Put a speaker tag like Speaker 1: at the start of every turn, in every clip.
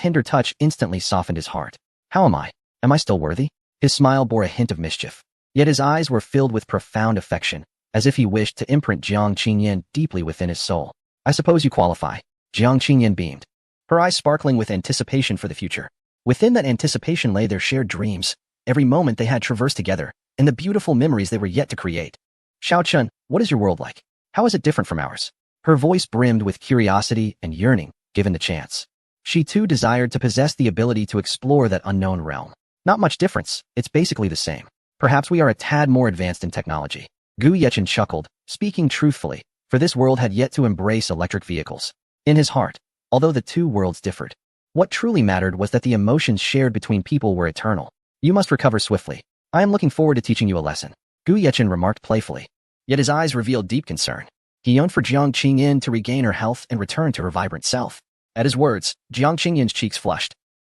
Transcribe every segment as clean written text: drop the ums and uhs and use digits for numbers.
Speaker 1: tender touch instantly softened his heart. How am I? Am I still worthy? His smile bore a hint of mischief. Yet his eyes were filled with profound affection, as if he wished to imprint Jiang Qingyan deeply within his soul. I suppose you qualify. Jiang Qingyan beamed, her eyes sparkling with anticipation for the future. Within that anticipation lay their shared dreams, every moment they had traversed together, and the beautiful memories they were yet to create. Xiaochun, what is your world like? How is it different from ours? Her voice brimmed with curiosity and yearning, given the chance. She too desired to possess the ability to explore that unknown realm. Not much difference, it's basically the same. Perhaps we are a tad more advanced in technology. Gu Yechen chuckled, speaking truthfully, for this world had yet to embrace electric vehicles. In his heart, although the two worlds differed, what truly mattered was that the emotions shared between people were eternal. You must recover swiftly. I am looking forward to teaching you a lesson, Gu Yechen remarked playfully. Yet his eyes revealed deep concern. He yearned for Jiang Qingyan to regain her health and return to her vibrant self. At his words, Jiang Qingyan's cheeks flushed.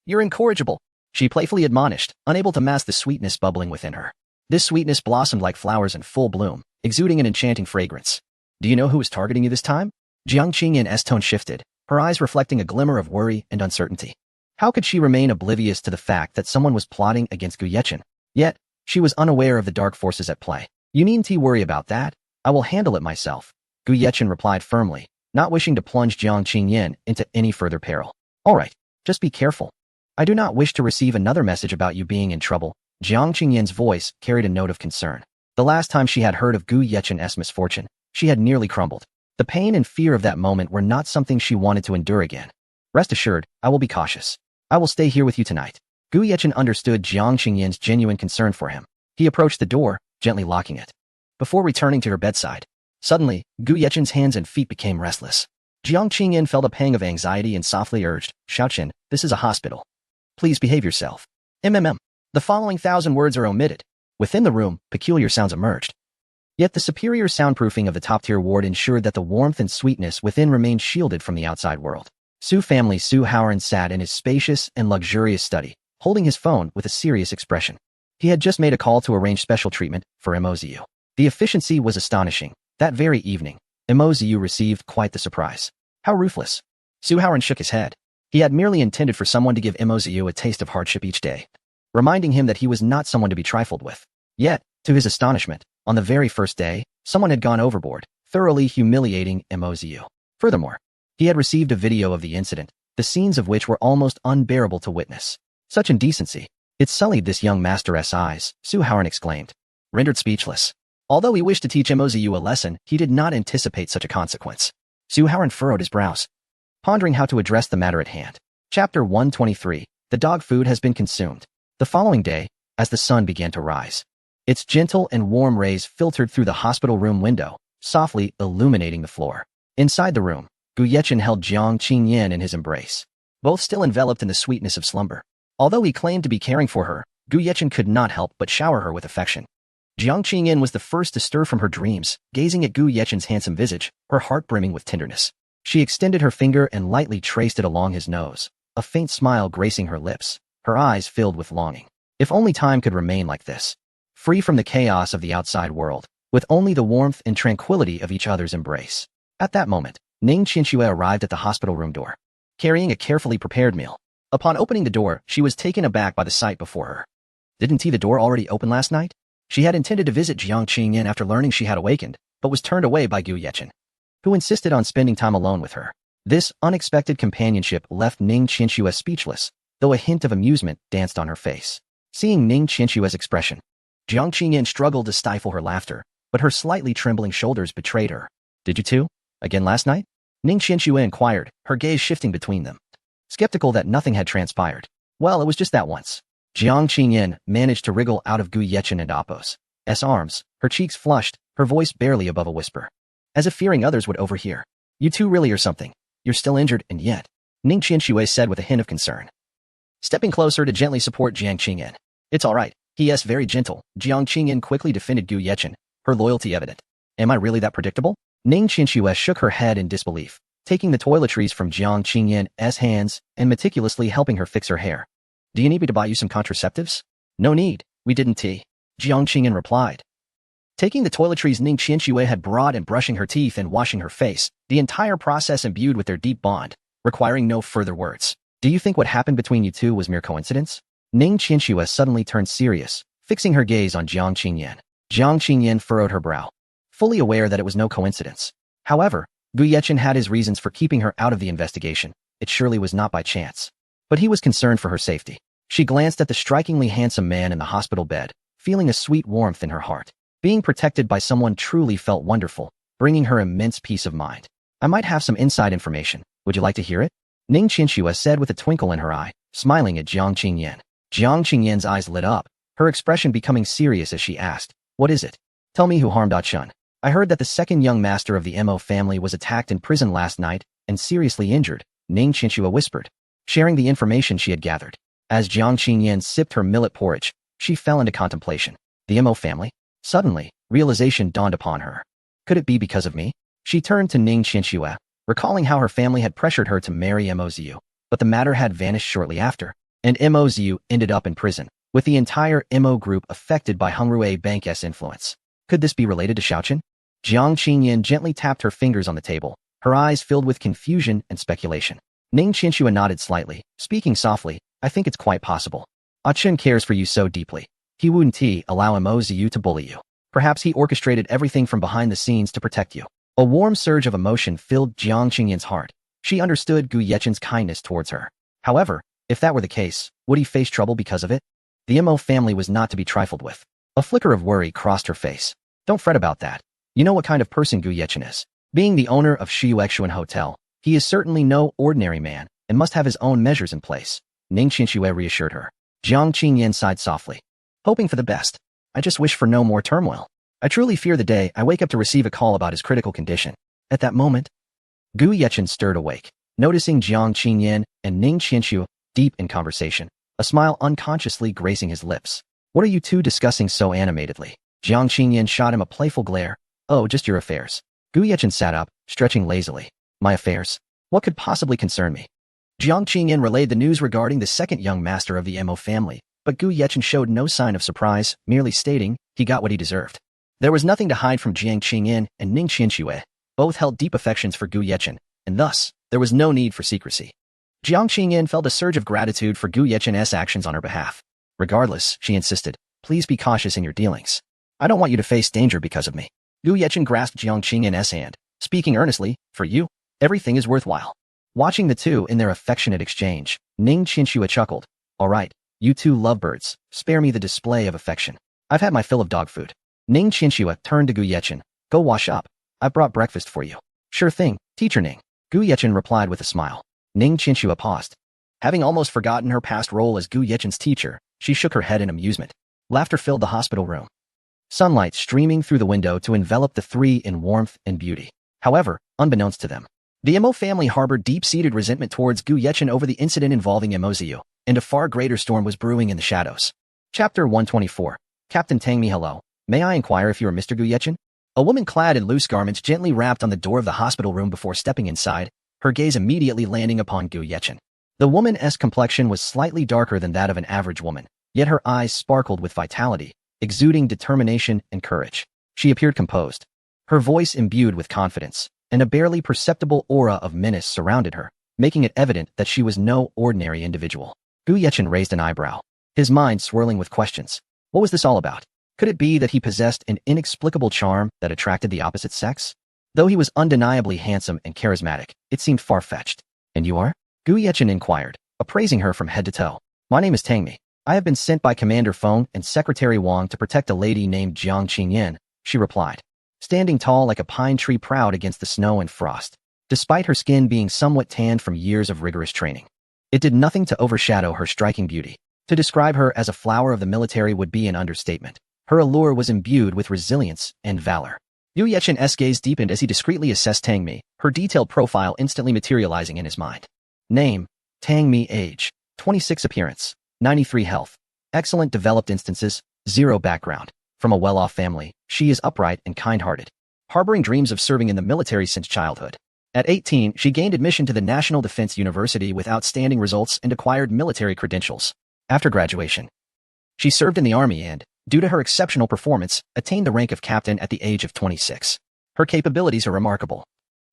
Speaker 1: You're incorrigible, she playfully admonished, unable to mask the sweetness bubbling within her. This sweetness blossomed like flowers in full bloom, exuding an enchanting fragrance. Do you know who is targeting you this time? Jiang Qingyan's tone shifted, her eyes reflecting a glimmer of worry and uncertainty. How could she remain oblivious to the fact that someone was plotting against Gu Yechen? Yet, she was unaware of the dark forces at play. You needn't worry about that. I will handle it myself, Gu Yechen replied firmly, not wishing to plunge Jiang Qingyan into any further peril. All right, just be careful. I do not wish to receive another message about you being in trouble. Jiang Qingyan's voice carried a note of concern. The last time she had heard of Gu Yechen's misfortune, she had nearly crumbled. The pain and fear of that moment were not something she wanted to endure again. Rest assured, I will be cautious. I will stay here with you tonight. Gu Yechen understood Jiang Qingyan's genuine concern for him. He approached the door, gently locking it. Before returning to her bedside, suddenly, Gu Yechen's hands and feet became restless. Jiang Qingyan felt a pang of anxiety and softly urged, Xiaochen, this is a hospital. Please behave yourself. The following 1,000 words are omitted. Within the room, peculiar sounds emerged. Yet the superior soundproofing of the top-tier ward ensured that the warmth and sweetness within remained shielded from the outside world. Su family Su Haoran sat in his spacious and luxurious study, holding his phone with a serious expression. He had just made a call to arrange special treatment for Mozu. The efficiency was astonishing. That very evening, Mozu received quite the surprise. How ruthless. Su Haoran shook his head. He had merely intended for someone to give Mozu a taste of hardship each day, reminding him that he was not someone to be trifled with. Yet, to his astonishment, on the very first day, someone had gone overboard, thoroughly humiliating Mozu. Furthermore, he had received a video of the incident, the scenes of which were almost unbearable to witness. Such indecency. It sullied this young master's eyes, Su Haoran exclaimed, rendered speechless. Although he wished to teach Mozu a lesson, he did not anticipate such a consequence. Su Haoran furrowed his brows, pondering how to address the matter at hand. Chapter 123. The dog food has been consumed. The following day, as the sun began to rise, its gentle and warm rays filtered through the hospital room window, softly illuminating the floor. Inside the room, Gu Yechen held Jiang Qingyan in his embrace, both still enveloped in the sweetness of slumber. Although he claimed to be caring for her, Gu Yechen could not help but shower her with affection. Jiang Qingyan was the first to stir from her dreams, gazing at Gu Yechen's handsome visage, her heart brimming with tenderness. She extended her finger and lightly traced it along his nose, a faint smile gracing her lips, her eyes filled with longing. If only time could remain like this, free from the chaos of the outside world, with only the warmth and tranquility of each other's embrace. At that moment, Ning Qianxue arrived at the hospital room door, carrying a carefully prepared meal. Upon opening the door, she was taken aback by the sight before her. Didn't the door already open last night? She had intended to visit Jiang Qingyan after learning she had awakened, but was turned away by Gu Yechen, who insisted on spending time alone with her. This unexpected companionship left Ning Qianxue speechless, though a hint of amusement danced on her face. Seeing Ning Qianxue's expression, Jiang Qingyan struggled to stifle her laughter, but her slightly trembling shoulders betrayed her. Did you too? Again last night? Ning Qianxue inquired, her gaze shifting between them, skeptical that nothing had transpired. Well, it was just that once. Jiang Qingyan managed to wriggle out of Gu Yechen and Appo's arms, her cheeks flushed, her voice barely above a whisper, as if fearing others would overhear. You two really are something. You're still injured, and yet, Ning Qianxue said with a hint of concern, stepping closer to gently support Jiang Qingyan. It's all right. He is very gentle. Jiang Qingyan quickly defended Gu Yechen, her loyalty evident. Am I really that predictable? Ning Qianxue shook her head in disbelief, taking the toiletries from Jiang Qingyan's hands and meticulously helping her fix her hair. Do you need me to buy you some contraceptives? No need. We didn't tea. Jiang Qingyan replied, taking the toiletries Ning Qianxue had brought and brushing her teeth and washing her face, the entire process imbued with their deep bond, requiring no further words. Do you think what happened between you two was mere coincidence? Ning Qianxue suddenly turned serious, fixing her gaze on Jiang Qingyan. Jiang Qingyan furrowed her brow, fully aware that it was no coincidence. However, Gu Yechen had his reasons for keeping her out of the investigation. It surely was not by chance. But he was concerned for her safety. She glanced at the strikingly handsome man in the hospital bed, feeling a sweet warmth in her heart. Being protected by someone truly felt wonderful, bringing her immense peace of mind. I might have some inside information. Would you like to hear it? Ning Qianxue said with a twinkle in her eye, smiling at Jiang Qingyan. Jiang Qingyan's eyes lit up, her expression becoming serious as she asked, "What is it? Tell me who harmed Chun. I heard that the second young master of the Mo family was attacked in prison last night and seriously injured," Ning Qianxue whispered, sharing the information she had gathered. As Jiang Qingyan sipped her millet porridge, she fell into contemplation. The Mo family? Suddenly, realization dawned upon her. Could it be because of me? She turned to Ning Qianxue, recalling how her family had pressured her to marry Mo Ziyu, but the matter had vanished shortly after, and Mo Ziyu ended up in prison, with the entire Mo group affected by Hungrui Bank's influence. Could this be related to Xiaoqun? Jiang Qingyan gently tapped her fingers on the table, her eyes filled with confusion and speculation. Ning Qianxue nodded slightly, speaking softly, "I think it's quite possible. Chun cares for you so deeply. He wouldn't allow Mo Ziyu to bully you. Perhaps he orchestrated everything from behind the scenes to protect you." A warm surge of emotion filled Jiang Qingyan's heart. She understood Gu Yechen's kindness towards her. However, if that were the case, would he face trouble because of it? The Mo family was not to be trifled with. A flicker of worry crossed her face. "Don't fret about that. You know what kind of person Gu Yechen is. Being the owner of Shiyuexuan Hotel, he is certainly no ordinary man and must have his own measures in place," Ning Qianxue reassured her. Jiang Qingyan sighed softly, hoping for the best. "I just wish for no more turmoil. I truly fear the day I wake up to receive a call about his critical condition." At that moment, Gu Yechen stirred awake, noticing Jiang Qingyan and Ning Qianxue deep in conversation, a smile unconsciously gracing his lips. "What are you two discussing so animatedly?" Jiang Qingyan shot him a playful glare. "Oh, just your affairs." Gu Yechen sat up, stretching lazily. "My affairs? What could possibly concern me?" Jiang Qingyan relayed the news regarding the second young master of the Mo family, but Gu Yechen showed no sign of surprise, merely stating he got what he deserved. There was nothing to hide from Jiang Qingyan and Ning Qianxue. Both held deep affections for Gu Yechen, and thus, there was no need for secrecy. Jiang Qingyan felt a surge of gratitude for Gu Yechen's actions on her behalf. "Regardless," she insisted, "please be cautious in your dealings. I don't want you to face danger because of me." Gu Yechen grasped Jiang Qingyan's hand, speaking earnestly, "For you, everything is worthwhile." Watching the two in their affectionate exchange, Ning Qianxue chuckled. "All right, you two lovebirds, spare me the display of affection. I've had my fill of dog food." Ning Qianxue turned to Gu Yechen. "Go wash up. I've brought breakfast for you." "Sure thing, Teacher Ning," Gu Yechen replied with a smile. Ning Qianxue paused. Having almost forgotten her past role as Gu Yechen's teacher, she shook her head in amusement. Laughter filled the hospital room, sunlight streaming through the window to envelop the three in warmth and beauty. However, unbeknownst to them, the Mo family harbored deep-seated resentment towards Gu Yechen over the incident involving Mo Ziyu, and a far greater storm was brewing in the shadows. Chapter 124. Captain Tang Mi, hello. May I inquire if you are Mr. Gu Yechen? A woman clad in loose garments gently rapped on the door of the hospital room before stepping inside, her gaze immediately landing upon Gu Yechen. The woman's complexion was slightly darker than that of an average woman, yet her eyes sparkled with vitality, exuding determination and courage. She appeared composed, her voice imbued with confidence, and a barely perceptible aura of menace surrounded her, making it evident that she was no ordinary individual. Gu Yechen raised an eyebrow, his mind swirling with questions. What was this all about? Could it be that he possessed an inexplicable charm that attracted the opposite sex? Though he was undeniably handsome and charismatic, it seemed far-fetched. "And you are?" Gu Yechen inquired, appraising her from head to toe. "My name is Tang Mi. I have been sent by Commander Feng and Secretary Wang to protect a lady named Jiang Qingyan," she replied, standing tall like a pine tree proud against the snow and frost, despite her skin being somewhat tanned from years of rigorous training. It did nothing to overshadow her striking beauty. To describe her as a flower of the military would be an understatement. Her allure was imbued with resilience and valor. Gu Yechen's gaze deepened as he discreetly assessed Tang Mi, her detailed profile instantly materializing in his mind. Name: Tang Mi. Age: 26. Appearance: 93. Health: excellent. Developed instances: 0. Background: from a well-off family, she is upright and kind-hearted, harboring dreams of serving in the military since childhood. At 18, she gained admission to the National Defense University with outstanding results and acquired military credentials. After graduation, she served in the Army and, due to her exceptional performance, attained the rank of captain at the age of 26. Her capabilities are remarkable,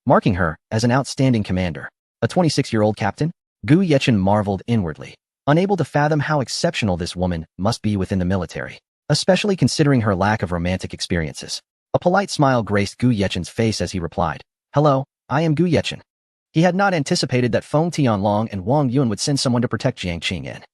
Speaker 1: marking her as an outstanding commander. A 26-year-old captain? Gu Yechen marveled inwardly, unable to fathom how exceptional this woman must be within the military, especially considering her lack of romantic experiences. A polite smile graced Gu Yechen's face as he replied, "Hello, I am Gu Yechen." He had not anticipated that Feng Tianlong and Wang Yun would send someone to protect Jiang Qingyan.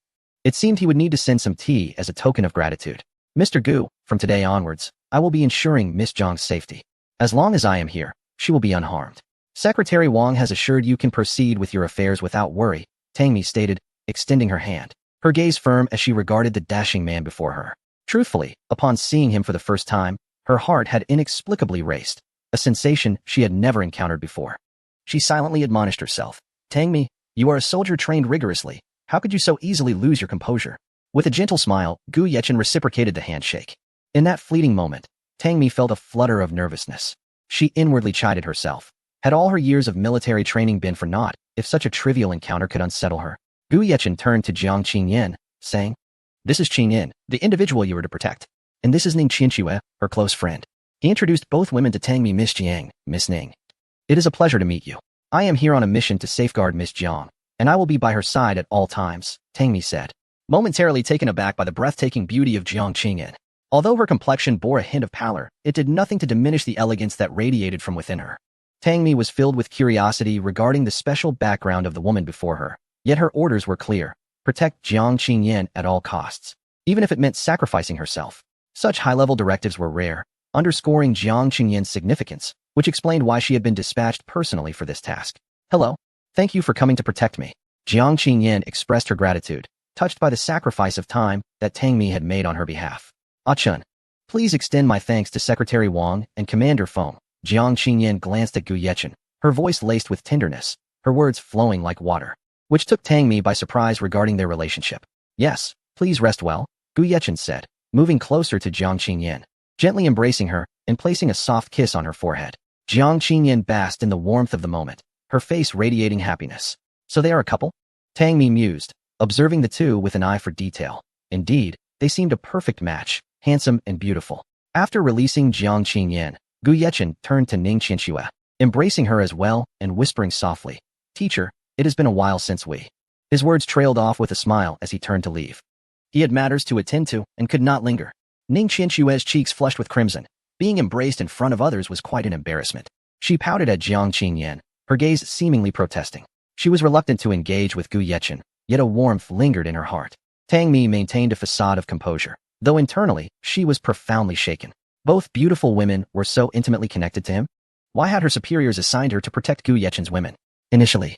Speaker 1: It seemed he would need to send some tea as a token of gratitude. "Mr. Gu, from today onwards, I will be ensuring Miss Zhang's safety. As long as I am here, she will be unharmed. Secretary Wang has assured you can proceed with your affairs without worry," Tang Mi stated, extending her hand, her gaze firm as she regarded the dashing man before her. Truthfully, upon seeing him for the first time, her heart had inexplicably raced, a sensation she had never encountered before. She silently admonished herself, "Tang Mi, you are a soldier trained rigorously. How could you so easily lose your composure?" With a gentle smile, Gu Yechen reciprocated the handshake. In that fleeting moment, Tang Mi felt a flutter of nervousness. She inwardly chided herself. Had all her years of military training been for naught, if such a trivial encounter could unsettle her? Gu Yechen turned to Jiang Qingyan, saying, "This is Qingyan, the individual you were to protect. And this is Ning Qianxue, her close friend." He introduced both women to Tang Mi. "Miss Jiang, Miss Ning. It is a pleasure to meet you. I am here on a mission to safeguard Miss Jiang, and I will be by her side at all times," Tang Mi said, momentarily taken aback by the breathtaking beauty of Jiang Qingyan. Although her complexion bore a hint of pallor, it did nothing to diminish the elegance that radiated from within her. Tang Mi was filled with curiosity regarding the special background of the woman before her, yet her orders were clear: protect Jiang Qingyan at all costs, even if it meant sacrificing herself. Such high-level directives were rare, underscoring Jiang Qingyan's significance, which explained why she had been dispatched personally for this task. "Hello. Thank you for coming to protect me." Jiang Qingyan expressed her gratitude, touched by the sacrifice of time that Tang Mi had made on her behalf. "Ah Chun, please extend my thanks to Secretary Wang and Commander Feng." Jiang Qingyan glanced at Gu Yechen, her voice laced with tenderness, her words flowing like water, which took Tang Mi by surprise regarding their relationship. "Yes, please rest well," Gu Yechen said, moving closer to Jiang Qingyan, gently embracing her and placing a soft kiss on her forehead. Jiang Qingyan basked in the warmth of the moment, her face radiating happiness. "So they are a couple?" Tang Mi mused, observing the two with an eye for detail. Indeed, they seemed a perfect match, handsome and beautiful. After releasing Jiang Qingyan, Gu Yechen turned to Ning Qianxue, embracing her as well and whispering softly, "Teacher, it has been a while since we." His words trailed off with a smile as he turned to leave. He had matters to attend to and could not linger. Ning Qianxue's cheeks flushed with crimson. Being embraced in front of others was quite an embarrassment. She pouted at Jiang Qingyan, her gaze seemingly protesting. She was reluctant to engage with Gu Yechen, yet a warmth lingered in her heart. Tang Mi maintained a facade of composure, though internally, she was profoundly shaken. Both beautiful women were so intimately connected to him. Why had her superiors assigned her to protect Gu Yechen's women? Initially,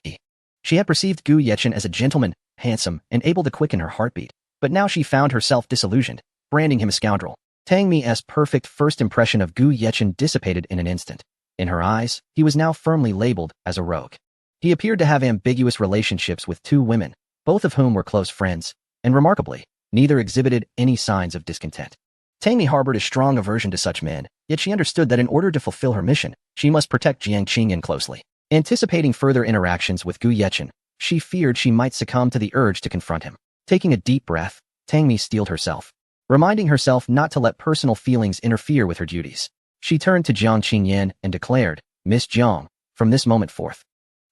Speaker 1: she had perceived Gu Yechen as a gentleman, handsome, and able to quicken her heartbeat, but now she found herself disillusioned, branding him a scoundrel. Tang Mi's perfect first impression of Gu Yechen dissipated in an instant. In her eyes, he was now firmly labeled as a rogue. He appeared to have ambiguous relationships with two women, both of whom were close friends, and remarkably, neither exhibited any signs of discontent. Tang Mi harbored a strong aversion to such men, yet she understood that in order to fulfill her mission, she must protect Jiang Qingyan closely. Anticipating further interactions with Gu Yechen, she feared she might succumb to the urge to confront him. Taking a deep breath, Tang Mi steeled herself, reminding herself not to let personal feelings interfere with her duties. She turned to Jiang Qingyan and declared, "Miss Jiang, from this moment forth,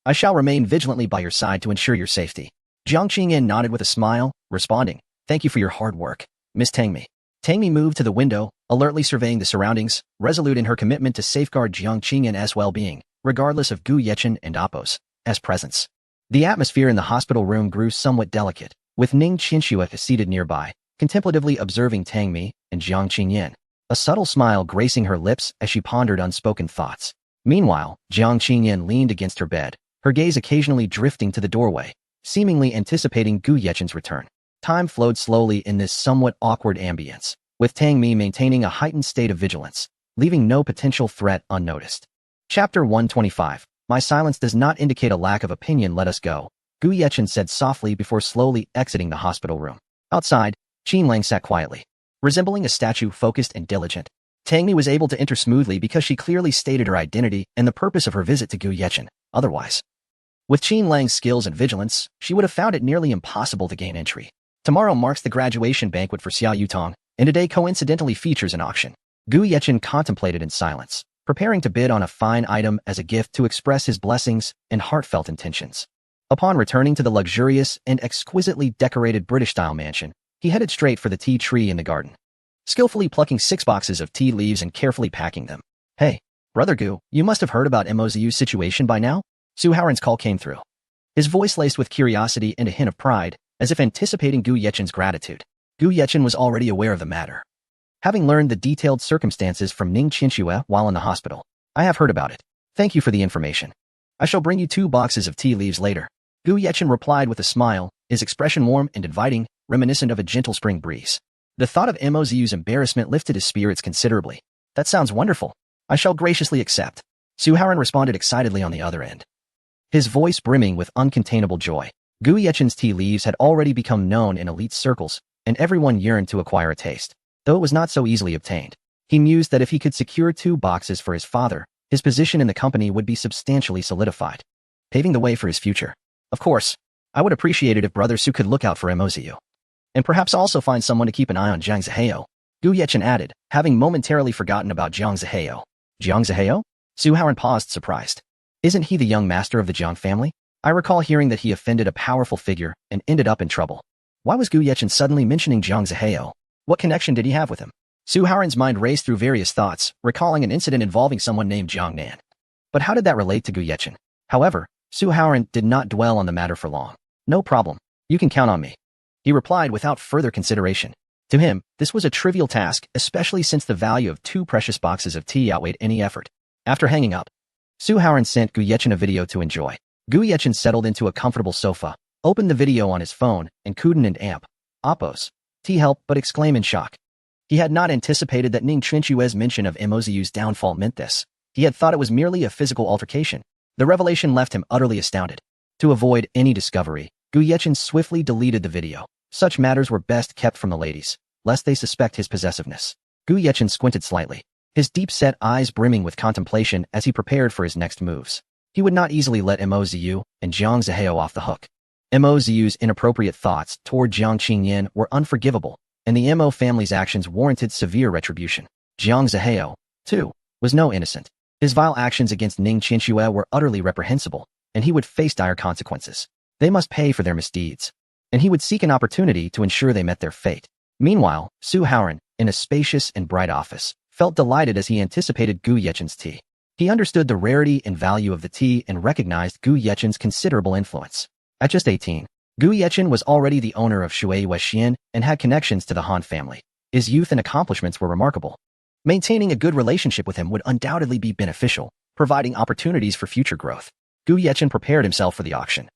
Speaker 1: I shall remain vigilantly by your side to ensure your safety." Jiang Qingyan nodded with a smile, responding, "Thank you for your hard work, Miss Tang Mi." Tang Mi moved to the window, alertly surveying the surroundings, resolute in her commitment to safeguard Jiang Qingyan's well-being, regardless of Gu Yechen and Appo's presence. The atmosphere in the hospital room grew somewhat delicate, with Ning Qianxue seated nearby, contemplatively observing Tang Mi and Jiang Qingyan, a subtle smile gracing her lips as she pondered unspoken thoughts. Meanwhile, Jiang Qingyan leaned against her bed, her gaze occasionally drifting to the doorway, seemingly anticipating Gu Yechen's return. Time flowed slowly in this somewhat awkward ambience, with Tang Mi maintaining a heightened state of vigilance, leaving no potential threat unnoticed. Chapter 125. My silence does not indicate a lack of opinion. Let us go, Gu Yechen said softly before slowly exiting the hospital room. Outside, Qin Lang sat quietly, resembling a statue, focused and diligent. Tang Mi was able to enter smoothly because she clearly stated her identity and the purpose of her visit to Gu Yechen. Otherwise, with Qin Lang's skills and vigilance, she would have found it nearly impossible to gain entry. Tomorrow marks the graduation banquet for Xia Yutong, and today coincidentally features an auction. Gu Yechen contemplated in silence, preparing to bid on a fine item as a gift to express his blessings and heartfelt intentions. Upon returning to the luxurious and exquisitely decorated British-style mansion, he headed straight for the tea tree in the garden, skillfully plucking 6 boxes of tea leaves and carefully packing them. Hey, Brother Gu, you must have heard about Mozu's situation by now? Su Haoran's call came through, his voice laced with curiosity and a hint of pride, as if anticipating Gu Yechen's gratitude. Gu Yechen was already aware of the matter, having learned the detailed circumstances from Ning Qianxue while in the hospital. I have heard about it. Thank you for the information. I shall bring you 2 boxes of tea leaves later. Gu Yechen replied with a smile, his expression warm and inviting, reminiscent of a gentle spring breeze. The thought of Mozu's embarrassment lifted his spirits considerably. That sounds wonderful. I shall graciously accept. Su Haoran responded excitedly on the other end, his voice brimming with uncontainable joy. Gu Yechen's tea leaves had already become known in elite circles, and everyone yearned to acquire a taste, though it was not so easily obtained. He mused that if he could secure 2 boxes for his father, his position in the company would be substantially solidified, paving the way for his future. Of course, I would appreciate it if Brother Su could look out for Mozu, and perhaps also find someone to keep an eye on Jiang Zihao, Gu Yechen added, having momentarily forgotten about Jiang Zihao. Jiang Zihao? Su Haoran paused, surprised. Isn't he the young master of the Jiang family? I recall hearing that he offended a powerful figure and ended up in trouble. Why was Gu Yechen suddenly mentioning Jiang Zihao? What connection did he have with him? Su Haoran's mind raced through various thoughts, recalling an incident involving someone named Jiang Nan. But how did that relate to Gu Yechen? However, Su Haoran did not dwell on the matter for long. No problem. You can count on me, he replied without further consideration. To him, this was a trivial task, especially since the value of 2 precious boxes of tea outweighed any effort. After hanging up, Su Haoran sent Gu Yechen a video to enjoy. Gu Yechen settled into a comfortable sofa, opened the video on his phone, and couldn't and amp. Oppos. Tea help but exclaim in shock. He had not anticipated that Ning Qianxue's mention of Mozu's downfall meant this. He had thought it was merely a physical altercation. The revelation left him utterly astounded. To avoid any discovery, Gu Yechen swiftly deleted the video. Such matters were best kept from the ladies, lest they suspect his possessiveness. Gu Yechen squinted slightly, his deep-set eyes brimming with contemplation as he prepared for his next moves. He would not easily let Mozu and Jiang Zihao off the hook. Mozu's inappropriate thoughts toward Jiang Qingyan were unforgivable, and the Mo family's actions warranted severe retribution. Jiang Zihao, too, was no innocent. His vile actions against Ning Qianxue were utterly reprehensible, and he would face dire consequences. They must pay for their misdeeds, and he would seek an opportunity to ensure they met their fate. Meanwhile, Su Haoran, in a spacious and bright office, felt delighted as he anticipated Gu Yechen's tea. He understood the rarity and value of the tea and recognized Gu Yechen's considerable influence. At just 18, Gu Yechen was already the owner of Shui Weixian and had connections to the Han family. His youth and accomplishments were remarkable. Maintaining a good relationship with him would undoubtedly be beneficial, providing opportunities for future growth. Gu Yechen prepared himself for the auction,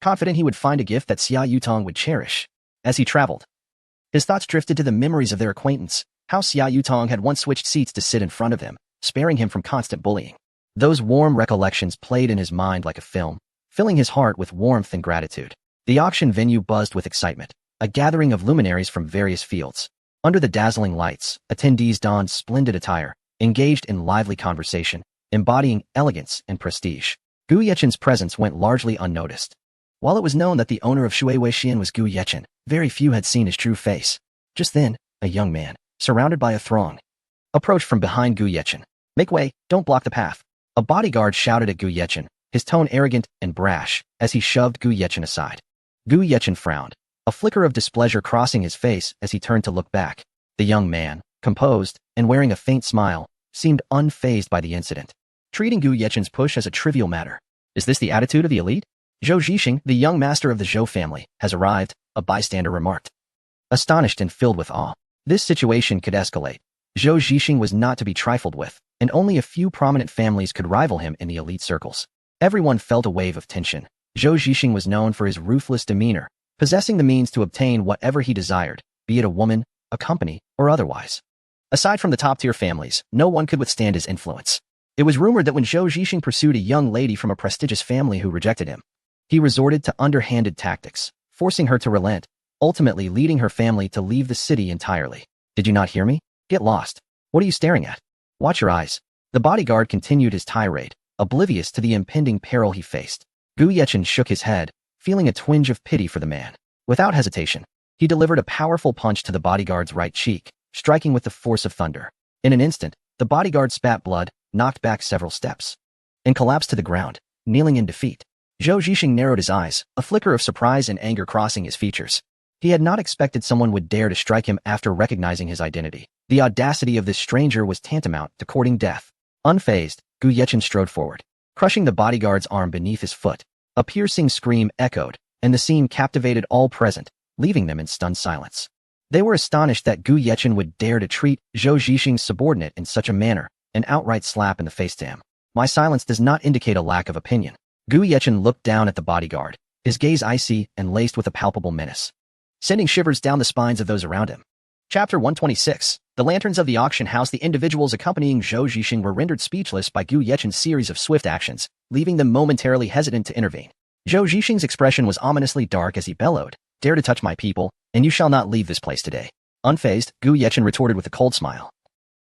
Speaker 1: confident he would find a gift that Xia Yutong would cherish. As he traveled, his thoughts drifted to the memories of their acquaintance, how Xia Yutong had once switched seats to sit in front of him, sparing him from constant bullying. Those warm recollections played in his mind like a film, filling his heart with warmth and gratitude. The auction venue buzzed with excitement, a gathering of luminaries from various fields. Under the dazzling lights, attendees donned splendid attire, engaged in lively conversation, embodying elegance and prestige. Gu Yechen's presence went largely unnoticed. While it was known that the owner of Shui Weixian was Gu Yechen, very few had seen his true face. Just then, a young man, surrounded by a throng, approached from behind Gu Yechen. "Make way, don't block the path." A bodyguard shouted at Gu Yechen, his tone arrogant and brash, as he shoved Gu Yechen aside. Gu Yechen frowned, a flicker of displeasure crossing his face as he turned to look back. The young man, composed and wearing a faint smile, seemed unfazed by the incident, treating Gu Yechen's push as a trivial matter. "Is this the attitude of the elite? Zhou Zhixing, the young master of the Zhou family, has arrived," a bystander remarked, astonished and filled with awe. This situation could escalate. Zhou Zhixing was not to be trifled with, and only a few prominent families could rival him in the elite circles. Everyone felt a wave of tension. Zhou Zhixing was known for his ruthless demeanor, possessing the means to obtain whatever he desired, be it a woman, a company, or otherwise. Aside from the top-tier families, no one could withstand his influence. It was rumored that when Zhou Zhixing pursued a young lady from a prestigious family who rejected him, he resorted to underhanded tactics, forcing her to relent, ultimately leading her family to leave the city entirely. "Did you not hear me? Get lost. What are you staring at? Watch your eyes." The bodyguard continued his tirade, oblivious to the impending peril he faced. Gu Yechen shook his head, feeling a twinge of pity for the man. Without hesitation, he delivered a powerful punch to the bodyguard's right cheek, striking with the force of thunder. In an instant, the bodyguard spat blood, knocked back several steps, and collapsed to the ground, kneeling in defeat. Zhou Zhixing narrowed his eyes, a flicker of surprise and anger crossing his features. He had not expected someone would dare to strike him after recognizing his identity. The audacity of this stranger was tantamount to courting death. Unfazed, Gu Yechen strode forward, crushing the bodyguard's arm beneath his foot. A piercing scream echoed, and the scene captivated all present, leaving them in stunned silence. They were astonished that Gu Yechen would dare to treat Zhou Zhixing's subordinate in such a manner, an outright slap in the face to him. My silence does not indicate a lack of opinion. Gu Yechen looked down at the bodyguard, his gaze icy and laced with a palpable menace, sending shivers down the spines of those around him. Chapter 126. The lanterns of the auction house. The individuals accompanying Zhou Zhixing were rendered speechless by Gu Yechen's series of swift actions, leaving them momentarily hesitant to intervene. Zhou Zhixing's expression was ominously dark as he bellowed, "Dare to touch my people, and you shall not leave this place today." Unfazed, Gu Yechen retorted with a cold smile.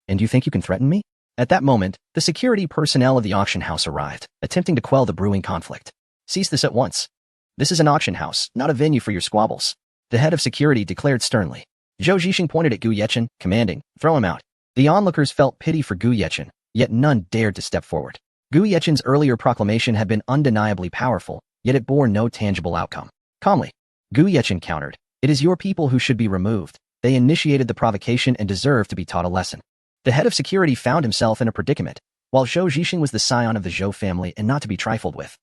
Speaker 1: "And you think you can threaten me?" At that moment, the security personnel of the auction house arrived, attempting to quell the brewing conflict. "Cease this at once. This is an auction house, not a venue for your squabbles," the head of security declared sternly. Zhou Zhixing pointed at Gu Yechen, commanding, "Throw him out." The onlookers felt pity for Gu Yechen, yet none dared to step forward. Gu Yechen's earlier proclamation had been undeniably powerful, yet it bore no tangible outcome. Calmly, Gu Yechen countered, "It is your people who should be removed. They initiated the provocation and deserve to be taught a lesson." The head of security found himself in a predicament. While Zhou Zhixing was the scion of the Zhou family and not to be trifled with,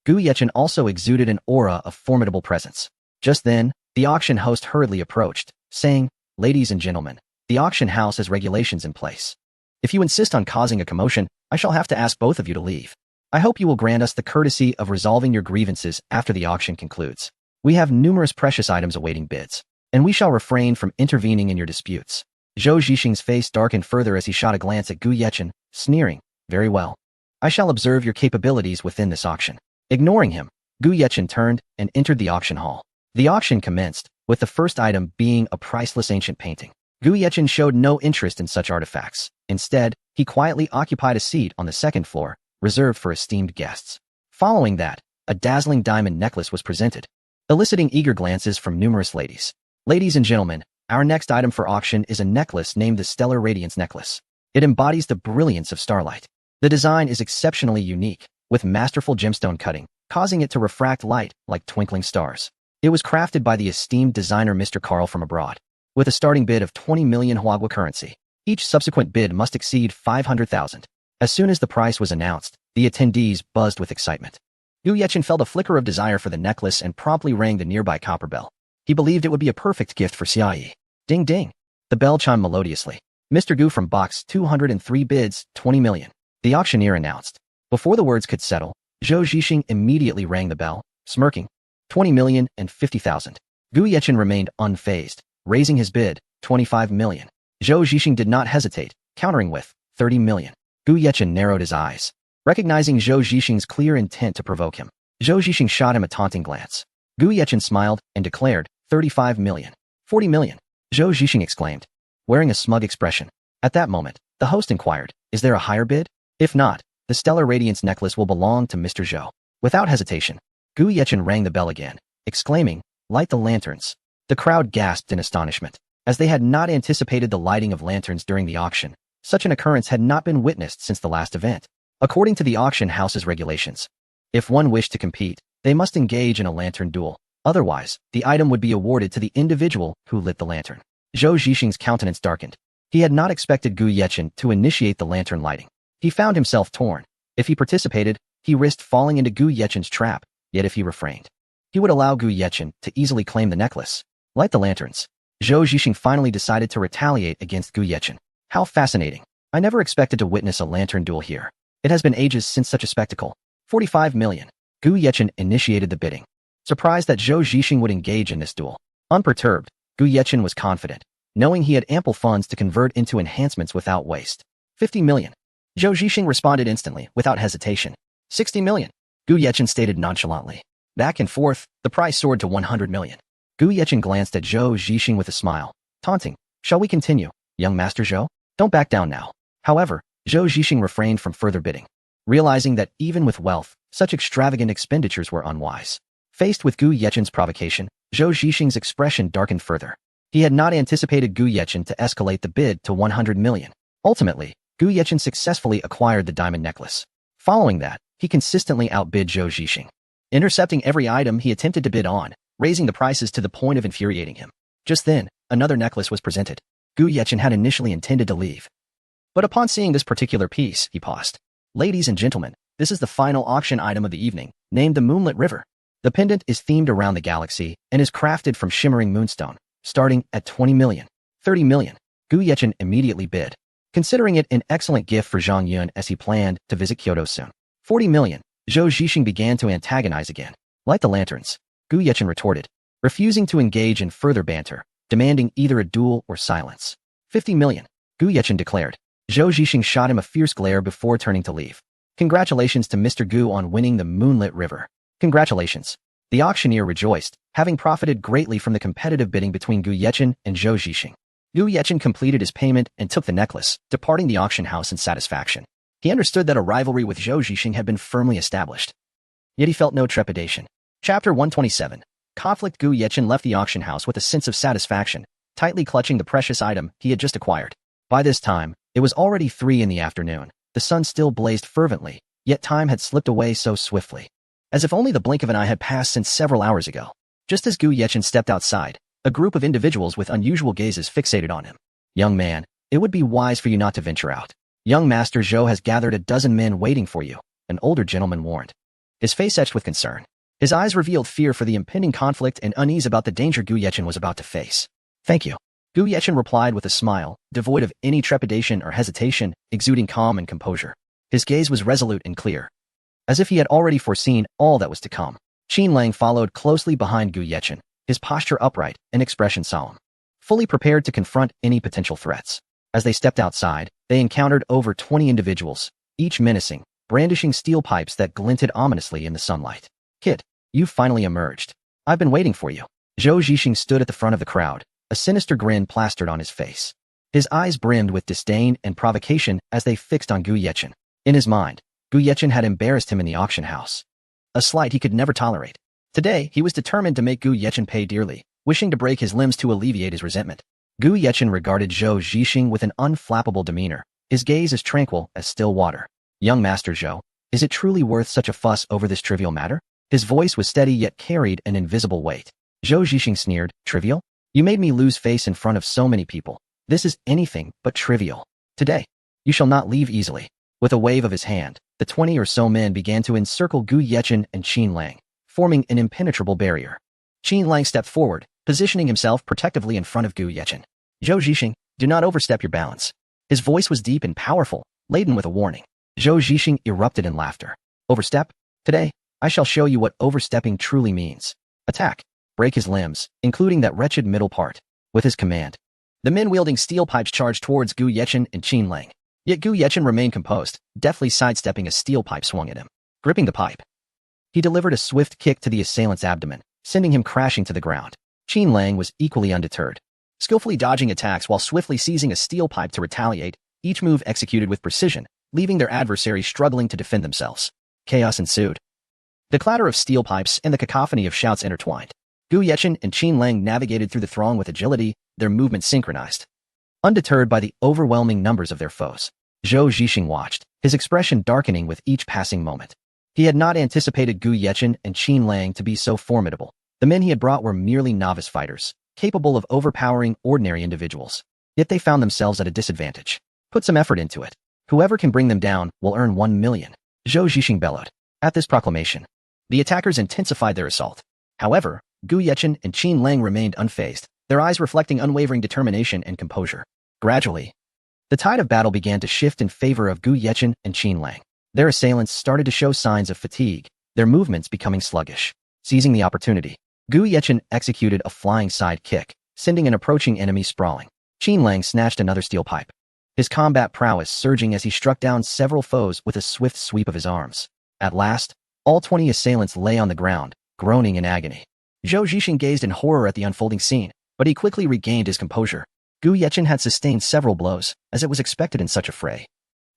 Speaker 1: Gu Yechen also exuded an aura of formidable presence. Just then, the auction host hurriedly approached, saying, "Ladies and gentlemen, the auction house has regulations in place. If you insist on causing a commotion, I shall have to ask both of you to leave. I hope you will grant us the courtesy of resolving your grievances after the auction concludes. We have numerous precious items awaiting bids, and we shall refrain from intervening in your disputes." Zhou Zhixing's face darkened further as he shot a glance at Gu Yechen, sneering, "Very well. I shall observe your capabilities within this auction." Ignoring him, Gu Yechen turned and entered the auction hall. The auction commenced, with the first item being a priceless ancient painting. Gu Yechen showed no interest in such artifacts. Instead, he quietly occupied a seat on the second floor, reserved for esteemed guests. Following that, a dazzling diamond necklace was presented, eliciting eager glances from numerous ladies. "Ladies and gentlemen, our next item for auction is a necklace named the Stellar Radiance Necklace. It embodies the brilliance of starlight. The design is exceptionally unique, with masterful gemstone cutting, causing it to refract light like twinkling stars. It was crafted by the esteemed designer Mr. Carl from abroad, with a starting bid of 20 million Huagua currency. Each subsequent bid must exceed 500,000. As soon as the price was announced, the attendees buzzed with excitement. Gu Yechen felt a flicker of desire for the necklace and promptly rang the nearby copper bell. He believed it would be a perfect gift for Xiaoyi. Ding ding. The bell chimed melodiously. "Mr. Gu from box 203 bids, 20 million. The auctioneer announced. Before the words could settle, Zhou Zhixing immediately rang the bell, smirking. 20,050,000. Gu Yechen remained unfazed, raising his bid, 25 million. Zhou Zhixing did not hesitate, countering with 30 million. Gu Yechen narrowed his eyes, recognizing Zhou Zhixing's clear intent to provoke him. Zhou Zhixing shot him a taunting glance. Gu Yechen smiled and declared, 35 million. 40 million. Zhou Zhixing exclaimed, wearing a smug expression. At that moment, the host inquired, "Is there a higher bid? If not, the Stellar Radiance necklace will belong to Mr. Zhou." Without hesitation, Gu Yechen rang the bell again, exclaiming, "Light the lanterns." The crowd gasped in astonishment, as they had not anticipated the lighting of lanterns during the auction. Such an occurrence had not been witnessed since the last event. According to the auction house's regulations, if one wished to compete, they must engage in a lantern duel. Otherwise, the item would be awarded to the individual who lit the lantern. Zhou Zhixing's countenance darkened. He had not expected Gu Yechen to initiate the lantern lighting. He found himself torn. If he participated, he risked falling into Gu Yechen's trap, yet if he refrained, he would allow Gu Yechen to easily claim the necklace. Light the lanterns. Zhou Zhixing finally decided to retaliate against Gu Yechen. How fascinating. I never expected to witness a lantern duel here. It has been ages since such a spectacle. 45 million. Gu Yechen initiated the bidding, surprised that Zhou Zhixing would engage in this duel. Unperturbed, Gu Yechen was confident, knowing he had ample funds to convert into enhancements without waste. 50 million. Zhou Zhixing responded instantly, without hesitation. 60 million. Gu Yechen stated nonchalantly. Back and forth, the price soared to 100 million. Gu Yechen glanced at Zhou Zhixing with a smile, taunting, "Shall we continue, young Master Zhou? Don't back down now." However, Zhou Zhixing refrained from further bidding, realizing that even with wealth, such extravagant expenditures were unwise. Faced with Gu Yechen's provocation, Zhou Zhixing's expression darkened further. He had not anticipated Gu Yechen to escalate the bid to 100 million. Ultimately, Gu Yechen successfully acquired the diamond necklace. Following that, he consistently outbid Zhou Zhixing. intercepting every item he attempted to bid on, raising the prices to the point of infuriating him. Just then, another necklace was presented. Gu Yechen had initially intended to leave. But upon seeing this particular piece, he paused. Ladies and gentlemen, this is the final auction item of the evening, named the Moonlit River. The pendant is themed around the galaxy and is crafted from shimmering moonstone, starting at 20 million. 30 million. Gu Yechen immediately bid, considering it an excellent gift for Zhang Yun as he planned to visit Kyoto soon. 40 million. Zhou Zhixing began to antagonize again. Light the lanterns. Gu Yechen retorted, refusing to engage in further banter, demanding either a duel or silence. 50 million. Gu Yechen declared. Zhou Zhixing shot him a fierce glare before turning to leave. Congratulations to Mr. Gu on winning the Moonlit River. Congratulations. The auctioneer rejoiced, having profited greatly from the competitive bidding between Gu Yechen and Zhou Zhixing. Gu Yechen completed his payment and took the necklace, departing the auction house in satisfaction. He understood that a rivalry with Zhou Zhixing had been firmly established. Yet he felt no trepidation. Chapter 127. Conflict. Gu Yechen left the auction house with a sense of satisfaction, tightly clutching the precious item he had just acquired. By this time, it was already 3 in the afternoon. The sun still blazed fervently, yet time had slipped away so swiftly, as if only the blink of an eye had passed since several hours ago. Just as Gu Yechen stepped outside, a group of individuals with unusual gazes fixated on him. Young man, it would be wise for you not to venture out. Young Master Zhou has gathered a dozen men waiting for you, an older gentleman warned. His face etched with concern. His eyes revealed fear for the impending conflict and unease about the danger Gu Yechen was about to face. Thank you. Gu Yechen replied with a smile, devoid of any trepidation or hesitation, exuding calm and composure. His gaze was resolute and clear, as if he had already foreseen all that was to come. Qin Lang followed closely behind Gu Yechen, his posture upright and expression solemn, fully prepared to confront any potential threats. As they stepped outside, they encountered over 20 individuals, each menacing, brandishing steel pipes that glinted ominously in the sunlight. Kid, you've finally emerged. I've been waiting for you. Zhou Zhixing stood at the front of the crowd, a sinister grin plastered on his face. His eyes brimmed with disdain and provocation as they fixed on Gu Yechen. In his mind, Gu Yechen had embarrassed him in the auction house, a slight he could never tolerate. Today, he was determined to make Gu Yechen pay dearly, wishing to break his limbs to alleviate his resentment. Gu Yechen regarded Zhou Zhixing with an unflappable demeanor, his gaze as tranquil as still water. Young Master Zhou, is it truly worth such a fuss over this trivial matter? His voice was steady yet carried an invisible weight. Zhou Zhixing sneered, trivial? You made me lose face in front of so many people. This is anything but trivial. Today, you shall not leave easily. With a wave of his hand, the 20 or so men began to encircle Gu Yechen and Qin Lang, forming an impenetrable barrier. Qin Lang stepped forward, positioning himself protectively in front of Gu Yechen. Zhou Zhixing, do not overstep your balance. His voice was deep and powerful, laden with a warning. Zhou Zhixing erupted in laughter. Overstep? Today, I shall show you what overstepping truly means. Attack. Break his limbs, including that wretched middle part. With his command, the men wielding steel pipes charged towards Gu Yechen and Qin Lang. Yet Gu Yechen remained composed, deftly sidestepping a steel pipe swung at him. Gripping the pipe, he delivered a swift kick to the assailant's abdomen, sending him crashing to the ground. Qin Lang was equally undeterred, skillfully dodging attacks while swiftly seizing a steel pipe to retaliate, each move executed with precision, leaving their adversaries struggling to defend themselves. Chaos ensued. The clatter of steel pipes and the cacophony of shouts intertwined. Gu Yechen and Qin Lang navigated through the throng with agility, their movements synchronized. Undeterred by the overwhelming numbers of their foes, Zhou Zhixing watched, his expression darkening with each passing moment. He had not anticipated Gu Yechen and Qin Lang to be so formidable. The men he had brought were merely novice fighters, capable of overpowering ordinary individuals. Yet they found themselves at a disadvantage. Put some effort into it. Whoever can bring them down will earn 1 million. Zhou Zhixing bellowed. At this proclamation, the attackers intensified their assault. However, Gu Yechen and Qin Lang remained unfazed, their eyes reflecting unwavering determination and composure. Gradually, the tide of battle began to shift in favor of Gu Yechen and Qin Lang. Their assailants started to show signs of fatigue, their movements becoming sluggish. Seizing the opportunity, Gu Yechen executed a flying side kick, sending an approaching enemy sprawling. Qin Lang snatched another steel pipe, his combat prowess surging as he struck down several foes with a swift sweep of his arms. At last, all 20 assailants lay on the ground, groaning in agony. Zhou Zhixing gazed in horror at the unfolding scene, but he quickly regained his composure. Gu Yechen had sustained several blows, as it was expected in such a fray,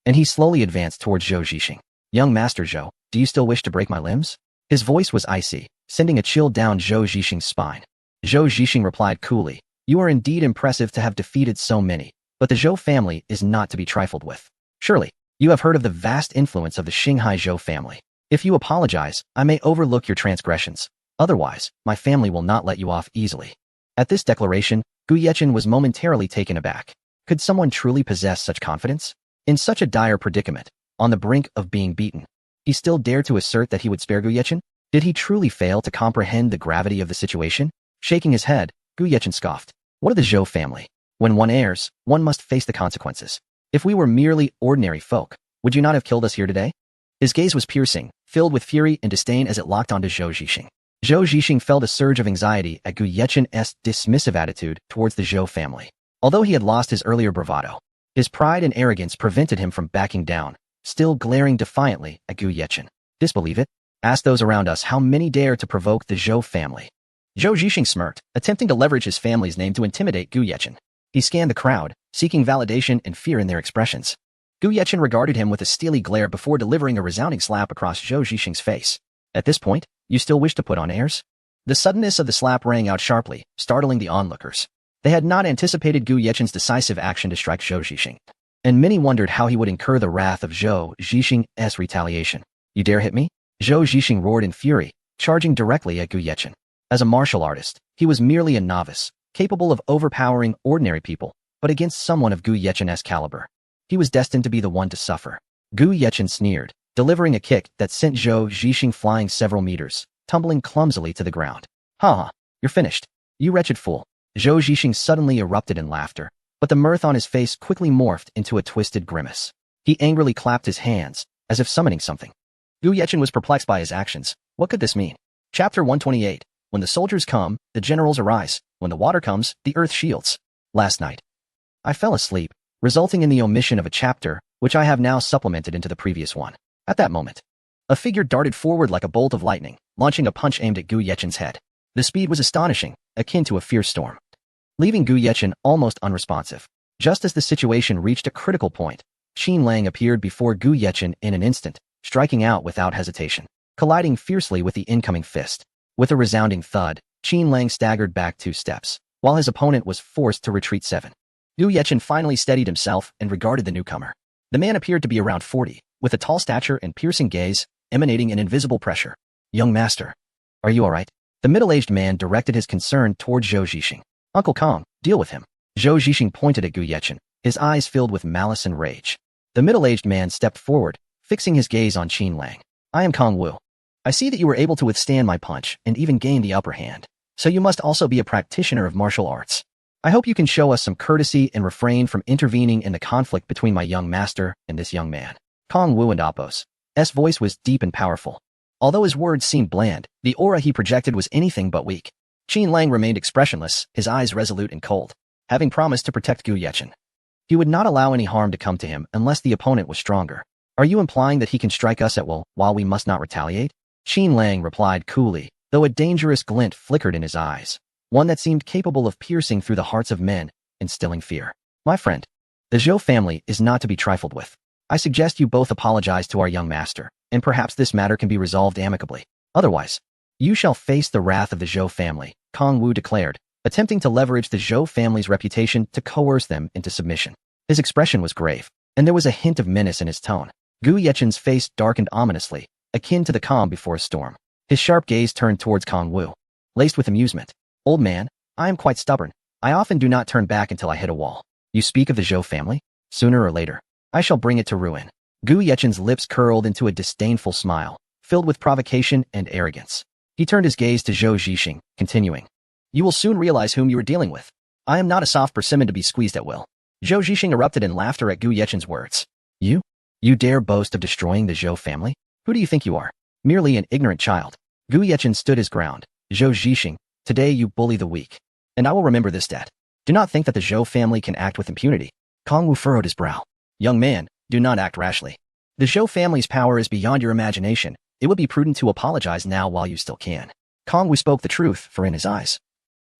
Speaker 1: and he slowly advanced towards Zhou Zhixing. Young Master Zhou, do you still wish to break my limbs? His voice was icy, sending a chill down Zhou Zhixing's spine. Zhou Zhixing replied coolly, you are indeed impressive to have defeated so many, but the Zhou family is not to be trifled with. Surely, you have heard of the vast influence of the Xinghai Zhou family. If you apologize, I may overlook your transgressions. Otherwise, my family will not let you off easily. At this declaration, Gu Yechen was momentarily taken aback. Could someone truly possess such confidence? In such a dire predicament, on the brink of being beaten, he still dared to assert that he would spare Gu Yechen? Did he truly fail to comprehend the gravity of the situation? Shaking his head, Gu Yechen scoffed. What of the Zhou family? When one errs, one must face the consequences. If we were merely ordinary folk, would you not have killed us here today? His gaze was piercing, filled with fury and disdain as it locked onto Zhou Zhixing. Zhou Zhixing felt a surge of anxiety at Gu Yechen's dismissive attitude towards the Zhou family. Although he had lost his earlier bravado, his pride and arrogance prevented him from backing down, still glaring defiantly at Gu Yechen. Disbelieve it? Ask those around us how many dare to provoke the Zhou family. Zhou Zhixing smirked, attempting to leverage his family's name to intimidate Gu Yechen. He scanned the crowd, seeking validation and fear in their expressions. Gu Yechen regarded him with a steely glare before delivering a resounding slap across Zhou Zhixing's face. At this point, you still wish to put on airs? The suddenness of the slap rang out sharply, startling the onlookers. They had not anticipated Gu Yechen's decisive action to strike Zhou Zhixing, and many wondered how he would incur the wrath of Zhou Zhixing's retaliation. You dare hit me? Zhou Zhixing roared in fury, charging directly at Gu Yechen. As a martial artist, he was merely a novice, capable of overpowering ordinary people, but against someone of Gu Yechen's caliber, he was destined to be the one to suffer. Gu Yechen sneered, delivering a kick that sent Zhou Zhixing flying several meters, tumbling clumsily to the ground. Ha! You're finished. You wretched fool. Zhou Zhixing suddenly erupted in laughter, but the mirth on his face quickly morphed into a twisted grimace. He angrily clapped his hands, as if summoning something. Gu Yechen was perplexed by his actions. What could this mean? Chapter 128. When the soldiers come, the generals arise. When the water comes, the earth shields. Last night, I fell asleep, resulting in the omission of a chapter, which I have now supplemented into the previous one. At that moment, a figure darted forward like a bolt of lightning, launching a punch aimed at Gu Yechen's head. The speed was astonishing, akin to a fierce storm, leaving Gu Yechen almost unresponsive. Just as the situation reached a critical point, Qin Lang appeared before Gu Yechen in an instant, striking out without hesitation, colliding fiercely with the incoming fist. With a resounding thud, Qin Lang staggered back 2 steps, while his opponent was forced to retreat 7. Gu Yechen finally steadied himself and regarded the newcomer. The man appeared to be around 40, with a tall stature and piercing gaze, emanating an invisible pressure. Young master, are you all right? The middle-aged man directed his concern toward Zhou Zhixing. Uncle Kong, deal with him. Zhou Zhixing pointed at Gu Yechen, his eyes filled with malice and rage. The middle-aged man stepped forward, fixing his gaze on Qin Lang. I am Kong Wu. I see that you were able to withstand my punch and even gain the upper hand, so you must also be a practitioner of martial arts. I hope you can show us some courtesy and refrain from intervening in the conflict between my young master and this young man. Kong Wu and Apos. S voice was deep and powerful. Although his words seemed bland, the aura he projected was anything but weak. Qin Lang remained expressionless, his eyes resolute and cold, having promised to protect Gu Yechen. He would not allow any harm to come to him unless the opponent was stronger. Are you implying that he can strike us at will, while we must not retaliate? Qin Lang replied coolly, though a dangerous glint flickered in his eyes, one that seemed capable of piercing through the hearts of men, instilling fear. My friend, the Zhou family is not to be trifled with. I suggest you both apologize to our young master, and perhaps this matter can be resolved amicably. Otherwise, you shall face the wrath of the Zhou family, Kong Wu declared, attempting to leverage the Zhou family's reputation to coerce them into submission. His expression was grave, and there was a hint of menace in his tone. Gu Yechen's face darkened ominously, akin to the calm before a storm. His sharp gaze turned towards Kong Wu, laced with amusement. Old man, I am quite stubborn. I often do not turn back until I hit a wall. You speak of the Zhou family? Sooner or later, I shall bring it to ruin. Gu Yechen's lips curled into a disdainful smile, filled with provocation and arrogance. He turned his gaze to Zhou Zhixing, continuing. You will soon realize whom you are dealing with. I am not a soft persimmon to be squeezed at will. Zhou Zhixing erupted in laughter at Gu Yechen's words. You dare boast of destroying the Zhou family? Who do you think you are? Merely an ignorant child. Gu Yechen stood his ground. Zhou Zhixing, today you bully the weak. And I will remember this debt. Do not think that the Zhou family can act with impunity. Kong Wu furrowed his brow. Young man, do not act rashly. The Zhou family's power is beyond your imagination. It would be prudent to apologize now while you still can. Kong Wu spoke the truth, for in his eyes,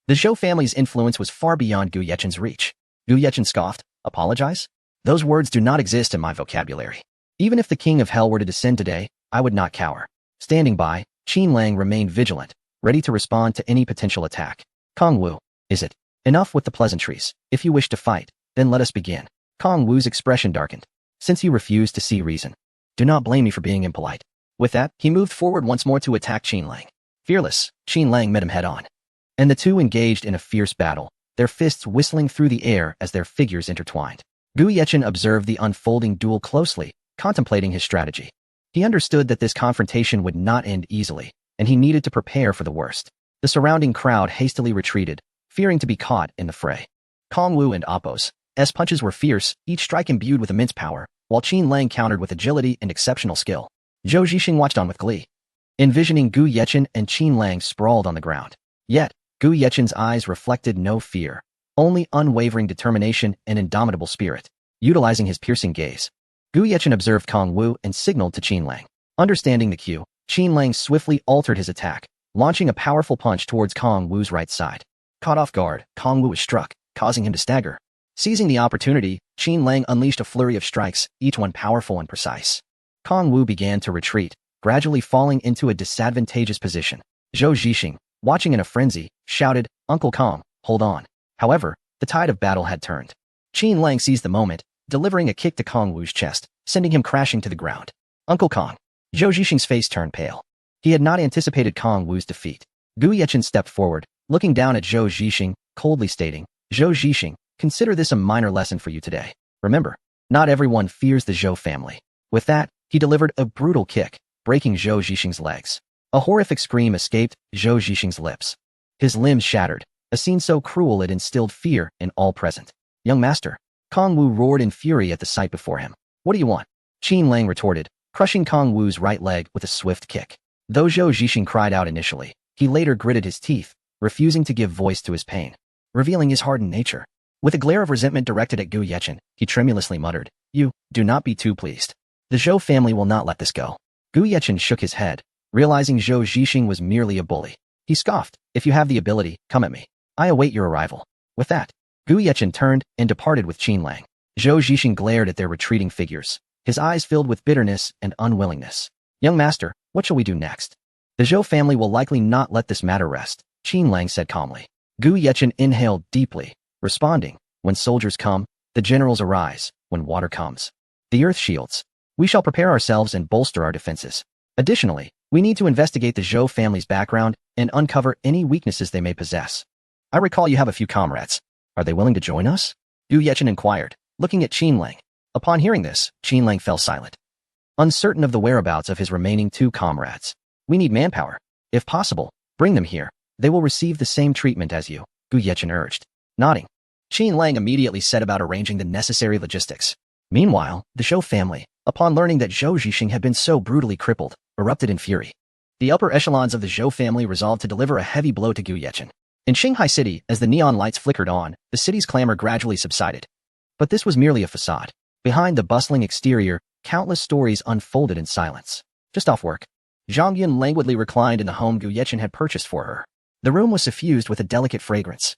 Speaker 1: the Zhou family's influence was far beyond Gu Yechen's reach. Gu Yechen scoffed. Apologize? Those words do not exist in my vocabulary. Even if the king of hell were to descend today, I would not cower. Standing by, Qin Lang remained vigilant, ready to respond to any potential attack. Kong Wu, is it? Enough with the pleasantries. If you wish to fight, then let us begin. Kong Wu's expression darkened. Since you refuse to see reason, do not blame me for being impolite. With that, he moved forward once more to attack Qin Lang. Fearless, Qin Lang met him head-on. And the two engaged in a fierce battle, their fists whistling through the air as their figures intertwined. Gu Yechen observed the unfolding duel closely, contemplating his strategy. He understood that this confrontation would not end easily, and he needed to prepare for the worst. The surrounding crowd hastily retreated, fearing to be caught in the fray. Kong Wu and Appo's punches were fierce, each strike imbued with immense power, while Qin Lang countered with agility and exceptional skill. Zhou Zhixing watched on with glee, envisioning Gu Yechen and Qin Lang sprawled on the ground. Yet, Gu Yechen's eyes reflected no fear, only unwavering determination and indomitable spirit. Utilizing his piercing gaze, Gu Yechen observed Kong Wu and signaled to Qin Lang. Understanding the cue, Qin Lang swiftly altered his attack, launching a powerful punch towards Kong Wu's right side. Caught off guard, Kong Wu was struck, causing him to stagger. Seizing the opportunity, Qin Lang unleashed a flurry of strikes, each one powerful and precise. Kong Wu began to retreat, gradually falling into a disadvantageous position. Zhou Zhixing, watching in a frenzy, shouted, "Uncle Kong, hold on." However, the tide of battle had turned. Qin Lang seized the moment, delivering a kick to Kong Wu's chest, sending him crashing to the ground. Uncle Kong. Zhou Zhixing's face turned pale. He had not anticipated Kong Wu's defeat. Gu Yechen stepped forward, looking down at Zhou Zhixing, coldly stating, "Zhou Zhixing, consider this a minor lesson for you today. Remember, not everyone fears the Zhou family." With that, he delivered a brutal kick, breaking Zhou Zhixing's legs. A horrific scream escaped Zhou Zhixing's lips. His limbs shattered, a scene so cruel it instilled fear in all present. "Young master." Kong Wu roared in fury at the sight before him. "What do you want?" Qin Lang retorted, crushing Kong Wu's right leg with a swift kick. Though Zhou Zhixing cried out initially, he later gritted his teeth, refusing to give voice to his pain, revealing his hardened nature. With a glare of resentment directed at Gu Yechen, he tremulously muttered, "You, do not be too pleased. The Zhou family will not let this go." Gu Yechen shook his head, realizing Zhou Zhixing was merely a bully. He scoffed, "If you have the ability, come at me. I await your arrival." With that, Gu Yechen turned and departed with Qin Lang. Zhou Zhixing glared at their retreating figures, his eyes filled with bitterness and unwillingness. "Young master, what shall we do next?" "The Zhou family will likely not let this matter rest," Qin Lang said calmly. Gu Yechen inhaled deeply, responding, "When soldiers come, the generals arise. When water comes, the earth shields. We shall prepare ourselves and bolster our defenses. Additionally, we need to investigate the Zhou family's background and uncover any weaknesses they may possess. I recall you have a few comrades. Are they willing to join us?" Gu Yechen inquired, looking at Qin Lang. Upon hearing this, Qin Lang fell silent, uncertain of the whereabouts of his remaining two comrades. "We need manpower. If possible, bring them here. They will receive the same treatment as you," Gu Yechen urged. Nodding, Qin Lang immediately set about arranging the necessary logistics. Meanwhile, the Zhou family, upon learning that Zhou Zhixing had been so brutally crippled, erupted in fury. The upper echelons of the Zhou family resolved to deliver a heavy blow to Gu Yechen. In Shanghai City, as the neon lights flickered on, the city's clamor gradually subsided. But this was merely a facade. Behind the bustling exterior, countless stories unfolded in silence. Just off work, Zhang Yun languidly reclined in the home Gu Yechen had purchased for her. The room was suffused with a delicate fragrance,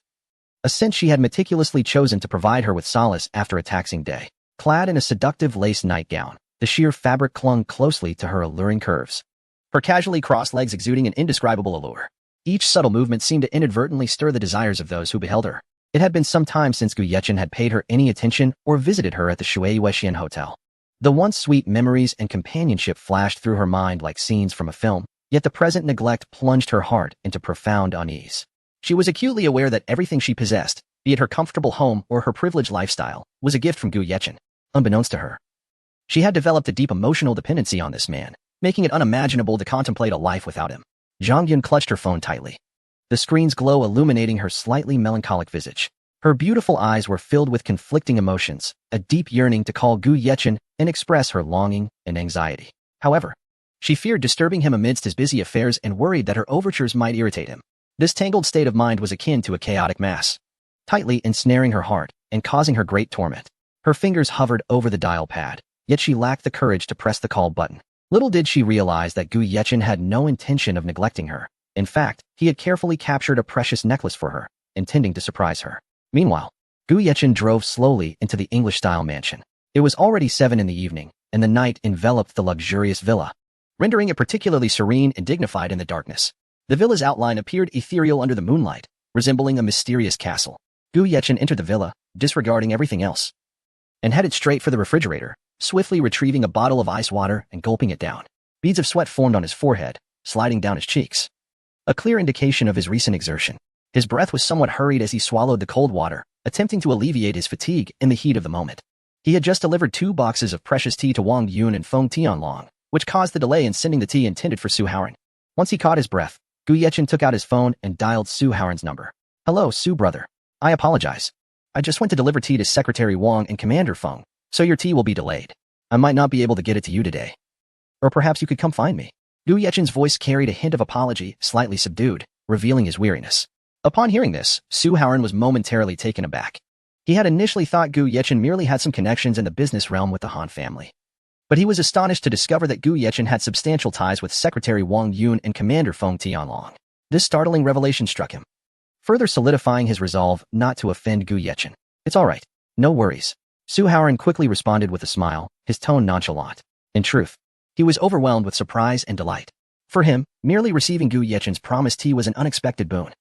Speaker 1: a scent she had meticulously chosen to provide her with solace after a taxing day. Clad in a seductive lace nightgown, the sheer fabric clung closely to her alluring curves, her casually crossed legs exuding an indescribable allure. Each subtle movement seemed to inadvertently stir the desires of those who beheld her. It had been some time since Gu Yechen had paid her any attention or visited her at the Shui Weixian Hotel. The once sweet memories and companionship flashed through her mind like scenes from a film, yet the present neglect plunged her heart into profound unease. She was acutely aware that everything she possessed, be it her comfortable home or her privileged lifestyle, was a gift from Gu Yechen. Unbeknownst to her, she had developed a deep emotional dependency on this man, making it unimaginable to contemplate a life without him. Zhang Yun clutched her phone tightly, the screen's glow illuminating her slightly melancholic visage. Her beautiful eyes were filled with conflicting emotions, a deep yearning to call Gu Yechen and express her longing and anxiety. However, she feared disturbing him amidst his busy affairs and worried that her overtures might irritate him. This tangled state of mind was akin to a chaotic mass, tightly ensnaring her heart and causing her great torment. Her fingers hovered over the dial pad, yet she lacked the courage to press the call button. Little did she realize that Gu Yechen had no intention of neglecting her. In fact, he had carefully captured a precious necklace for her, intending to surprise her. Meanwhile, Gu Yechen drove slowly into the English-style mansion. It was already 7 in the evening, and the night enveloped the luxurious villa, rendering it particularly serene and dignified in the darkness. The villa's outline appeared ethereal under the moonlight, resembling a mysterious castle. Gu Yechen entered the villa, disregarding everything else, and headed straight for the refrigerator, swiftly retrieving a bottle of ice water and gulping it down. Beads of sweat formed on his forehead, sliding down his cheeks. A clear indication of his recent exertion. His breath was somewhat hurried as he swallowed the cold water, attempting to alleviate his fatigue in the heat of the moment. He had just delivered 2 boxes of precious tea to Wang Yun and Feng Tianlong, which caused the delay in sending the tea intended for Su Haoran. Once he caught his breath, Gu Yechen took out his phone and dialed Su Haoran's number. "Hello, Su brother. I apologize. I just went to deliver tea to Secretary Wang and Commander Feng, so your tea will be delayed. I might not be able to get it to you today. Or perhaps you could come find me." Gu Yechen's voice carried a hint of apology, slightly subdued, revealing his weariness. Upon hearing this, Su Haoran was momentarily taken aback. He had initially thought Gu Yechen merely had some connections in the business realm with the Han family. But he was astonished to discover that Gu Yechen had substantial ties with Secretary Wang Yun and Commander Feng Tianlong. This startling revelation struck him, further solidifying his resolve not to offend Gu Yechen. "It's all right. No worries." Su Haoran quickly responded with a smile, his tone nonchalant. In truth, he was overwhelmed with surprise and delight. For him, merely receiving Gu Yechen's promised tea was an unexpected boon.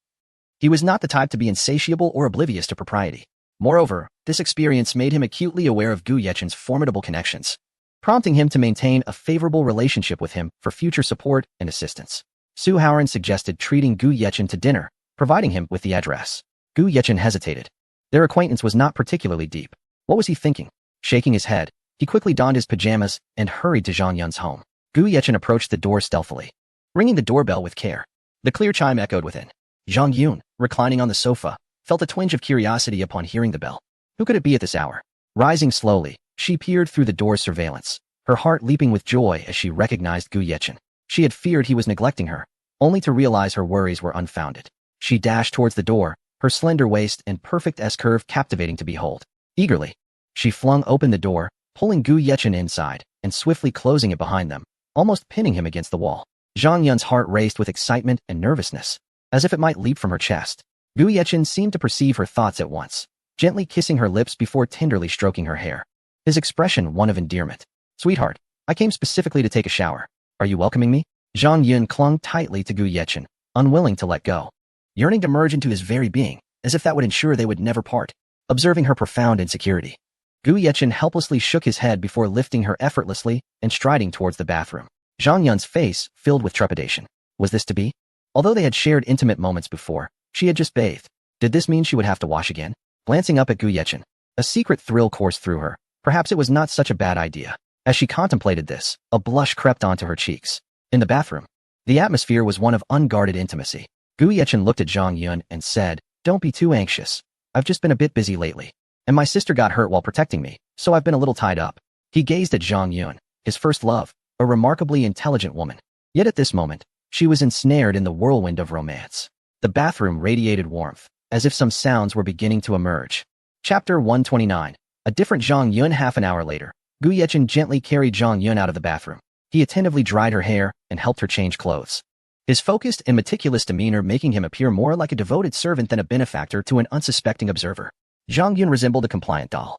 Speaker 1: He was not the type to be insatiable or oblivious to propriety. Moreover, this experience made him acutely aware of Gu Yechen's formidable connections, prompting him to maintain a favorable relationship with him for future support and assistance. Su Haoran suggested treating Gu Yechen to dinner, providing him with the address. Gu Yechen hesitated. Their acquaintance was not particularly deep. What was he thinking? Shaking his head, he quickly donned his pajamas and hurried to Zhang Yun's home. Gu Yechen approached the door stealthily, ringing the doorbell with care. The clear chime echoed within. Zhang Yun, reclining on the sofa, felt a twinge of curiosity upon hearing the bell. Who could it be at this hour? Rising slowly, she peered through the door's surveillance, her heart leaping with joy as she recognized Gu Yechen. She had feared he was neglecting her, only to realize her worries were unfounded. She dashed towards the door, her slender waist and perfect S-curve captivating to behold. Eagerly, she flung open the door, pulling Gu Yechen inside, and swiftly closing it behind them, almost pinning him against the wall. Zhang Yun's heart raced with excitement and nervousness, as if it might leap from her chest. Gu Yechen seemed to perceive her thoughts at once, gently kissing her lips before tenderly stroking her hair. His expression one of endearment. "Sweetheart, I came specifically to take a shower. Are you welcoming me?" Zhang Yun clung tightly to Gu Yechen, unwilling to let go, yearning to merge into his very being, as if that would ensure they would never part. Observing her profound insecurity, Gu Yechen helplessly shook his head before lifting her effortlessly and striding towards the bathroom. Zhang Yun's face filled with trepidation. Was this to be? Although they had shared intimate moments before, she had just bathed. Did this mean she would have to wash again? Glancing up at Gu Yechen, a secret thrill coursed through her. Perhaps it was not such a bad idea. As she contemplated this, a blush crept onto her cheeks. In the bathroom, the atmosphere was one of unguarded intimacy. Gu Yechen looked at Zhang Yun and said, "Don't be too anxious. I've just been a bit busy lately, and my sister got hurt while protecting me, so I've been a little tied up." He gazed at Zhang Yun, his first love, a remarkably intelligent woman. Yet at this moment, she was ensnared in the whirlwind of romance. The bathroom radiated warmth, as if some sounds were beginning to emerge. Chapter 129. A different Zhang Yun. Half an hour later, Gu Yechen gently carried Zhang Yun out of the bathroom. He attentively dried her hair and helped her change clothes, his focused and meticulous demeanor making him appear more like a devoted servant than a benefactor to an unsuspecting observer. Zhang Yun resembled a compliant doll,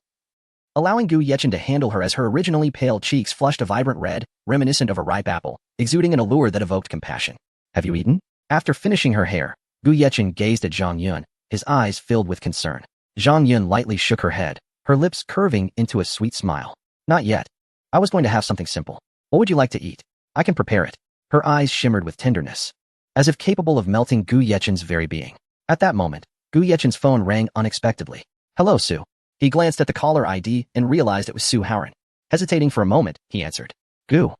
Speaker 1: allowing Gu Yechen to handle her as her originally pale cheeks flushed a vibrant red, reminiscent of a ripe apple, exuding an allure that evoked compassion. "Have you eaten?" After finishing her hair, Gu Yechen gazed at Zhang Yun, his eyes filled with concern. Zhang Yun lightly shook her head, her lips curving into a sweet smile. "Not yet. I was going to have something simple. What would you like to eat? I can prepare it." Her eyes shimmered with tenderness, as if capable of melting Gu Yechen's very being. At that moment, Gu Yechen's phone rang unexpectedly. "Hello, Su." He glanced at the caller ID and realized it was Su Haoran. Hesitating for a moment, he answered. "Gu,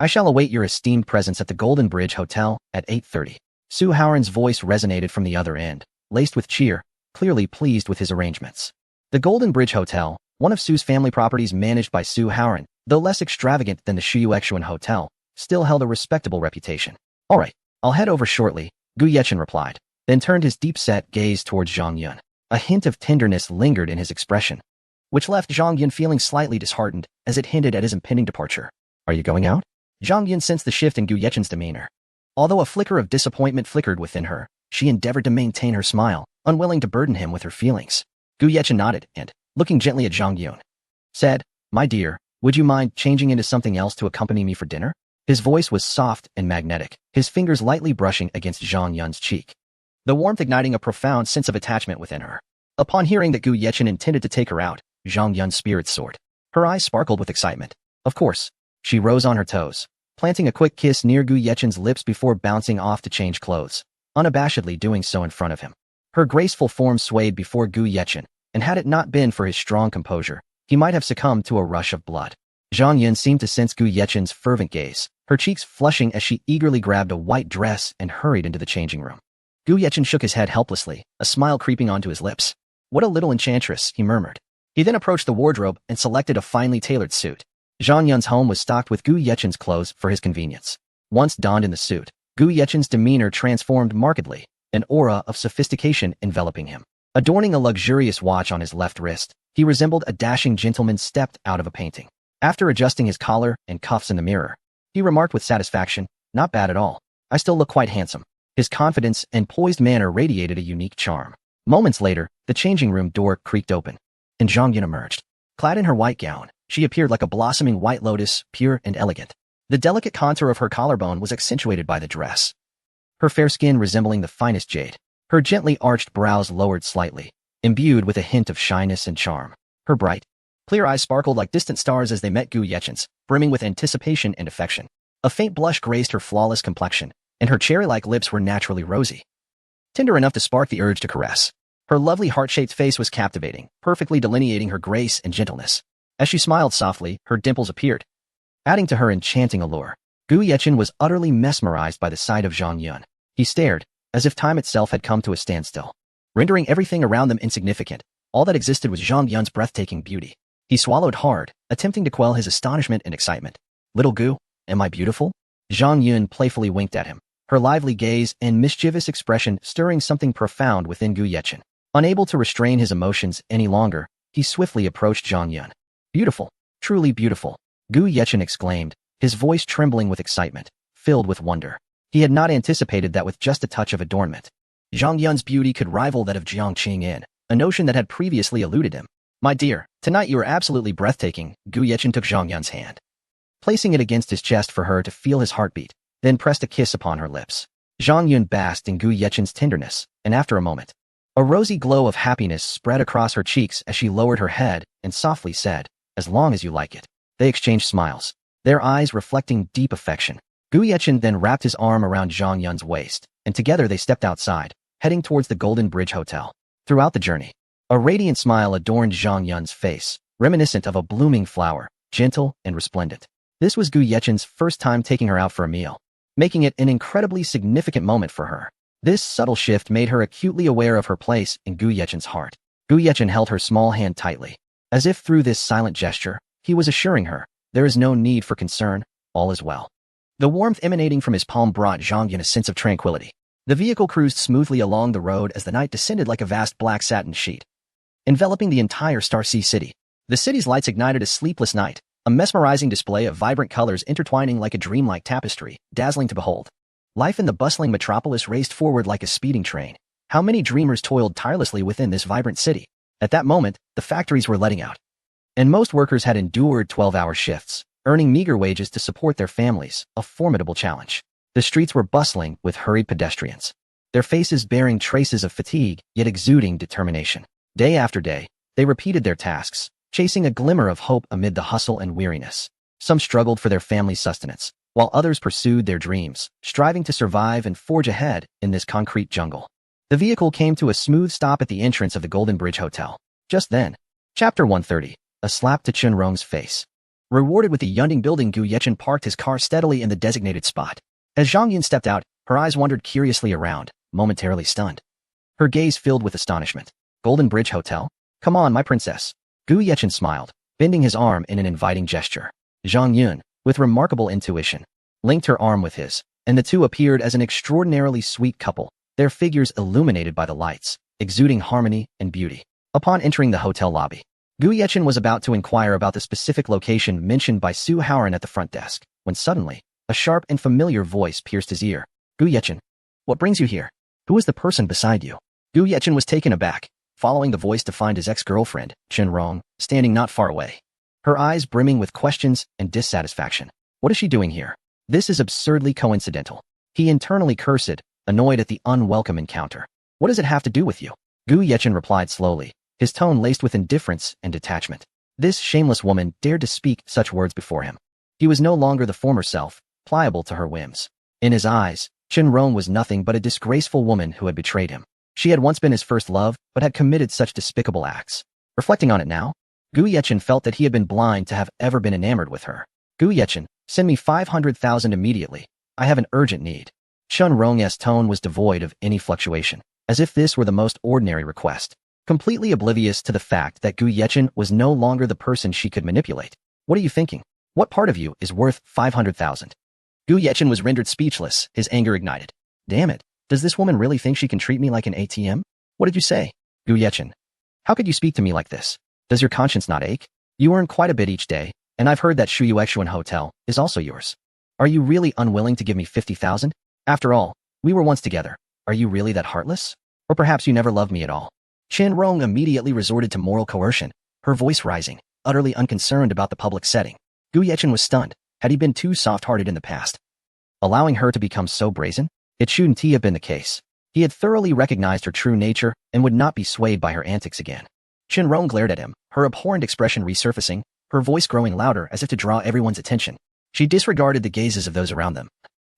Speaker 1: I shall await your esteemed presence at the Golden Bridge Hotel at 8:30. Su Haoran's voice resonated from the other end, laced with cheer, clearly pleased with his arrangements. The Golden Bridge Hotel, one of Su's family properties managed by Su Haoran, though less extravagant than the Shuyuexuan Hotel, still held a respectable reputation. "All right, I'll head over shortly," Gu Yechen replied, then turned his deep-set gaze towards Zhang Yun. A hint of tenderness lingered in his expression, which left Zhang Yun feeling slightly disheartened as it hinted at his impending departure. "Are you going out?" Zhang Yun sensed the shift in Gu Yechen's demeanor. Although a flicker of disappointment flickered within her, she endeavored to maintain her smile, unwilling to burden him with her feelings. Gu Yechen nodded and, looking gently at Zhang Yun, said, "My dear, would you mind changing into something else to accompany me for dinner?" His voice was soft and magnetic, his fingers lightly brushing against Zhang Yun's cheek, the warmth igniting a profound sense of attachment within her. Upon hearing that Gu Yechen intended to take her out, Zhang Yun's spirits soared. Her eyes sparkled with excitement. Of course. She rose on her toes, planting a quick kiss near Gu Yechen's lips before bouncing off to change clothes, unabashedly doing so in front of him. Her graceful form swayed before Gu Yechen, and had it not been for his strong composure, he might have succumbed to a rush of blood. Zhang Yun seemed to sense Gu Yechen's fervent gaze, her cheeks flushing as she eagerly grabbed a white dress and hurried into the changing room. Gu Yechen shook his head helplessly, a smile creeping onto his lips. "What a little enchantress," he murmured. He then approached the wardrobe and selected a finely tailored suit. Zhang Yun's home was stocked with Gu Yechen's clothes for his convenience. Once donned in the suit, Gu Yechen's demeanor transformed markedly, an aura of sophistication enveloping him. Adorning a luxurious watch on his left wrist, he resembled a dashing gentleman stepped out of a painting. After adjusting his collar and cuffs in the mirror, he remarked with satisfaction, "Not bad at all. I still look quite handsome." His confidence and poised manner radiated a unique charm. Moments later, the changing room door creaked open, and Zhang Yun emerged. Clad in her white gown, she appeared like a blossoming white lotus, pure and elegant. The delicate contour of her collarbone was accentuated by the dress, her fair skin resembling the finest jade. Her gently arched brows lowered slightly, imbued with a hint of shyness and charm. Her bright, clear eyes sparkled like distant stars as they met Gu Yechen's, brimming with anticipation and affection. A faint blush graced her flawless complexion, and her cherry-like lips were naturally rosy, tender enough to spark the urge to caress. Her lovely heart-shaped face was captivating, perfectly delineating her grace and gentleness. As she smiled softly, her dimples appeared, adding to her enchanting allure. Gu Yechen was utterly mesmerized by the sight of Zhang Yun. He stared, as if time itself had come to a standstill, rendering everything around them insignificant. All that existed was Zhang Yun's breathtaking beauty. He swallowed hard, attempting to quell his astonishment and excitement. "Little Gu, am I beautiful?" Zhang Yun playfully winked at him, her lively gaze and mischievous expression stirring something profound within Gu Yechen. Unable to restrain his emotions any longer, he swiftly approached Zhang Yun. "Beautiful, truly beautiful," Gu Yechen exclaimed, his voice trembling with excitement, filled with wonder. He had not anticipated that with just a touch of adornment, Zhang Yun's beauty could rival that of Jiang Qingyan, a notion that had previously eluded him. "My dear, tonight you are absolutely breathtaking." Gu Yechen took Zhang Yun's hand, placing it against his chest for her to feel his heartbeat, then pressed a kiss upon her lips. Zhang Yun basked in Gu Yechen's tenderness, and after a moment, a rosy glow of happiness spread across her cheeks as she lowered her head and softly said, "As long as you like it." They exchanged smiles, their eyes reflecting deep affection. Gu Yechen then wrapped his arm around Zhang Yun's waist, and together they stepped outside, heading towards the Golden Bridge Hotel. Throughout the journey, a radiant smile adorned Zhang Yun's face, reminiscent of a blooming flower, gentle and resplendent. This was Gu Yechen's first time taking her out for a meal, making it an incredibly significant moment for her. This subtle shift made her acutely aware of her place in Gu Yechen's heart. Gu Yechen held her small hand tightly, as if through this silent gesture, he was assuring her, there is no need for concern, all is well. The warmth emanating from his palm brought Zhang Yun a sense of tranquility. The vehicle cruised smoothly along the road as the night descended like a vast black satin sheet, enveloping the entire Star Sea city. The city's lights ignited a sleepless night, a mesmerizing display of vibrant colors intertwining like a dreamlike tapestry, dazzling to behold. Life in the bustling metropolis raced forward like a speeding train. How many dreamers toiled tirelessly within this vibrant city? At that moment, the factories were letting out, and most workers had endured 12-hour shifts, earning meager wages to support their families, a formidable challenge. The streets were bustling with hurried pedestrians, their faces bearing traces of fatigue, yet exuding determination. Day after day, they repeated their tasks, chasing a glimmer of hope amid the hustle and weariness. Some struggled for their family's sustenance, while others pursued their dreams, striving to survive and forge ahead in this concrete jungle. The vehicle came to a smooth stop at the entrance of the Golden Bridge Hotel. Just then, Chapter 130, a slap to Chen Rong's face. Rewarded with the Yunding building, Gu Yechen parked his car steadily in the designated spot. As Zhang Yun stepped out, her eyes wandered curiously around, momentarily stunned. Her gaze filled with astonishment. Golden Bridge Hotel? Come on, my princess. Gu Yechen smiled, bending his arm in an inviting gesture. Zhang Yun, with remarkable intuition, linked her arm with his, and the two appeared as an extraordinarily sweet couple, their figures illuminated by the lights, exuding harmony and beauty. Upon entering the hotel lobby, Gu Yechen was about to inquire about the specific location mentioned by Su Haoran at the front desk, when suddenly, a sharp and familiar voice pierced his ear. "Gu Yechen, what brings you here? Who is the person beside you?" Gu Yechen was taken aback, following the voice to find his ex-girlfriend, Chen Rong, standing not far away, her eyes brimming with questions and dissatisfaction. What is she doing here? This is absurdly coincidental. He internally cursed, annoyed at the unwelcome encounter. What does it have to do with you? Gu Yechen replied slowly, his tone laced with indifference and detachment. This shameless woman dared to speak such words before him. He was no longer the former self, pliable to her whims. In his eyes, Chen Rong was nothing but a disgraceful woman who had betrayed him. She had once been his first love, but had committed such despicable acts. Reflecting on it now, Gu Yechen felt that he had been blind to have ever been enamored with her. Gu Yechen, send me 500,000 immediately. I have an urgent need. Chen Rong's tone was devoid of any fluctuation, as if this were the most ordinary request. Completely oblivious to the fact that Gu Yechen was no longer the person she could manipulate. What are you thinking? What part of you is worth 500,000? Gu Yechen was rendered speechless, his anger ignited. Damn it, does this woman really think she can treat me like an ATM? What did you say? Gu Yechen, how could you speak to me like this? Does your conscience not ache? You earn quite a bit each day, and I've heard that Shuyuexuan Hotel is also yours. Are you really unwilling to give me 50,000? After all, we were once together. Are you really that heartless? Or perhaps you never loved me at all? Chen Rong immediately resorted to moral coercion, her voice rising, utterly unconcerned about the public setting. Gu Yechen was stunned. Had he been too soft-hearted in the past? Allowing her to become so brazen? It shouldn't have been the case. He had thoroughly recognized her true nature and would not be swayed by her antics again. Chen Rong glared at him, her abhorrent expression resurfacing, her voice growing louder as if to draw everyone's attention. She disregarded the gazes of those around them,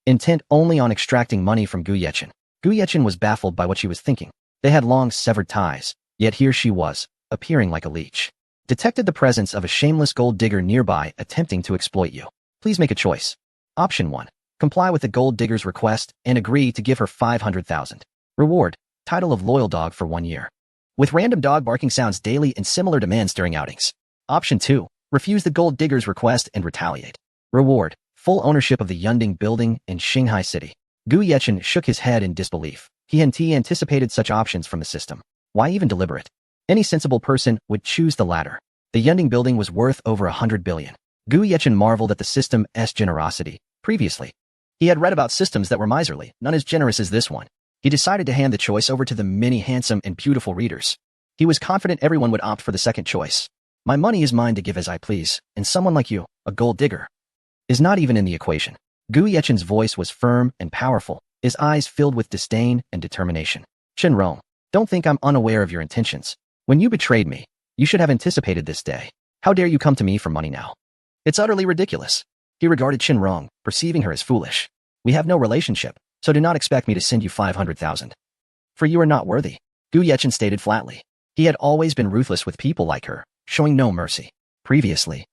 Speaker 1: intent only on extracting money from Gu Yechen. Gu Yechen was baffled by what she was thinking. They had long severed ties, yet here she was, appearing like a leech. Detected the presence of a shameless gold digger nearby attempting to exploit you. Please make a choice. Option 1. Comply with the gold digger's request and agree to give her 500,000. Reward. Title of loyal dog for 1 year. With random dog barking sounds daily and similar demands during outings. Option 2. Refuse the gold digger's request and retaliate. Reward. Full ownership of the Yunding building in Shanghai City. Gu Yechen shook his head in disbelief. He anticipated such options from the system. Why even deliberate? Any sensible person would choose the latter. The Yunding building was worth over 100 billion. Gu Yechen marveled at the system's generosity. Previously, he had read about systems that were miserly, none as generous as this one. He decided to hand the choice over to the many handsome and beautiful readers. He was confident everyone would opt for the second choice. My money is mine to give as I please, and someone like you, a gold digger, is not even in the equation. Gu Yechen's voice was firm and powerful, his eyes filled with disdain and determination. Chen Rong, don't think I'm unaware of your intentions. When you betrayed me, you should have anticipated this day. How dare you come to me for money now? It's utterly ridiculous. He regarded Chen Rong, perceiving her as foolish. We have no relationship, so do not expect me to send you 500,000. For you are not worthy, Gu Yechen stated flatly. He had always been ruthless with people like her, showing no mercy. Previously,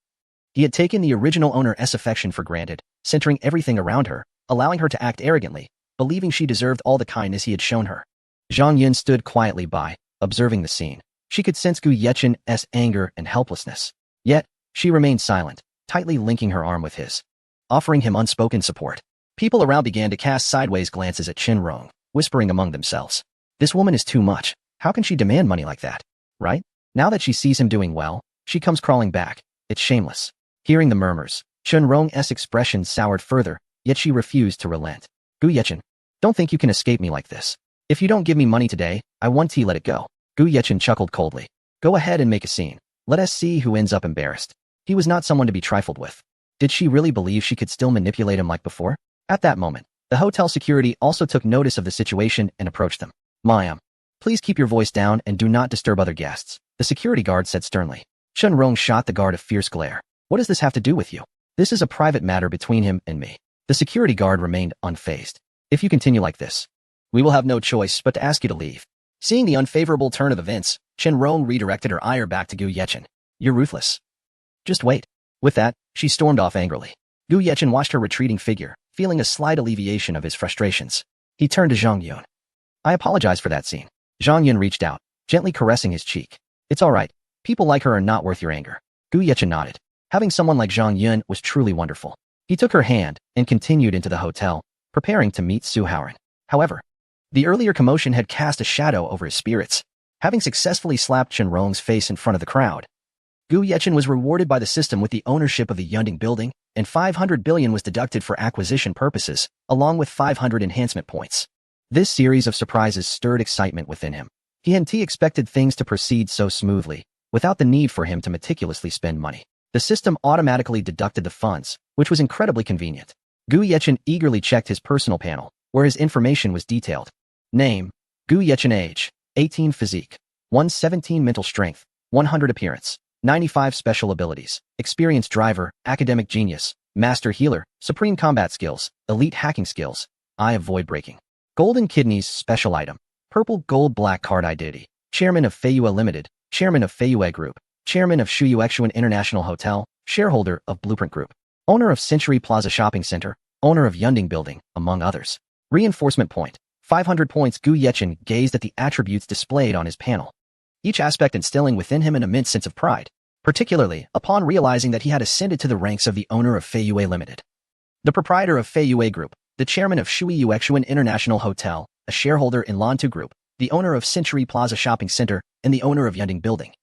Speaker 1: he had taken the original owner's affection for granted, centering everything around her, allowing her to act arrogantly, believing she deserved all the kindness he had shown her. Zhang Yin stood quietly by, observing the scene. She could sense Gu Yechen's anger and helplessness. Yet, she remained silent, tightly linking her arm with his, offering him unspoken support. People around began to cast sideways glances at Chen Rong, whispering among themselves. This woman is too much. How can she demand money like that? Right? Now that she sees him doing well, she comes crawling back. It's shameless. Hearing the murmurs, Chen Rong's expression soured further, yet she refused to relent. Gu Yechen, don't think you can escape me like this. If you don't give me money today, I want to let it go. Gu Yechen chuckled coldly. Go ahead and make a scene. Let us see who ends up embarrassed. He was not someone to be trifled with. Did she really believe she could still manipulate him like before? At that moment, the hotel security also took notice of the situation and approached them. Ma'am, please keep your voice down and do not disturb other guests, the security guard said sternly. Chen Rong shot the guard a fierce glare. What does this have to do with you? This is a private matter between him and me. The security guard remained unfazed. If you continue like this, we will have no choice but to ask you to leave. Seeing the unfavorable turn of events, Chen Rong redirected her ire back to Gu Yechen. You're ruthless. Just wait. With that, she stormed off angrily. Gu Yechen watched her retreating figure, feeling a slight alleviation of his frustrations. He turned to Zhang Yun. I apologize for that scene. Zhang Yun reached out, gently caressing his cheek. It's all right. People like her are not worth your anger. Gu Yechen nodded. Having someone like Zhang Yun was truly wonderful. He took her hand and continued into the hotel, preparing to meet Su Haoran. However, the earlier commotion had cast a shadow over his spirits. Having successfully slapped Chen Rong's face in front of the crowd, Gu Yechen was rewarded by the system with the ownership of the Yunding building, and 500 billion was deducted for acquisition purposes, along with 500 enhancement points. This series of surprises stirred excitement within him. He expected things to proceed so smoothly, without the need for him to meticulously spend money. The system automatically deducted the funds, which was incredibly convenient. Gu Yechen eagerly checked his personal panel, where his information was detailed. Name, Gu Yechen. Age, 18. Physique, 117. Mental strength, 100. Appearance, 95. Special abilities, experienced driver, academic genius, Master Healer, Supreme Combat Skills, Elite Hacking Skills, Eye of Void Breaking. Golden Kidneys Special Item. Purple Gold Black Card Identity. Chairman of Feiyue Limited, Chairman of Feiyue Group, Chairman of Shuyuexuan International Hotel, Shareholder of Blueprint Group, Owner of Century Plaza Shopping Center, Owner of Yunding Building, among others. Reinforcement point. 500 points. Gu Yechen gazed at the attributes displayed on his panel, each aspect instilling within him an immense sense of pride, particularly upon realizing that he had ascended to the ranks of the owner of Feiyue Limited, the proprietor of Feiyue Group, the chairman of Shuyuexuan International Hotel, a shareholder in Lantu Group, the owner of Century Plaza Shopping Center, and the owner of Yunding Building.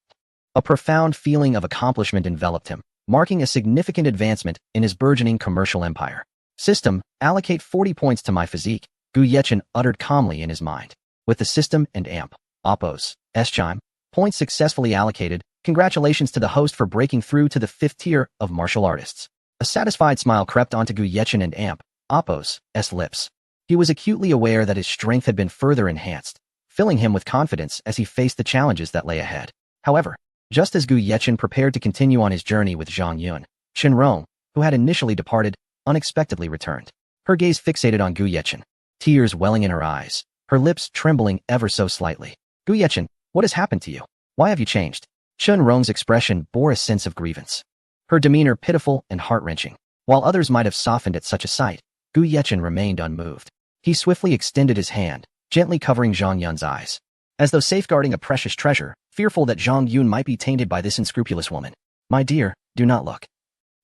Speaker 1: A profound feeling of accomplishment enveloped him, marking a significant advancement in his burgeoning commercial empire. System, allocate 40 points to my physique, Gu Yechen uttered calmly in his mind. With the system and amp, Oppos, S-Chime, points successfully allocated, congratulations to the host for breaking through to the 5th tier of martial artists. A satisfied smile crept onto Gu Yechen and amp, Oppos, S lips. He was acutely aware that his strength had been further enhanced, filling him with confidence as he faced the challenges that lay ahead. However, just as Gu Yechen prepared to continue on his journey with Zhang Yun, Chen Rong, who had initially departed, unexpectedly returned. Her gaze fixated on Gu Yechen, tears welling in her eyes, her lips trembling ever so slightly. Gu Yechen, what has happened to you? Why have you changed? Chen Rong's expression bore a sense of grievance, her demeanor pitiful and heart-wrenching. While others might have softened at such a sight, Gu Yechen remained unmoved. He swiftly extended his hand, gently covering Zhang Yun's eyes, as though safeguarding a precious treasure, fearful that Zhang Yun might be tainted by this unscrupulous woman. My dear, do not look.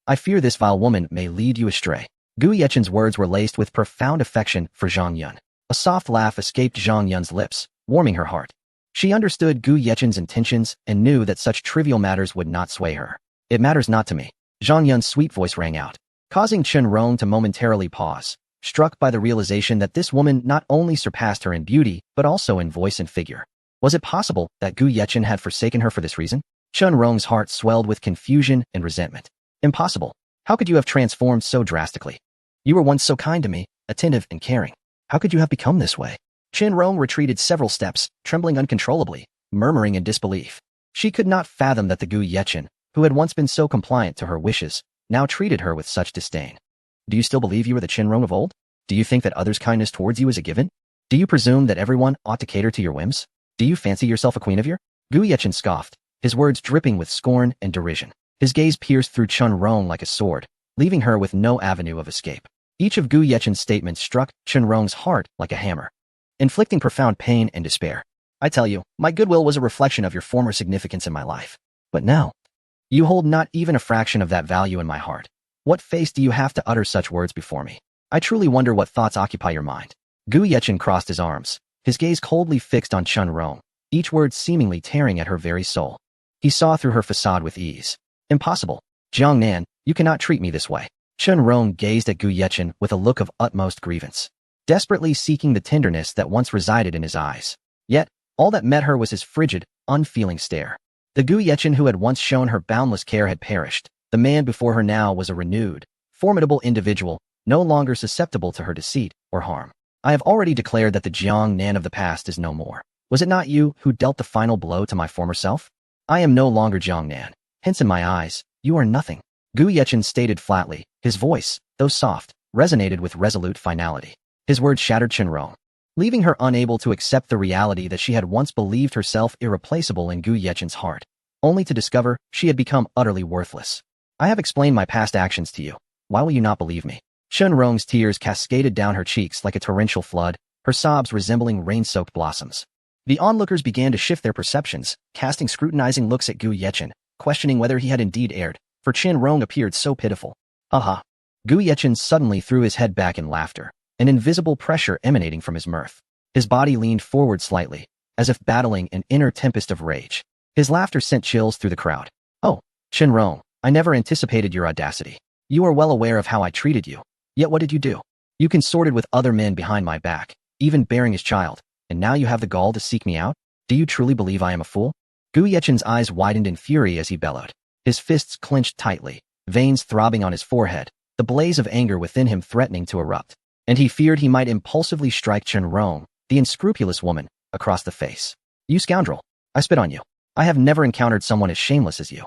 Speaker 1: I fear this vile woman may lead you astray. Gu Yechen's words were laced with profound affection for Zhang Yun. A soft laugh escaped Zhang Yun's lips, warming her heart. She understood Gu Yechen's intentions and knew that such trivial matters would not sway her. It matters not to me. Zhang Yun's sweet voice rang out, causing Chen Rong to momentarily pause, struck by the realization that this woman not only surpassed her in beauty, but also in voice and figure. Was it possible that Gu Yechen had forsaken her for this reason? Chen Rong's heart swelled with confusion and resentment. Impossible. How could you have transformed so drastically? You were once so kind to me, attentive and caring. How could you have become this way? Chen Rong retreated several steps, trembling uncontrollably, murmuring in disbelief. She could not fathom that the Gu Yechen, who had once been so compliant to her wishes, now treated her with such disdain. Do you still believe you are the Chen Rong of old? Do you think that others' kindness towards you is a given? Do you presume that everyone ought to cater to your whims? Do you fancy yourself a queen of your? Gu Yechen scoffed, his words dripping with scorn and derision. His gaze pierced through Chen Rong like a sword, leaving her with no avenue of escape. Each of Gu Yechen's statements struck Chen Rong's heart like a hammer, inflicting profound pain and despair. I tell you, my goodwill was a reflection of your former significance in my life. But now, you hold not even a fraction of that value in my heart. What face do you have to utter such words before me? I truly wonder what thoughts occupy your mind. Gu Yechen crossed his arms, his gaze coldly fixed on Chen Rong, each word seemingly tearing at her very soul. He saw through her facade with ease. Impossible. Jiang Nan, you cannot treat me this way. Chen Rong gazed at Gu Yechen with a look of utmost grievance, desperately seeking the tenderness that once resided in his eyes. Yet, all that met her was his frigid, unfeeling stare. The Gu Yechen who had once shown her boundless care had perished. The man before her now was a renewed, formidable individual, no longer susceptible to her deceit or harm. I have already declared that the Jiang Nan of the past is no more. Was it not you who dealt the final blow to my former self? I am no longer Jiang Nan. Hence in my eyes, you are nothing. Gu Yechen stated flatly, his voice, though soft, resonated with resolute finality. His words shattered Chen Rong, leaving her unable to accept the reality that she had once believed herself irreplaceable in Gu Yechen's heart, only to discover she had become utterly worthless. I have explained my past actions to you. Why will you not believe me? Chen Rong's tears cascaded down her cheeks like a torrential flood, her sobs resembling rain-soaked blossoms. The onlookers began to shift their perceptions, casting scrutinizing looks at Gu Yechen, questioning whether he had indeed erred, for Chen Rong appeared so pitiful. Aha! Gu Yechen suddenly threw his head back in laughter, an invisible pressure emanating from his mirth. His body leaned forward slightly, as if battling an inner tempest of rage. His laughter sent chills through the crowd. Oh, Chen Rong, I never anticipated your audacity. You are well aware of how I treated you. Yet what did you do? You consorted with other men behind my back, even bearing his child, and now you have the gall to seek me out? Do you truly believe I am a fool? Gu Yechen's eyes widened in fury as he bellowed. His fists clenched tightly, veins throbbing on his forehead, the blaze of anger within him threatening to erupt. And he feared he might impulsively strike Chen Rong, the unscrupulous woman, across the face. You scoundrel! I spit on you. I have never encountered someone as shameless as you.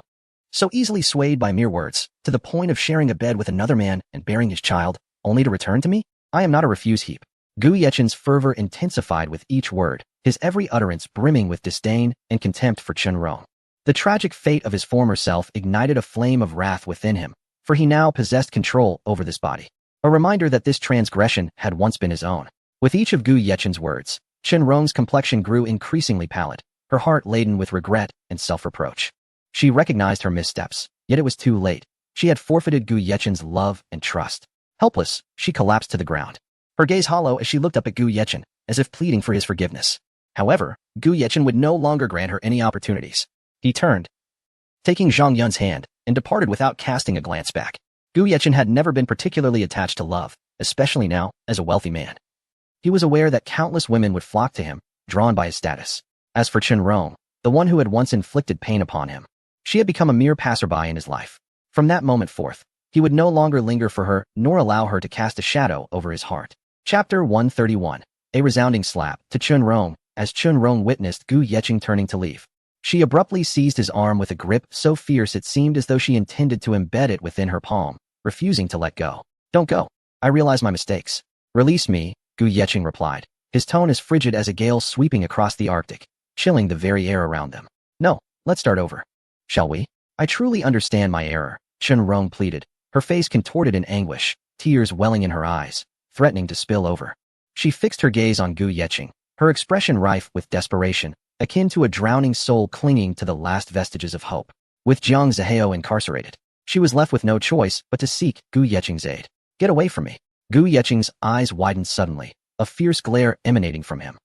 Speaker 1: So easily swayed by mere words, to the point of sharing a bed with another man and bearing his child, only to return to me? I am not a refuse heap. Gu Yechen's fervor intensified with each word, his every utterance brimming with disdain and contempt for Chen Rong. The tragic fate of his former self ignited a flame of wrath within him, for he now possessed control over this body. A reminder that this transgression had once been his own. With each of Gu Yechen's words, Chen Rong's complexion grew increasingly pallid, her heart laden with regret and self-reproach. She recognized her missteps, yet it was too late. She had forfeited Gu Yechen's love and trust. Helpless, she collapsed to the ground, her gaze hollow as she looked up at Gu Yechen, as if pleading for his forgiveness. However, Gu Yechen would no longer grant her any opportunities. He turned, taking Zhang Yun's hand, and departed without casting a glance back. Gu Yechen had never been particularly attached to love, especially now, as a wealthy man. He was aware that countless women would flock to him, drawn by his status. As for Chen Rong, the one who had once inflicted pain upon him, she had become a mere passerby in his life. From that moment forth, he would no longer linger for her, nor allow her to cast a shadow over his heart. Chapter 131. A resounding slap to Chen Rong, as Chen Rong witnessed Gu Yechen turning to leave. She abruptly seized his arm with a grip so fierce it seemed as though she intended to embed it within her palm, refusing to let go. Don't go. I realize my mistakes. Release me, Gu Yechen replied, his tone as frigid as a gale sweeping across the Arctic, chilling the very air around them. No, let's start over. Shall we? I truly understand my error, Chen Rong pleaded, her face contorted in anguish, tears welling in her eyes, threatening to spill over. She fixed her gaze on Gu Yechen, her expression rife with desperation, akin to a drowning soul clinging to the last vestiges of hope. With Jiang Zihao incarcerated, she was left with no choice but to seek Gu Yechen's aid. Get away from me. Gu Yechen's eyes widened suddenly, a fierce glare emanating from him,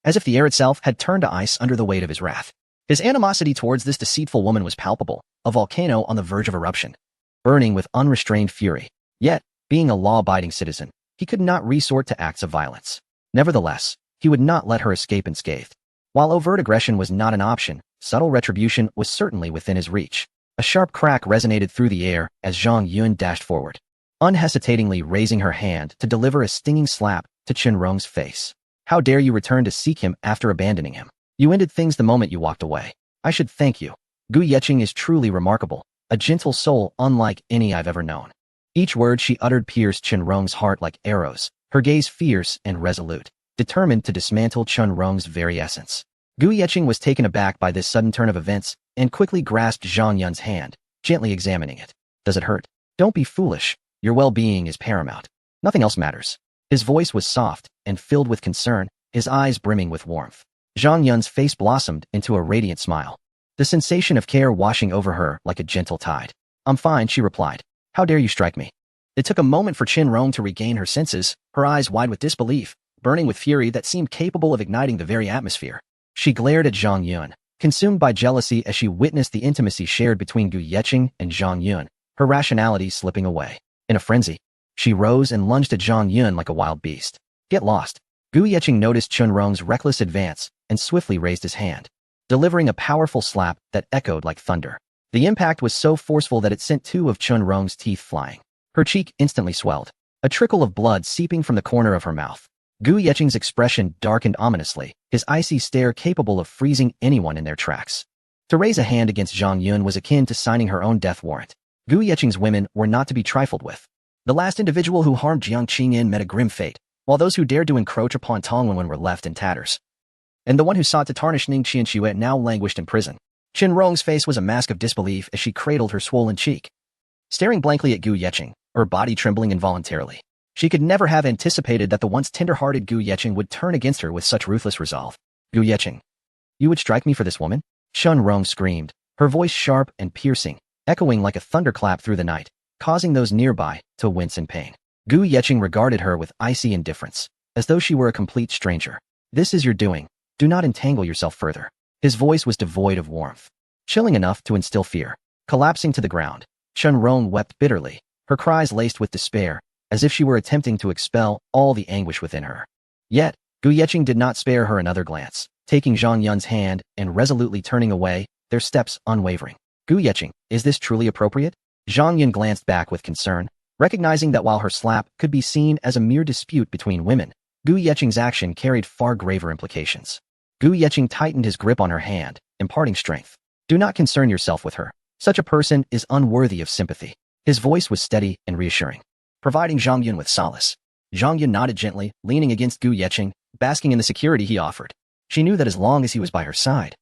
Speaker 1: as if the air itself had turned to ice under the weight of his wrath. His animosity towards this deceitful woman was palpable, a volcano on the verge of eruption, burning with unrestrained fury. Yet, being a law-abiding citizen, he could not resort to acts of violence. Nevertheless, he would not let her escape unscathed. While overt aggression was not an option, subtle retribution was certainly within his reach. A sharp crack resonated through the air as Zhang Yun dashed forward, unhesitatingly raising her hand to deliver a stinging slap to Chen Rong's face. How dare you return to seek him after abandoning him? You ended things the moment you walked away. I should thank you. Gu Yechen is truly remarkable, a gentle soul unlike any I've ever known. Each word she uttered pierced Chen Rong's heart like arrows, her gaze fierce and resolute, determined to dismantle Chen Rong's very essence. Gu Yechen was taken aback by this sudden turn of events and quickly grasped Zhang Yun's hand, gently examining it. Does it hurt? Don't be foolish. Your well-being is paramount. Nothing else matters. His voice was soft and filled with concern, his eyes brimming with warmth. Zhang Yun's face blossomed into a radiant smile, the sensation of care washing over her like a gentle tide. I'm fine, she replied. How dare you strike me? It took a moment for Chen Rong to regain her senses, her eyes wide with disbelief, burning with fury that seemed capable of igniting the very atmosphere. She glared at Zhang Yun, consumed by jealousy as she witnessed the intimacy shared between Gu Yechen and Zhang Yun, her rationality slipping away. In a frenzy, she rose and lunged at Zhang Yun like a wild beast. Get lost. Gu Yechen noticed Chen Rong's reckless advance and swiftly raised his hand, delivering a powerful slap that echoed like thunder. The impact was so forceful that it sent two of Chen Rong's teeth flying. Her cheek instantly swelled, a trickle of blood seeping from the corner of her mouth. Gu Yechen's expression darkened ominously, his icy stare capable of freezing anyone in their tracks. To raise a hand against Zhang Yun was akin to signing her own death warrant. Gu Yechen's women were not to be trifled with. The last individual who harmed Jiang Qingyan met a grim fate, while those who dared to encroach upon Tong Wenwen were left in tatters. And the one who sought to tarnish Ning Qianxue now languished in prison. Chen Rong's face was a mask of disbelief as she cradled her swollen cheek, staring blankly at Gu Yechen, her body trembling involuntarily. She could never have anticipated that the once tender-hearted Gu Yechen would turn against her with such ruthless resolve. Gu Yechen, you would strike me for this woman? Chen Rong screamed, her voice sharp and piercing, echoing like a thunderclap through the night, causing those nearby to wince in pain. Gu Yechen regarded her with icy indifference, as though she were a complete stranger. This is your doing. Do not entangle yourself further. His voice was devoid of warmth, chilling enough to instill fear. Collapsing to the ground, Chen Rong wept bitterly, her cries laced with despair, as if she were attempting to expel all the anguish within her. Yet, Gu Yechen did not spare her another glance, taking Zhang Yun's hand and resolutely turning away, their steps unwavering. Gu Yechen, is this truly appropriate? Zhang Yun glanced back with concern, recognizing that while her slap could be seen as a mere dispute between women, Gu Yechen's action carried far graver implications. Gu Yechen tightened his grip on her hand, imparting strength. Do not concern yourself with her. Such a person is unworthy of sympathy. His voice was steady and reassuring, providing Zhang Yun with solace. Zhang Yun nodded gently, leaning against Gu Yeqing, basking in the security he offered. She knew that as long as he was by her side,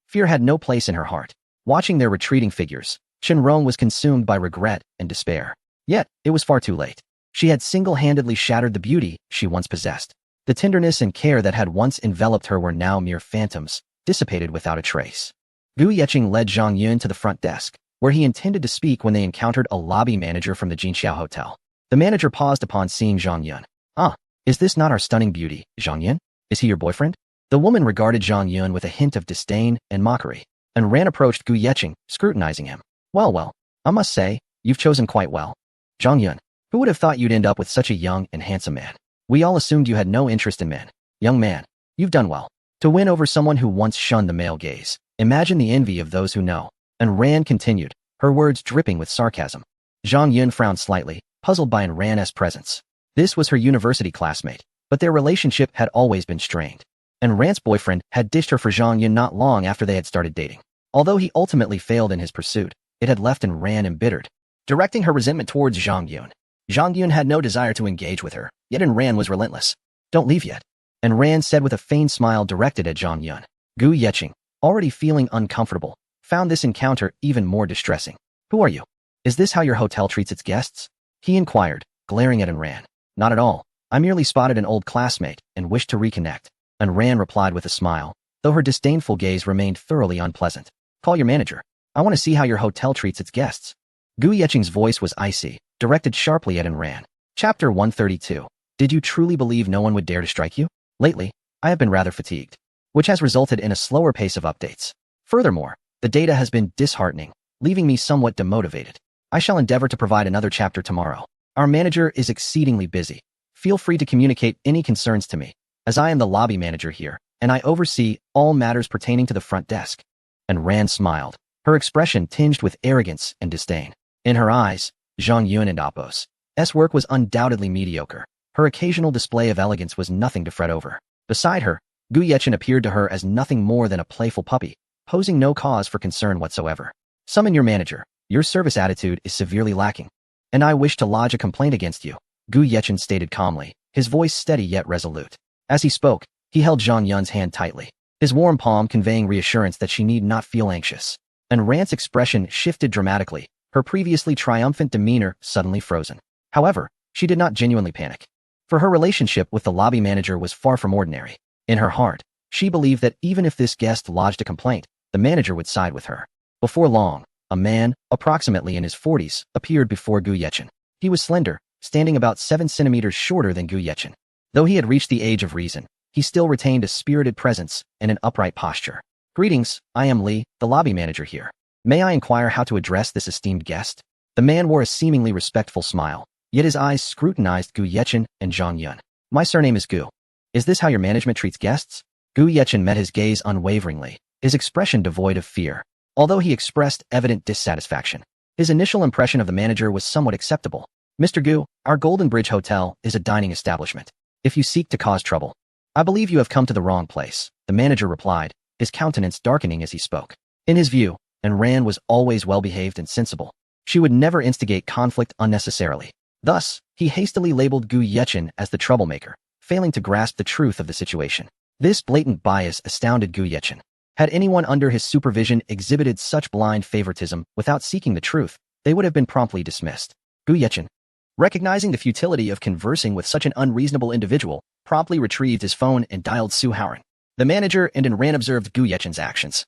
Speaker 1: fear had no place in her heart. Watching their retreating figures, Chen Rong was consumed by regret and despair. Yet, it was far too late. She had single-handedly shattered the beauty she once possessed. The tenderness and care that had once enveloped her were now mere phantoms, dissipated without a trace. Gu Yeqing led Zhang Yun to the front desk, where he intended to speak when they encountered a lobby manager from the Jinxiao Hotel. The manager paused upon seeing Zhang Yun. "Ah, is this not our stunning beauty, Zhang Yun? Is he your boyfriend?" The woman regarded Zhang Yun with a hint of disdain and mockery, and Ran approached Gu Yeqing, scrutinizing him. Well, I must say, you've chosen quite well. Zhang Yun, who would have thought you'd end up with such a young and handsome man? We all assumed you had no interest in men. Young man, you've done well. To win over someone who once shunned the male gaze. Imagine the envy of those who know." And Ran continued, her words dripping with sarcasm. Zhang Yun frowned slightly, puzzled by Ran's presence. This was her university classmate, but their relationship had always been strained. And Ran's boyfriend had ditched her for Zhang Yun not long after they had started dating. Although he ultimately failed in his pursuit, it had left Ran embittered, directing her resentment towards Zhang Yun. Zhang Yun had no desire to engage with her, yet Ran was relentless. "Don't leave yet," and Ran said with a feigned smile directed at Zhang Yun. Gu Yeqing, already feeling uncomfortable, found this encounter even more distressing. "Who are you? Is this how your hotel treats its guests?" he inquired, glaring at Ran. "Not at all. I merely spotted an old classmate and wished to reconnect." And Ran replied with a smile, though her disdainful gaze remained thoroughly unpleasant. "Call your manager. I want to see how your hotel treats its guests." Gu Yeqing's voice was icy, directed sharply at Ran. Chapter 132. Did you truly believe no one would dare to strike you? Lately, I have been rather fatigued, which has resulted in a slower pace of updates. Furthermore, the data has been disheartening, leaving me somewhat demotivated. I shall endeavor to provide another chapter tomorrow. Our manager is exceedingly busy. Feel free to communicate any concerns to me, as I am the lobby manager here, and I oversee all matters pertaining to the front desk." And Ran smiled, her expression tinged with arrogance and disdain. In her eyes, Zhang Yun and Appo's work was undoubtedly mediocre. Her occasional display of elegance was nothing to fret over. Beside her, Gu Yeqing appeared to her as nothing more than a playful puppy, posing no cause for concern whatsoever. "Summon your manager. Your service attitude is severely lacking, and I wish to lodge a complaint against you," Gu Yeqing stated calmly, his voice steady yet resolute. As he spoke, he held Zhang Yun's hand tightly, his warm palm conveying reassurance that she need not feel anxious. And Ran's expression shifted dramatically, her previously triumphant demeanor suddenly frozen. However, she did not genuinely panic, for her relationship with the lobby manager was far from ordinary. In her heart, she believed that even if this guest lodged a complaint, the manager would side with her. Before long, a man, approximately in his 40s, appeared before Gu Yeqing. He was slender, standing about 7 centimeters shorter than Gu Yeqing. Though he had reached the age of reason, he still retained a spirited presence and an upright posture. "Greetings, I am Li, the lobby manager here. May I inquire how to address this esteemed guest?" The man wore a seemingly respectful smile, yet his eyes scrutinized Gu Yeqing and Zhang Yun. "My surname is Gu. Is this how your management treats guests?" Gu Yeqing met his gaze unwaveringly, his expression devoid of fear. Although he expressed evident dissatisfaction, his initial impression of the manager was somewhat acceptable. "Mr. Gu, our Golden Bridge Hotel is a dining establishment. If you seek to cause trouble, I believe you have come to the wrong place," the manager replied, his countenance darkening as he spoke. In his view, Ran was always well-behaved and sensible. She would never instigate conflict unnecessarily. Thus, he hastily labeled Gu Yeqing as the troublemaker, failing to grasp the truth of the situation. This blatant bias astounded Gu Yeqing. Had anyone under his supervision exhibited such blind favoritism without seeking the truth, they would have been promptly dismissed. Gu Yeqing, recognizing the futility of conversing with such an unreasonable individual, promptly retrieved his phone and dialed Su Haoran. The manager and Ran observed Gu Yeqing's actions,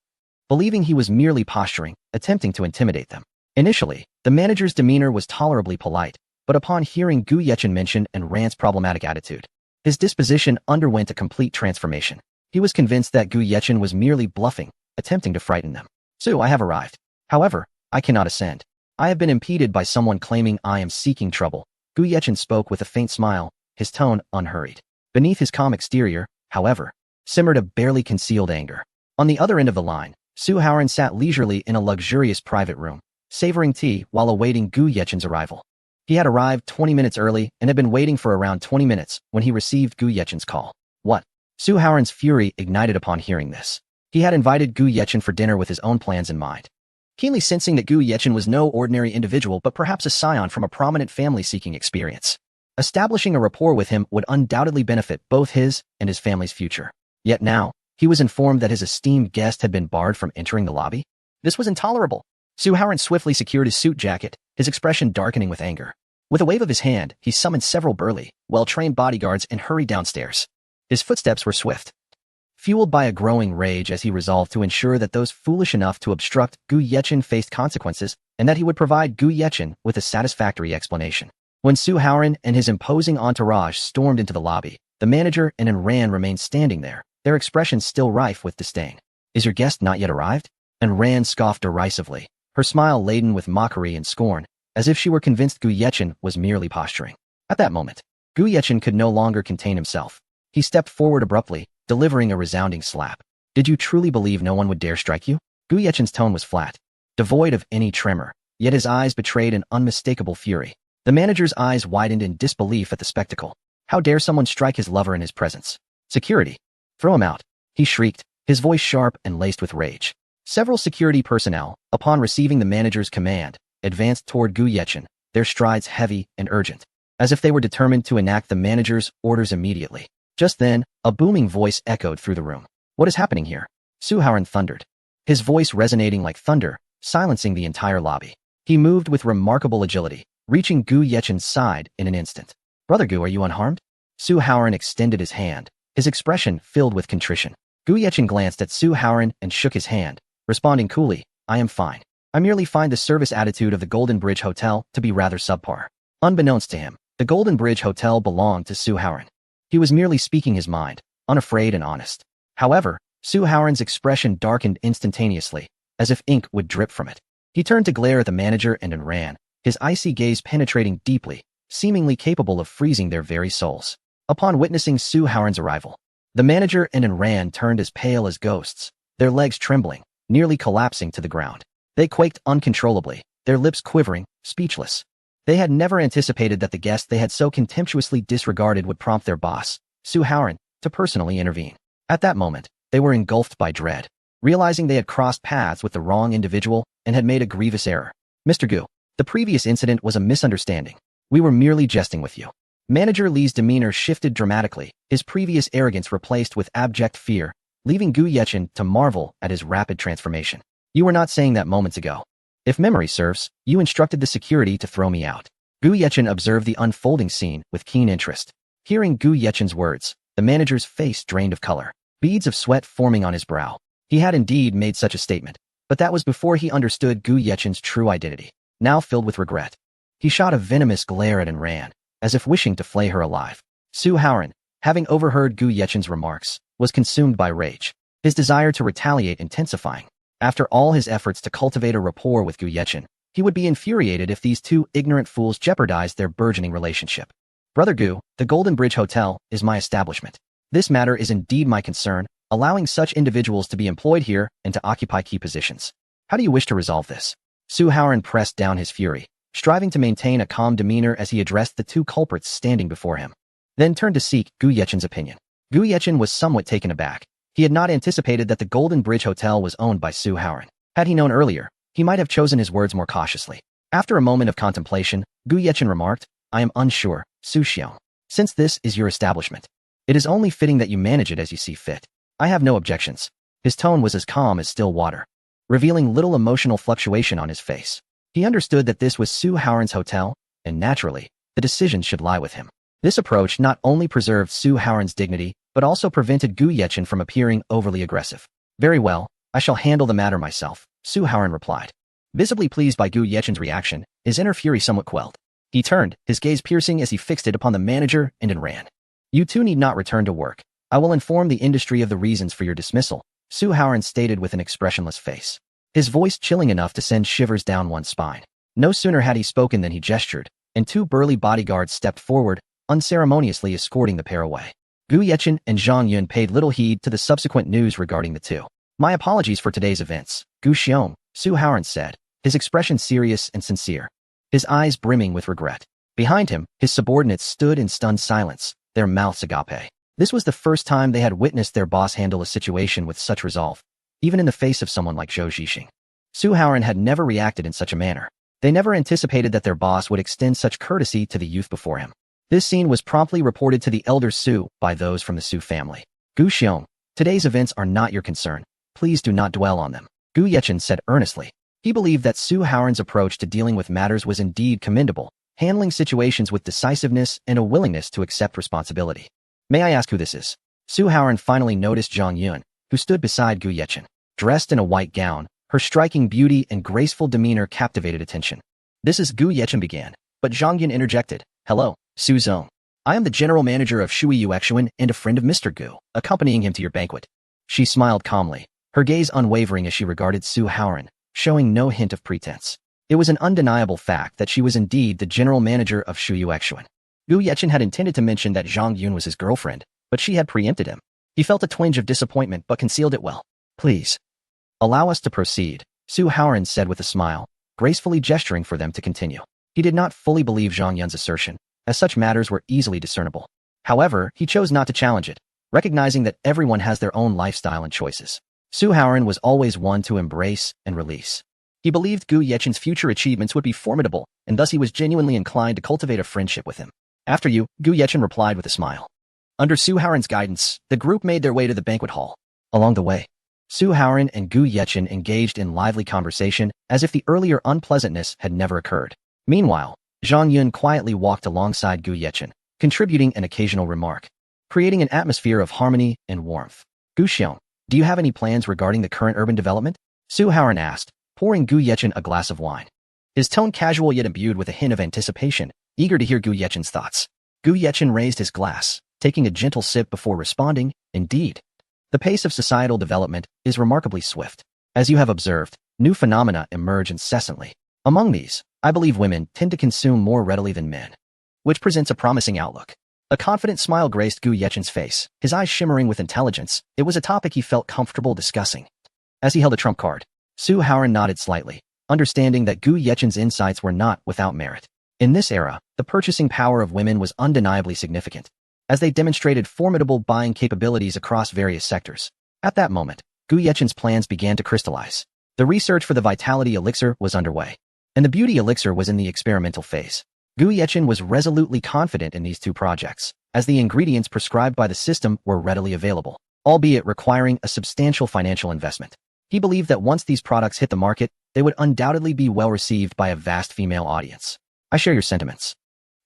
Speaker 1: believing he was merely posturing, attempting to intimidate them. Initially, the manager's demeanor was tolerably polite, but upon hearing Gu Yeqing mention Ran's problematic attitude, his disposition underwent a complete transformation. He was convinced that Gu Yeqing was merely bluffing, attempting to frighten them. "Su, I have arrived. However, I cannot ascend. I have been impeded by someone claiming I am seeking trouble." Gu Yeqing spoke with a faint smile, his tone unhurried. Beneath his calm exterior, however, simmered a barely concealed anger. On the other end of the line, Su Haoran sat leisurely in a luxurious private room, savoring tea while awaiting Gu Yeqing's arrival. He had arrived 20 minutes early and had been waiting for around 20 minutes when he received Gu Yeqing's call. "What?" Su Haoran's fury ignited upon hearing this. He had invited Gu Yeqing for dinner with his own plans in mind. keenly sensing that Gu Yechen was no ordinary individual but perhaps a scion from a prominent family seeking experience. Establishing a rapport with him would undoubtedly benefit both his and his family's future. Yet now, he was informed that his esteemed guest had been barred from entering the lobby. This was intolerable. Su Haoran swiftly secured his suit jacket, his expression darkening with anger. With a wave of his hand, he summoned several burly, well-trained bodyguards and hurried downstairs. His footsteps were swift, fueled by a growing rage as he resolved to ensure that those foolish enough to obstruct Gu Yechen faced consequences and that he would provide Gu Yechen with a satisfactory explanation. When Su Haoran and his imposing entourage stormed into the lobby, the manager and Enran remained standing there, their expressions still rife with disdain. "Is your guest not yet arrived?" Enran scoffed derisively, her smile laden with mockery and scorn, as if she were convinced Gu Yechen was merely posturing. At that moment, Gu Yechen could no longer contain himself. He stepped forward abruptly, delivering a resounding slap. "Did you truly believe no one would dare strike you?" Gu Yechen's tone was flat, devoid of any tremor, yet his eyes betrayed an unmistakable fury. The manager's eyes widened in disbelief at the spectacle. How dare someone strike his lover in his presence? "Security! Throw him out!" he shrieked, his voice sharp and laced with rage. Several security personnel, upon receiving the manager's command, advanced toward Gu Yechen, their strides heavy and urgent, as if they were determined to enact the manager's orders immediately. Just then, a booming voice echoed through the room. "What is happening here?" Su Haoran thundered, his voice resonating like thunder, silencing the entire lobby. He moved with remarkable agility, reaching Gu Yechen's side in an instant. "Brother Gu, are you unharmed?" Su Haoran extended his hand, his expression filled with contrition. Gu Yechen glanced at Su Haoran and shook his hand, responding coolly, "I am fine. I merely find the service attitude of the Golden Bridge Hotel to be rather subpar." Unbeknownst to him, the Golden Bridge Hotel belonged to Su Haoran. He was merely speaking his mind, unafraid and honest. However, Su Haoran's expression darkened instantaneously, as if ink would drip from it. He turned to glare at the manager and Enran, his icy gaze penetrating deeply, seemingly capable of freezing their very souls. Upon witnessing Su Haoran's arrival, the manager and Enran turned as pale as ghosts, their legs trembling, nearly collapsing to the ground. They quaked uncontrollably, their lips quivering, speechless. They had never anticipated that the guest they had so contemptuously disregarded would prompt their boss, Su Haoran, to personally intervene. At that moment, they were engulfed by dread, realizing they had crossed paths with the wrong individual and had made a grievous error. "Mr. Gu, the previous incident was a misunderstanding. We were merely jesting with you." Manager Li's demeanor shifted dramatically, his previous arrogance replaced with abject fear, leaving Gu Yechen to marvel at his rapid transformation. "You were not saying that moments ago. If memory serves, you instructed the security to throw me out." Gu Yechen observed the unfolding scene with keen interest. Hearing Gu Yechen's words, the manager's face drained of color, beads of sweat forming on his brow. He had indeed made such a statement, but that was before he understood Gu Yechen's true identity. Now filled with regret, he shot a venomous glare at Enran, as if wishing to flay her alive. Su Haoran, having overheard Gu Yechen's remarks, was consumed by rage, his desire to retaliate intensifying. After all his efforts to cultivate a rapport with Gu Yechen, he would be infuriated if these two ignorant fools jeopardized their burgeoning relationship. "Brother Gu, the Golden Bridge Hotel is my establishment. This matter is indeed my concern, allowing such individuals to be employed here and to occupy key positions. How do you wish to resolve this?" Su Haoran pressed down his fury, striving to maintain a calm demeanor as he addressed the two culprits standing before him, then turned to seek Gu Yechen's opinion. Gu Yechen was somewhat taken aback. He had not anticipated that the Golden Bridge Hotel was owned by Su Haoran. Had he known earlier, he might have chosen his words more cautiously. After a moment of contemplation, Gu Yechen remarked, "I am unsure, Su Xiong. Since this is your establishment, it is only fitting that you manage it as you see fit. I have no objections." His tone was as calm as still water, revealing little emotional fluctuation on his face. He understood that this was Su Haoran's hotel, and naturally, the decision should lie with him. This approach not only preserved Su Haoran's dignity, but also prevented Gu Yechen from appearing overly aggressive. "Very well, I shall handle the matter myself," Su Haoran replied. Visibly pleased by Gu Yechen's reaction, his inner fury somewhat quelled. He turned, his gaze piercing as he fixed it upon the manager and Enran. "You two need not return to work. I will inform the industry of the reasons for your dismissal," Su Haoran stated with an expressionless face, his voice chilling enough to send shivers down one's spine. No sooner had he spoken than he gestured, and two burly bodyguards stepped forward, unceremoniously escorting the pair away. Gu Yechen and Zhang Yun paid little heed to the subsequent news regarding the two. "My apologies for today's events, Gu Xiong," Su Haoran said, his expression serious and sincere, his eyes brimming with regret. Behind him, his subordinates stood in stunned silence, their mouths agape. This was the first time they had witnessed their boss handle a situation with such resolve, even in the face of someone like Zhou Zhixing. Su Haoran had never reacted in such a manner. They never anticipated that their boss would extend such courtesy to the youth before him. This scene was promptly reported to the elder Su by those from the Su family. Gu Xiong, today's events are not your concern. Please do not dwell on them, Gu Yechen said earnestly. He believed that Su Haoran's approach to dealing with matters was indeed commendable, handling situations with decisiveness and a willingness to accept responsibility. May I ask who this is? Su Haoran finally noticed Zhang Yun, who stood beside Gu Yechen. Dressed in a white gown, her striking beauty and graceful demeanor captivated attention. This is Gu Yechen began, but Zhang Yun interjected. Hello, Su Zong. I am the general manager of Shui Yuexuan and a friend of Mr. Gu, accompanying him to your banquet. She smiled calmly, her gaze unwavering as she regarded Su Haoran, showing no hint of pretense. It was an undeniable fact that she was indeed the general manager of Shui Yuexuan. Gu Yechen had intended to mention that Zhang Yun was his girlfriend, but she had preempted him. He felt a twinge of disappointment but concealed it well. Please, allow us to proceed, Su Haoran said with a smile, gracefully gesturing for them to continue. He did not fully believe Zhang Yun's assertion, as such matters were easily discernible. However, he chose not to challenge it, recognizing that everyone has their own lifestyle and choices. Su Haoran was always one to embrace and release. He believed Gu Yechen's future achievements would be formidable, and thus he was genuinely inclined to cultivate a friendship with him. After you, Gu Yechen replied with a smile. Under Su Haoran's guidance, the group made their way to the banquet hall. Along the way, Su Haoran and Gu Yechen engaged in lively conversation as if the earlier unpleasantness had never occurred. Meanwhile, Zhang Yun quietly walked alongside Gu Yechen, contributing an occasional remark, creating an atmosphere of harmony and warmth. Gu Xiong, do you have any plans regarding the current urban development? Su Haoran asked, pouring Gu Yechen a glass of wine. His tone casual yet imbued with a hint of anticipation, eager to hear Gu Yechen's thoughts. Gu Yechen raised his glass, taking a gentle sip before responding, indeed. The pace of societal development is remarkably swift. As you have observed, new phenomena emerge incessantly. Among these, I believe women tend to consume more readily than men, which presents a promising outlook. A confident smile graced Gu Yechen's face, his eyes shimmering with intelligence. It was a topic he felt comfortable discussing. As he held a trump card, Su Haoran nodded slightly, understanding that Gu Yechen's insights were not without merit. In this era, the purchasing power of women was undeniably significant, as they demonstrated formidable buying capabilities across various sectors. At that moment, Gu Yechen's plans began to crystallize. The research for the Vitality Elixir was underway, and the Beauty Elixir was in the experimental phase. Gu Yechen was resolutely confident in these two projects, as the ingredients prescribed by the system were readily available, albeit requiring a substantial financial investment. He believed that once these products hit the market, they would undoubtedly be well received by a vast female audience. I share your sentiments.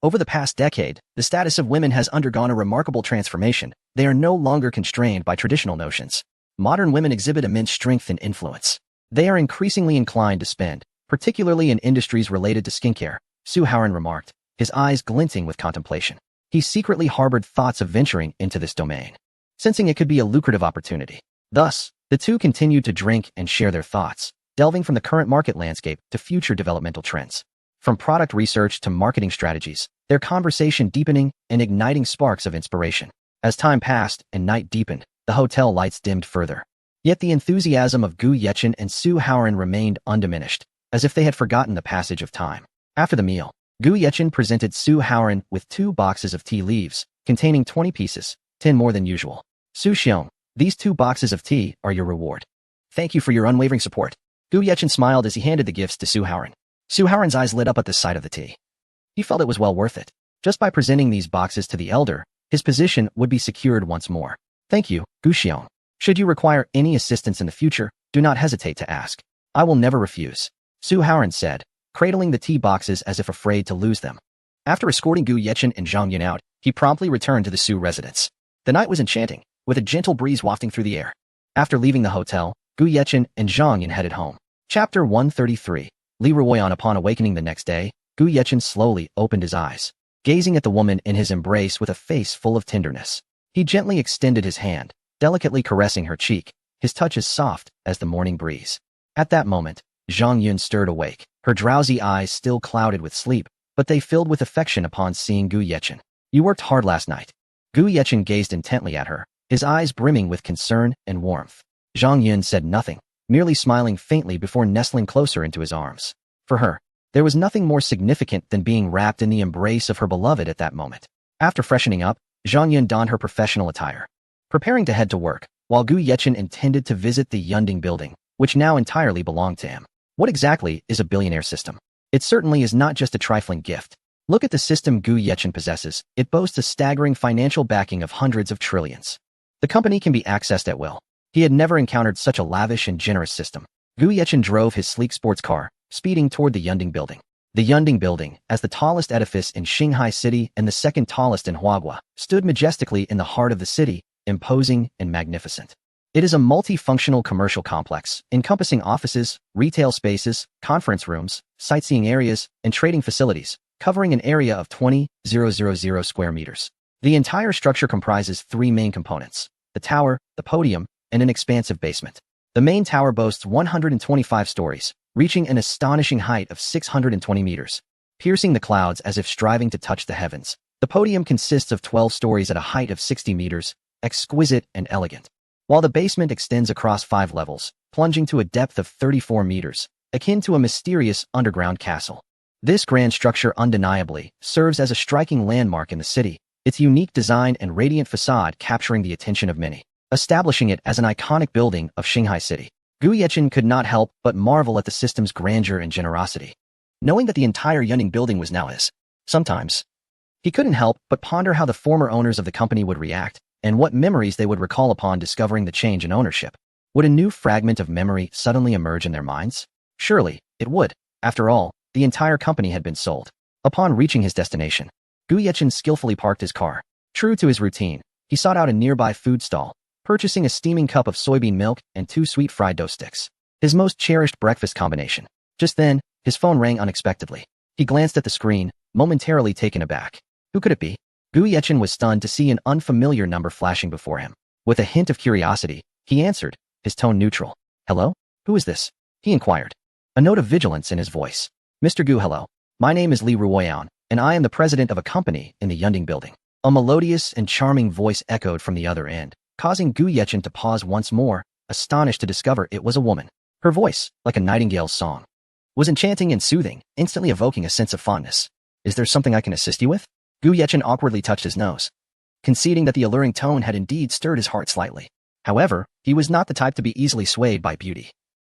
Speaker 1: Over the past decade, the status of women has undergone a remarkable transformation. They are no longer constrained by traditional notions. Modern women exhibit immense strength and influence. They are increasingly inclined to spend, particularly in industries related to skincare, Su Haoran remarked, his eyes glinting with contemplation. He secretly harbored thoughts of venturing into this domain, sensing it could be a lucrative opportunity. Thus, the two continued to drink and share their thoughts, delving from the current market landscape to future developmental trends. From product research to marketing strategies, their conversation deepening and igniting sparks of inspiration. As time passed and night deepened, the hotel lights dimmed further. Yet the enthusiasm of Gu Yechen and Su Haoran remained undiminished, as if they had forgotten the passage of time. After the meal, Gu Yechen presented Su Haoran with 2 boxes of tea leaves, containing 20 pieces, 10 more than usual. Su Xiong, these 2 boxes of tea are your reward. Thank you for your unwavering support. Gu Yechen smiled as he handed the gifts to Su Haoran. Su Haoran's eyes lit up at the sight of the tea. He felt it was well worth it. Just by presenting these boxes to the elder, his position would be secured once more. Thank you, Gu Xiong. Should you require any assistance in the future, do not hesitate to ask. I will never refuse, Su Haoran said, cradling the tea boxes as if afraid to lose them. After escorting Gu Yechen and Zhang Yun out, he promptly returned to the Su residence. The night was enchanting, with a gentle breeze wafting through the air. After leaving the hotel, Gu Yechen and Zhang Yun headed home. Chapter 133. Li Ruoyan. Upon awakening the next day, Gu Yechen slowly opened his eyes, gazing at the woman in his embrace with a face full of tenderness. He gently extended his hand, delicately caressing her cheek, his touch as soft as the morning breeze. At that moment, Zhang Yun stirred awake, her drowsy eyes still clouded with sleep, but they filled with affection upon seeing Gu Yechen. You worked hard last night. Gu Yechen gazed intently at her, his eyes brimming with concern and warmth. Zhang Yun said nothing, merely smiling faintly before nestling closer into his arms. For her, there was nothing more significant than being wrapped in the embrace of her beloved at that moment. After freshening up, Zhang Yun donned her professional attire, preparing to head to work, while Gu Yechen intended to visit the Yunding building, which now entirely belonged to him. What exactly is a billionaire system? It certainly is not just a trifling gift. Look at the system Gu Yechen possesses. It boasts a staggering financial backing of hundreds of trillions. The company can be accessed at will. He had never encountered such a lavish and generous system. Gu Yechen drove his sleek sports car, speeding toward the Yunding Building. The Yunding Building, as the tallest edifice in Shanghai City and the second tallest in Huaguo, stood majestically in the heart of the city, imposing and magnificent. It is a multifunctional commercial complex, encompassing offices, retail spaces, conference rooms, sightseeing areas, and trading facilities, covering an area of 20,000 square meters. The entire structure comprises three main components: the tower, the podium, and an expansive basement. The main tower boasts 125 stories, reaching an astonishing height of 620 meters, piercing the clouds as if striving to touch the heavens. The podium consists of 12 stories at a height of 60 meters, exquisite and elegant, while the basement extends across 5 levels, plunging to a depth of 34 meters, akin to a mysterious underground castle. This grand structure undeniably serves as a striking landmark in the city, its unique design and radiant facade capturing the attention of many, establishing it as an iconic building of Shanghai City. Gu Yechen could not help but marvel at the system's grandeur and generosity. Knowing that the entire Yunding Building was now his, sometimes, he couldn't help but ponder how the former owners of the company would react, and what memories they would recall upon discovering the change in ownership. Would a new fragment of memory suddenly emerge in their minds? Surely, it would. After all, the entire company had been sold. Upon reaching his destination, Gu Yechen skillfully parked his car. True to his routine, he sought out a nearby food stall, purchasing a steaming cup of soybean milk and 2 sweet fried dough sticks, his most cherished breakfast combination. Just then, his phone rang unexpectedly. He glanced at the screen, momentarily taken aback. Who could it be? Gu Yechen was stunned to see an unfamiliar number flashing before him. With a hint of curiosity, he answered, his tone neutral. "Hello? Who is this?" he inquired, a note of vigilance in his voice. "Mr. Gu, hello. My name is Li Ruoyan, and I am the president of a company in the Yunding Building." A melodious and charming voice echoed from the other end, causing Gu Yechen to pause once more, astonished to discover it was a woman. Her voice, like a nightingale's song, was enchanting and soothing, instantly evoking a sense of fondness. "Is there something I can assist you with?" Gu Yechen awkwardly touched his nose, conceding that the alluring tone had indeed stirred his heart slightly. However, he was not the type to be easily swayed by beauty.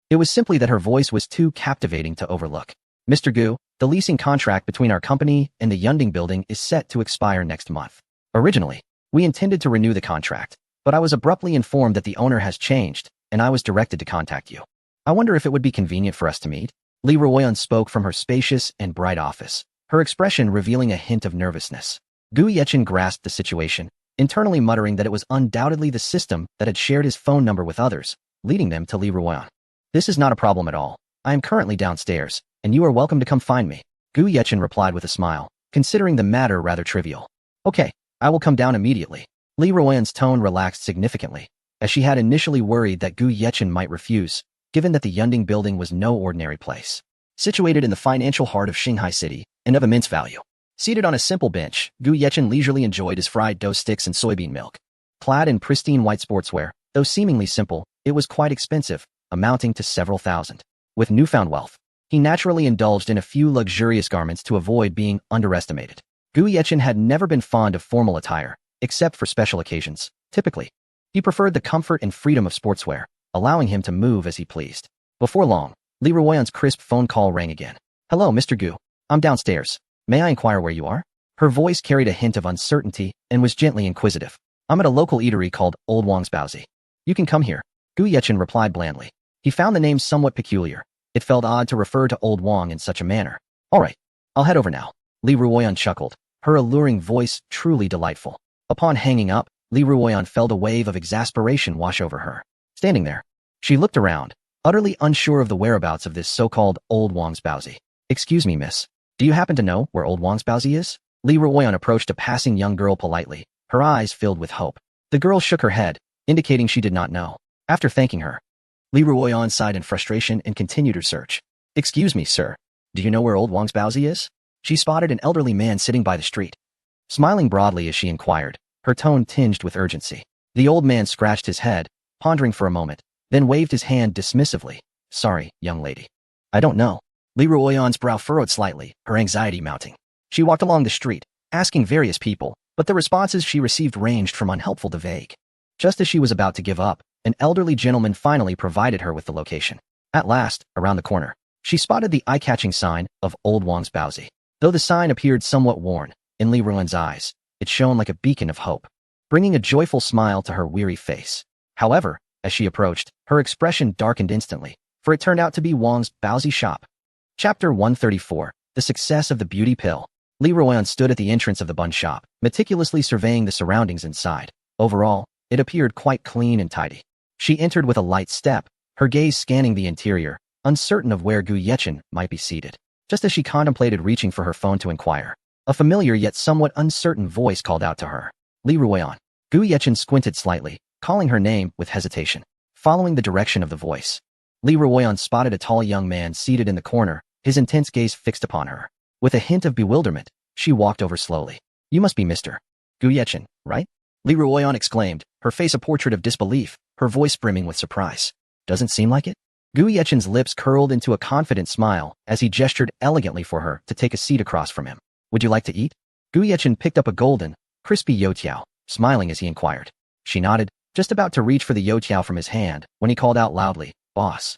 Speaker 1: It was simply that her voice was too captivating to overlook. "Mr. Gu, the leasing contract between our company and the Yunding Building is set to expire next month. Originally, we intended to renew the contract, but I was abruptly informed that the owner has changed, and I was directed to contact you. I wonder if it would be convenient for us to meet." Li Ruoyan spoke from her spacious and bright office, her expression revealing a hint of nervousness. Gu Yechen grasped the situation, internally muttering that it was undoubtedly the system that had shared his phone number with others, leading them to Li Ruoyan. "This is not a problem at all. I am currently downstairs, and you are welcome to come find me," Gu Yechen replied with a smile, considering the matter rather trivial. "Okay, I will come down immediately." Li Ruoyan's tone relaxed significantly, as she had initially worried that Gu Yechen might refuse, given that the Yunding Building was no ordinary place. Situated in the financial heart of Shanghai City, and of immense value. Seated on a simple bench, Gu Yechen leisurely enjoyed his fried dough sticks and soybean milk. Clad in pristine white sportswear, though seemingly simple, it was quite expensive, amounting to several thousand. With newfound wealth, he naturally indulged in a few luxurious garments to avoid being underestimated. Gu Yechen had never been fond of formal attire, except for special occasions. Typically, he preferred the comfort and freedom of sportswear, allowing him to move as he pleased. Before long, Li Ruoyan's crisp phone call rang again. "Hello, Mr. Gu. I'm downstairs. May I inquire where you are?" Her voice carried a hint of uncertainty and was gently inquisitive. "I'm at a local eatery called Old Wang's Baozi. You can come here," Gu Yechen replied blandly. He found the name somewhat peculiar. It felt odd to refer to Old Wang in such a manner. "All right, I'll head over now." Li Ruoyan chuckled, her alluring voice truly delightful. Upon hanging up, Li Ruoyan felt a wave of exasperation wash over her. Standing there, she looked around, utterly unsure of the whereabouts of this so-called Old Wang's Baozi. "Excuse me, miss. Do you happen to know where Old Wang's Baozi is?" Li Ruoyan approached a passing young girl politely, her eyes filled with hope. The girl shook her head, indicating she did not know. After thanking her, Li Ruoyan sighed in frustration and continued her search. "Excuse me, sir. Do you know where Old Wang's Baozi is?" She spotted an elderly man sitting by the street. Smiling broadly as she inquired, her tone tinged with urgency. The old man scratched his head, pondering for a moment, then waved his hand dismissively. "Sorry, young lady. I don't know." Li Ruoyan's brow furrowed slightly, her anxiety mounting. She walked along the street, asking various people, but the responses she received ranged from unhelpful to vague. Just as she was about to give up, an elderly gentleman finally provided her with the location. At last, around the corner, She spotted the eye-catching sign of Old Wang's Baozi. Though the sign appeared somewhat worn, in Li Ruan's eyes, it shone like a beacon of hope, bringing a joyful smile to her weary face. However, as she approached, her expression darkened instantly, for it turned out to be Wang's Baozi shop. Chapter 134. The Success of the Beauty Pill. Li Ruan stood at the entrance of the bun shop, meticulously surveying the surroundings inside. Overall, it appeared quite clean and tidy. She entered with a light step, her gaze scanning the interior, uncertain of where Gu Yechen might be seated. Just as she contemplated reaching for her phone to inquire, a familiar yet somewhat uncertain voice called out to her. Li Ruan. Gu Yechen squinted slightly, calling her name with hesitation. Following the direction of the voice, Li Ruan spotted a tall young man seated in the corner, his intense gaze fixed upon her. With a hint of bewilderment, she walked over slowly. You must be Mr. Gu Yechen, right? Li Ruan exclaimed, her face a portrait of disbelief, her voice brimming with surprise. Doesn't seem like it? Gu Yechen's lips curled into a confident smile as he gestured elegantly for her to take a seat across from him. Would you like to eat? Gu Yechen picked up a golden, crispy youtiao, smiling as he inquired. She nodded, just about to reach for the youtiao from his hand, when he called out loudly, Boss.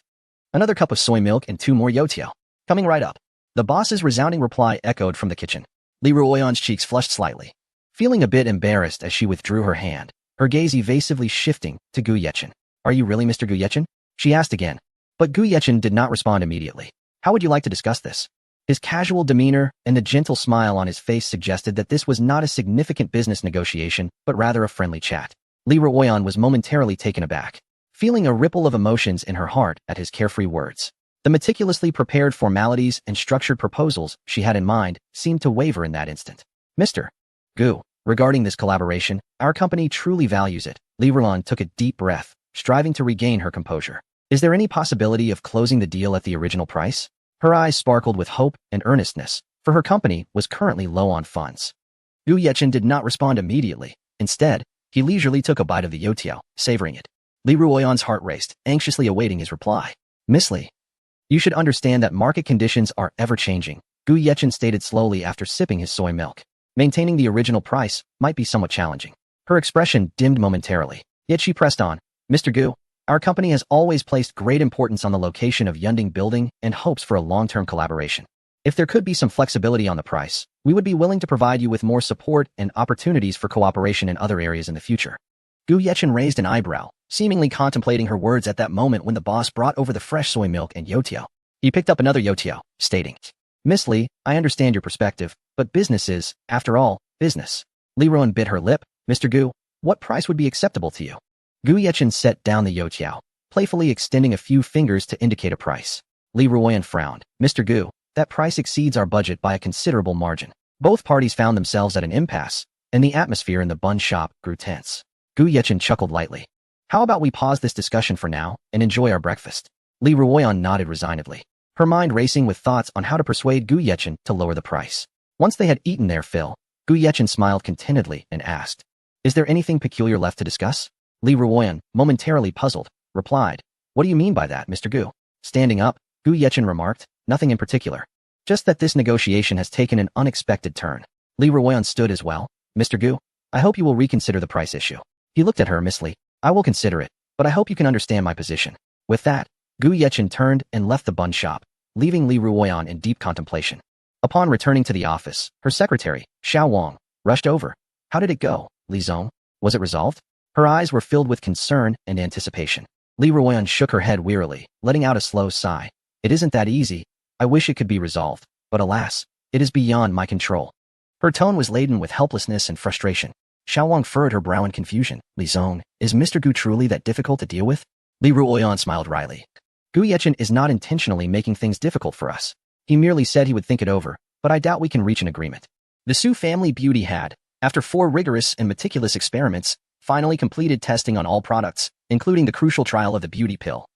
Speaker 1: Another cup of soy milk and 2 more youtiao. Coming right up. The boss's resounding reply echoed from the kitchen. Li Ruoyan's cheeks flushed slightly, feeling a bit embarrassed as she withdrew her hand, her gaze evasively shifting to Gu Yechen. Are you really Mr. Gu Yechen? She asked again. But Gu Yechen did not respond immediately. How would you like to discuss this? His casual demeanor and the gentle smile on his face suggested that this was not a significant business negotiation, but rather a friendly chat. Li Ruoyan was momentarily taken aback, feeling a ripple of emotions in her heart at his carefree words. The meticulously prepared formalities and structured proposals she had in mind seemed to waver in that instant. Mr. Gu, regarding this collaboration, our company truly values it. Li Ruoyan took a deep breath, striving to regain her composure. Is there any possibility of closing the deal at the original price? Her eyes sparkled with hope and earnestness, for her company was currently low on funds. Gu Yechen did not respond immediately. Instead, he leisurely took a bite of the youtiao, savoring it. Li Ruoyan's heart raced, anxiously awaiting his reply. Miss Li, you should understand that market conditions are ever-changing, Gu Yechen stated slowly after sipping his soy milk. Maintaining the original price might be somewhat challenging. Her expression dimmed momentarily, yet she pressed on. Mr. Gu, our company has always placed great importance on the location of Yunding Building and hopes for a long-term collaboration. If there could be some flexibility on the price, we would be willing to provide you with more support and opportunities for cooperation in other areas in the future. Gu Yechen raised an eyebrow, seemingly contemplating her words at that moment when the boss brought over the fresh soy milk and youtiao. He picked up another youtiao, stating, Miss Li, I understand your perspective, but business is, after all, business. Li Ruan bit her lip. Mr. Gu, what price would be acceptable to you? Gu Yechen set down the youtiao, playfully extending a few fingers to indicate a price. Li Ruoyan frowned. Mr. Gu, that price exceeds our budget by a considerable margin. Both parties found themselves at an impasse, and the atmosphere in the bun shop grew tense. Gu Yechen chuckled lightly. How about we pause this discussion for now and enjoy our breakfast? Li Ruoyan nodded resignedly, her mind racing with thoughts on how to persuade Gu Yechen to lower the price. Once they had eaten their fill, Gu Yechen smiled contentedly and asked, Is there anything peculiar left to discuss? Li Ruoyan, momentarily puzzled, replied, What do you mean by that, Mr. Gu? Standing up, Gu Yechen remarked, Nothing in particular. Just that this negotiation has taken an unexpected turn. Li Ruoyan stood as well. Mr. Gu, I hope you will reconsider the price issue. He looked at her, Miss Li. I will consider it, but I hope you can understand my position. With that, Gu Yechen turned and left the bun shop, leaving Li Ruoyan in deep contemplation. Upon returning to the office, her secretary, Xiao Wang, rushed over. How did it go, Li Zong? Was it resolved? Her eyes were filled with concern and anticipation. Li Ruoyan shook her head wearily, letting out a slow sigh. It isn't that easy. I wish it could be resolved, but alas, it is beyond my control. Her tone was laden with helplessness and frustration. Xiao Wang furrowed her brow in confusion. Li Zong, is Mr. Gu truly that difficult to deal with? Li Ruoyan smiled wryly. Gu Yechen is not intentionally making things difficult for us. He merely said he would think it over, but I doubt we can reach an agreement. The Su family beauty had, after 4 rigorous and meticulous experiments, finally completed testing on all products, including the crucial trial of the beauty pill,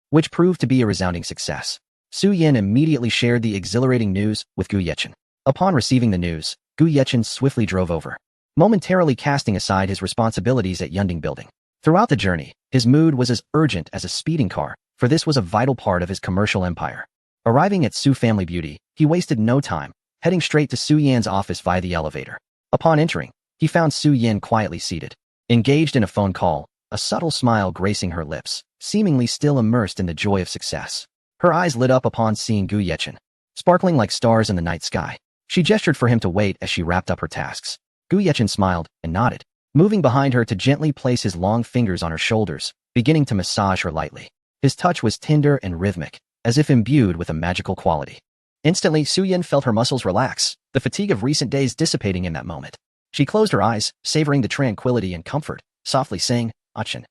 Speaker 1: which proved to be a resounding success. Su Yin immediately shared the exhilarating news with Gu Yechen. Upon receiving the news, Gu Yechen swiftly drove over, momentarily casting aside his responsibilities at Yunding Building. Throughout the journey, his mood was as urgent as a speeding car, for this was a vital part of his commercial empire. Arriving at Su Family Beauty, he wasted no time, heading straight to Su Yan's office via the elevator. Upon entering, he found Su Yan quietly seated, engaged in a phone call, a subtle smile gracing her lips, seemingly still immersed in the joy of success. Her eyes lit up upon seeing Gu Yechen, sparkling like stars in the night sky. She gestured for him to wait as she wrapped up her tasks. Gu Yechen smiled and nodded, moving behind her to gently place his long fingers on her shoulders, beginning to massage her lightly. His touch was tender and rhythmic, as if imbued with a magical quality. Instantly, Su-Yin felt her muscles relax, the fatigue of recent days dissipating in that moment. She closed her eyes, savoring the tranquility and comfort, softly saying, "Achin,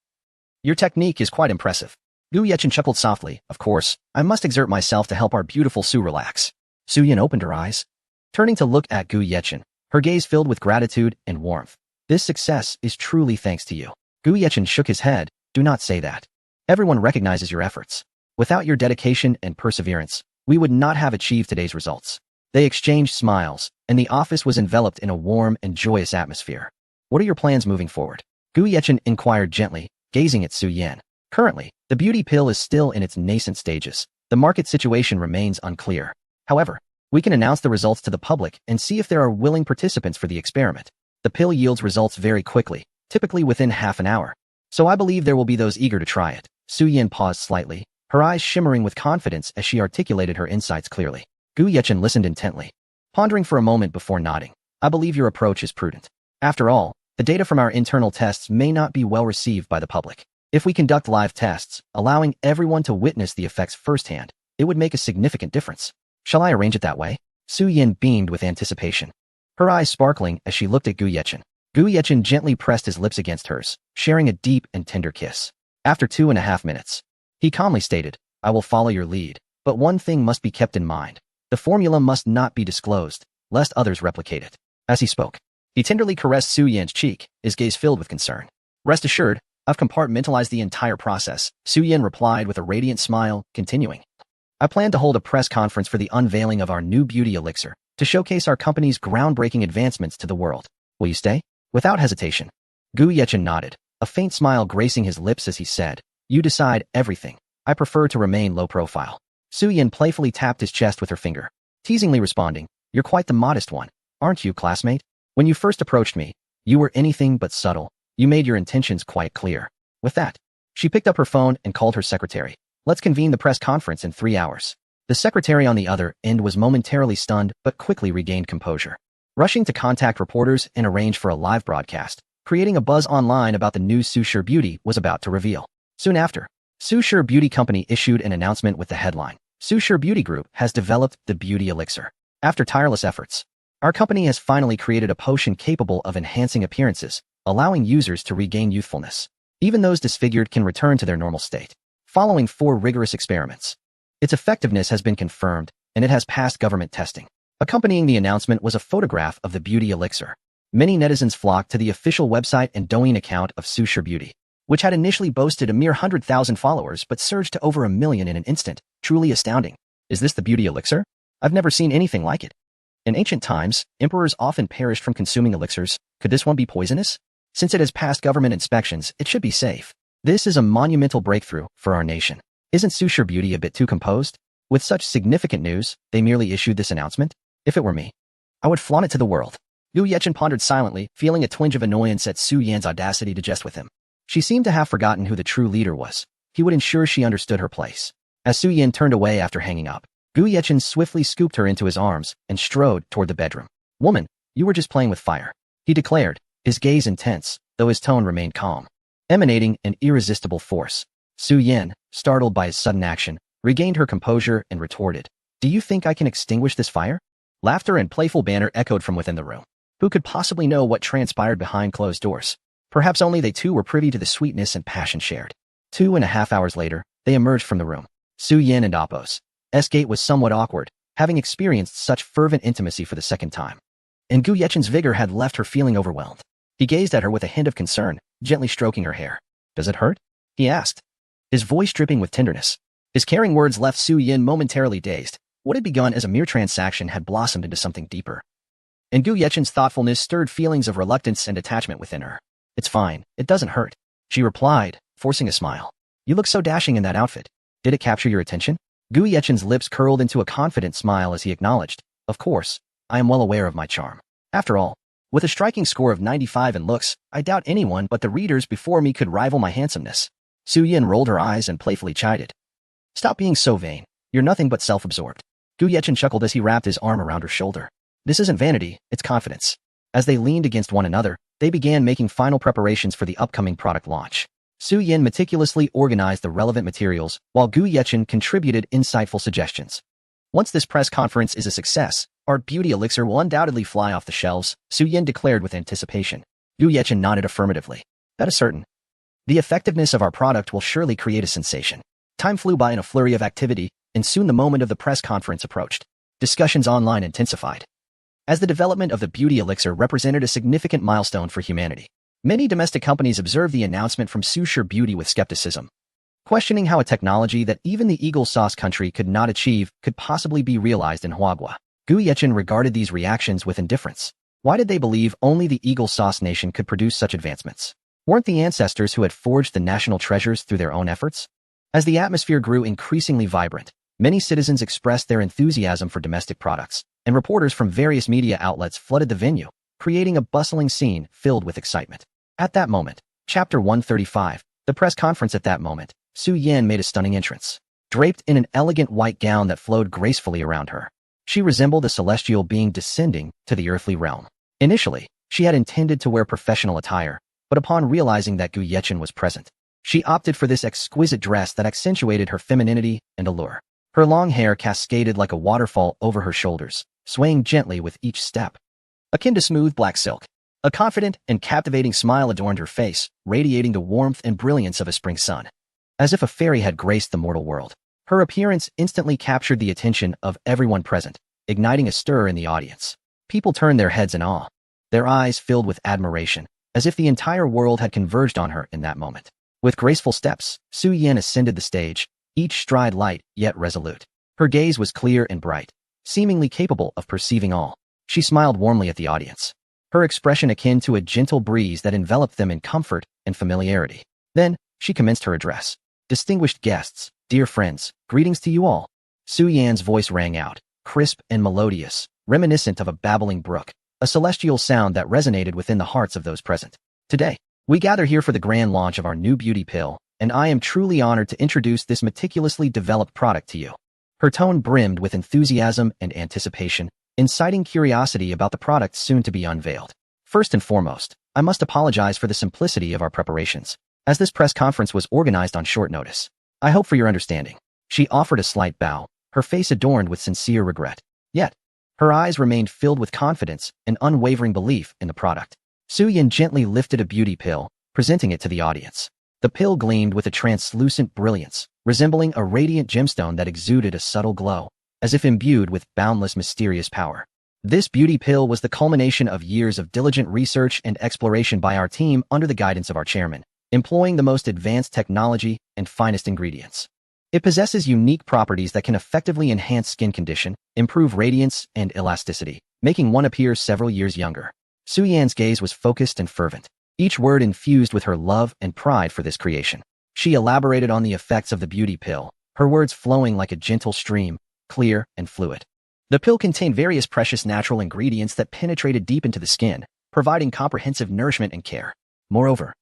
Speaker 1: your technique is quite impressive." Gu Yechen chuckled softly. "Of course, I must exert myself to help our beautiful Su relax." Su-Yin opened her eyes, turning to look at Gu Yechen, her gaze filled with gratitude and warmth. "This success is truly thanks to you." Gu Yechen shook his head. "Do not say that. Everyone recognizes your efforts. Without your dedication and perseverance, we would not have achieved today's results." They exchanged smiles, and the office was enveloped in a warm and joyous atmosphere. "What are your plans moving forward?" Gu Yechen inquired gently, gazing at Su-Yin. "Currently, the beauty pill is still in its nascent stages. The market situation remains unclear. However, we can announce the results to the public and see if there are willing participants for the experiment. The pill yields results very quickly, typically within half an hour. So I believe there will be those eager to try it." Su-Yin paused slightly, her eyes shimmering with confidence as she articulated her insights clearly. Gu Yechen listened intently, pondering for a moment before nodding. "I believe your approach is prudent. After all, the data from our internal tests may not be well received by the public. If we conduct live tests, allowing everyone to witness the effects firsthand, it would make a significant difference. Shall I arrange it that way?" Su-Yin beamed with anticipation, her eyes sparkling as she looked at Gu Yechen. Gu Yechen gently pressed his lips against hers, sharing a deep and tender kiss. After 2.5 minutes, he calmly stated, "I will follow your lead, but one thing must be kept in mind. The formula must not be disclosed, lest others replicate it." As he spoke, he tenderly caressed Su-Yin's cheek, his gaze filled with concern. "Rest assured, I've compartmentalized the entire process," Su-Yin replied with a radiant smile, continuing. "I plan to hold a press conference for the unveiling of our new beauty elixir, to showcase our company's groundbreaking advancements to the world. Will you stay?" Without hesitation, Gu Yechen nodded, a faint smile gracing his lips as he said, "You decide everything. I prefer to remain low profile." Su-Yin playfully tapped his chest with her finger, teasingly responding, "You're quite the modest one, aren't you, classmate? When you first approached me, you were anything but subtle. You made your intentions quite clear." With that, she picked up her phone and called her secretary. "Let's convene the press conference in 3 hours." The secretary on the other end was momentarily stunned but quickly regained composure, rushing to contact reporters and arrange for a live broadcast, creating a buzz online about the news Su Sure Beauty was about to reveal. Soon after, Su Sure Beauty Company issued an announcement with the headline, "Su Sure Beauty Group has developed the beauty elixir. After tireless efforts, our company has finally created a potion capable of enhancing appearances, allowing users to regain youthfulness. Even those disfigured can return to their normal state. Following 4 rigorous experiments, its effectiveness has been confirmed, and it has passed government testing." Accompanying the announcement was a photograph of the beauty elixir. Many netizens flocked to the official website and Douyin account of Su Sure Beauty, which had initially boasted a mere 100,000 followers but surged to over 1 million in an instant. Truly astounding. "Is this the beauty elixir? I've never seen anything like it. In ancient times, emperors often perished from consuming elixirs. Could this one be poisonous? Since it has passed government inspections, it should be safe. This is a monumental breakthrough for our nation. Isn't Su Sure Beauty a bit too composed? With such significant news, they merely issued this announcement? If it were me, I would flaunt it to the world." Gu Yechen pondered silently, feeling a twinge of annoyance at Su-Yin's audacity to jest with him. She seemed to have forgotten who the true leader was. He would ensure she understood her place. As Su-Yin turned away after hanging up, Gu Yechen swiftly scooped her into his arms and strode toward the bedroom. "Woman, you were just playing with fire," he declared, his gaze intense, though his tone remained calm, emanating an irresistible force. Su-Yin, startled by his sudden action, regained her composure and retorted, "Do you think I can extinguish this fire?" Laughter and playful banter echoed from within the room. Who could possibly know what transpired behind closed doors? Perhaps only they two were privy to the sweetness and passion shared. 2.5 hours later, they emerged from the room. Su-Yin and Appo's gate was somewhat awkward, having experienced such fervent intimacy for the second time. And Gu Yechen's vigor had left her feeling overwhelmed. He gazed at her with a hint of concern, gently stroking her hair. "Does it hurt?" he asked, his voice dripping with tenderness. His caring words left Su-Yin momentarily dazed. What had begun as a mere transaction had blossomed into something deeper. And Gu Yechen's thoughtfulness stirred feelings of reluctance and attachment within her. "It's fine, it doesn't hurt," she replied, forcing a smile. "You look so dashing in that outfit. Did it capture your attention?" Gu Yechen's lips curled into a confident smile as he acknowledged, "Of course, I am well aware of my charm. After all, with a striking score of 95 in looks, I doubt anyone but the readers before me could rival my handsomeness." Su-Yin rolled her eyes and playfully chided, "Stop being so vain. You're nothing but self-absorbed. Gu Yechen chuckled as he wrapped his arm around her shoulder. This isn't vanity, it's confidence. As they leaned against one another, they began making final preparations for the upcoming product launch. Su Yin meticulously organized the relevant materials, while Gu Yechen contributed insightful suggestions. Once this press conference is a success, our beauty elixir will undoubtedly fly off the shelves, Su Yin declared with anticipation. Gu Yechen nodded affirmatively. That is certain. The effectiveness of our product will surely create a sensation. Time flew by in a flurry of activity, and soon the moment of the press conference approached. Discussions online intensified. As the development of the beauty elixir represented a significant milestone for humanity, many domestic companies observed the announcement from Susure Beauty with skepticism, questioning how a technology that even the Eagle Sauce country could not achieve could possibly be realized in Huagua. Gu Yechen regarded these reactions with indifference. Why did they believe only the Eagle Sauce nation could produce such advancements? Weren't the ancestors who had forged the national treasures through their own efforts? As the atmosphere grew increasingly vibrant, many citizens expressed their enthusiasm for domestic products, and reporters from various media outlets flooded the venue, creating a bustling scene filled with excitement. At that moment, Chapter 135, the press conference. At that moment, Su Yan made a stunning entrance. Draped in an elegant white gown that flowed gracefully around her, she resembled a celestial being descending to the earthly realm. Initially, she had intended to wear professional attire, but upon realizing that Gu Yechen was present, she opted for this exquisite dress that accentuated her femininity and allure. Her long hair cascaded like a waterfall over her shoulders, swaying gently with each step, akin to smooth black silk. A confident and captivating smile adorned her face, radiating the warmth and brilliance of a spring sun. As if a fairy had graced the mortal world, her appearance instantly captured the attention of everyone present, igniting a stir in the audience. People turned their heads in awe, their eyes filled with admiration, as if the entire world had converged on her in that moment. With graceful steps, Su Yan ascended the stage, each stride light yet resolute. Her gaze was clear and bright, seemingly capable of perceiving all. She smiled warmly at the audience, her expression akin to a gentle breeze that enveloped them in comfort and familiarity. Then, she commenced her address. Distinguished guests, dear friends, greetings to you all. Su Yan's voice rang out, crisp and melodious, reminiscent of a babbling brook, a celestial sound that resonated within the hearts of those present. Today, we gather here for the grand launch of our new beauty pill, and I am truly honored to introduce this meticulously developed product to you. Her tone brimmed with enthusiasm and anticipation, inciting curiosity about the product soon to be unveiled. First and foremost, I must apologize for the simplicity of our preparations, as this press conference was organized on short notice. I hope for your understanding. She offered a slight bow, her face adorned with sincere regret. Yet, her eyes remained filled with confidence and unwavering belief in the product. Su Yan gently lifted a beauty pill, presenting it to the audience. The pill gleamed with a translucent brilliance, resembling a radiant gemstone that exuded a subtle glow, as if imbued with boundless mysterious power. This beauty pill was the culmination of years of diligent research and exploration by our team under the guidance of our chairman, employing the most advanced technology and finest ingredients. It possesses unique properties that can effectively enhance skin condition, improve radiance and elasticity, making one appear several years younger. Su Yan's gaze was focused and fervent, each word infused with her love and pride for this creation. She elaborated on the effects of the beauty pill, her words flowing like a gentle stream, clear and fluid. The pill contained various precious natural ingredients that penetrated deep into the skin, providing comprehensive nourishment and care. Moreover,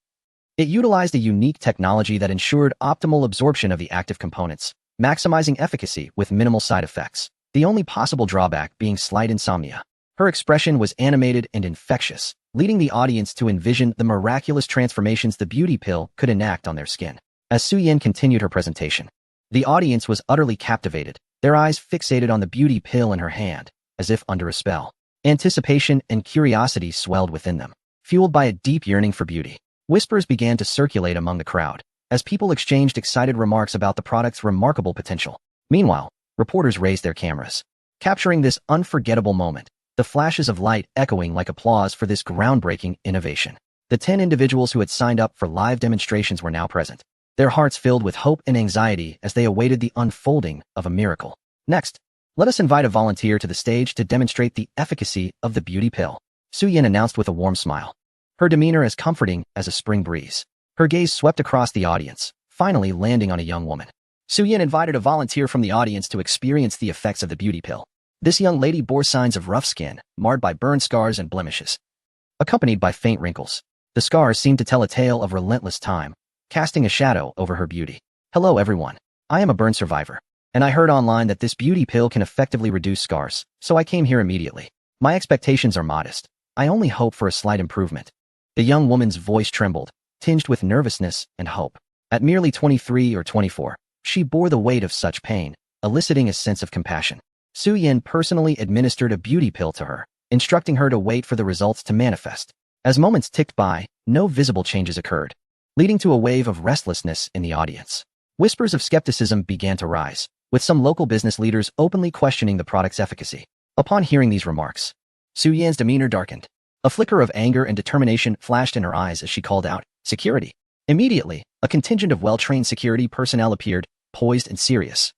Speaker 1: it utilized a unique technology that ensured optimal absorption of the active components, maximizing efficacy with minimal side effects, the only possible drawback being slight insomnia. Her expression was animated and infectious, leading the audience to envision the miraculous transformations the beauty pill could enact on their skin. As Su Yan continued her presentation, the audience was utterly captivated, their eyes fixated on the beauty pill in her hand, as if under a spell. Anticipation and curiosity swelled within them, fueled by a deep yearning for beauty. Whispers began to circulate among the crowd, as people exchanged excited remarks about the product's remarkable potential. Meanwhile, reporters raised their cameras, capturing this unforgettable moment, the flashes of light echoing like applause for this groundbreaking innovation. The 10 individuals who had signed up for live demonstrations were now present, their hearts filled with hope and anxiety as they awaited the unfolding of a miracle. Next, let us invite a volunteer to the stage to demonstrate the efficacy of the beauty pill, Su Yan announced with a warm smile, her demeanor as comforting as a spring breeze. Her gaze swept across the audience, finally landing on a young woman. Su Yan invited a volunteer from the audience to experience the effects of the beauty pill. This young lady bore signs of rough skin, marred by burn scars and blemishes, accompanied by faint wrinkles. The scars seemed to tell a tale of relentless time, casting a shadow over her beauty. Hello everyone. I am a burn survivor. And I heard online that this beauty pill can effectively reduce scars, so I came here immediately. My expectations are modest. I only hope for a slight improvement. The young woman's voice trembled, tinged with nervousness and hope. At merely 23 or 24, she bore the weight of such pain, eliciting a sense of compassion. Su Yin personally administered a beauty pill to her, instructing her to wait for the results to manifest. As moments ticked by, no visible changes occurred, leading to a wave of restlessness in the audience. Whispers of skepticism began to rise, with some local business leaders openly questioning the product's efficacy. Upon hearing these remarks, Su Yan's demeanor darkened. A flicker of anger and determination flashed in her eyes as she called out, "Security!" Immediately, a contingent of well-trained security personnel appeared, poised and serious,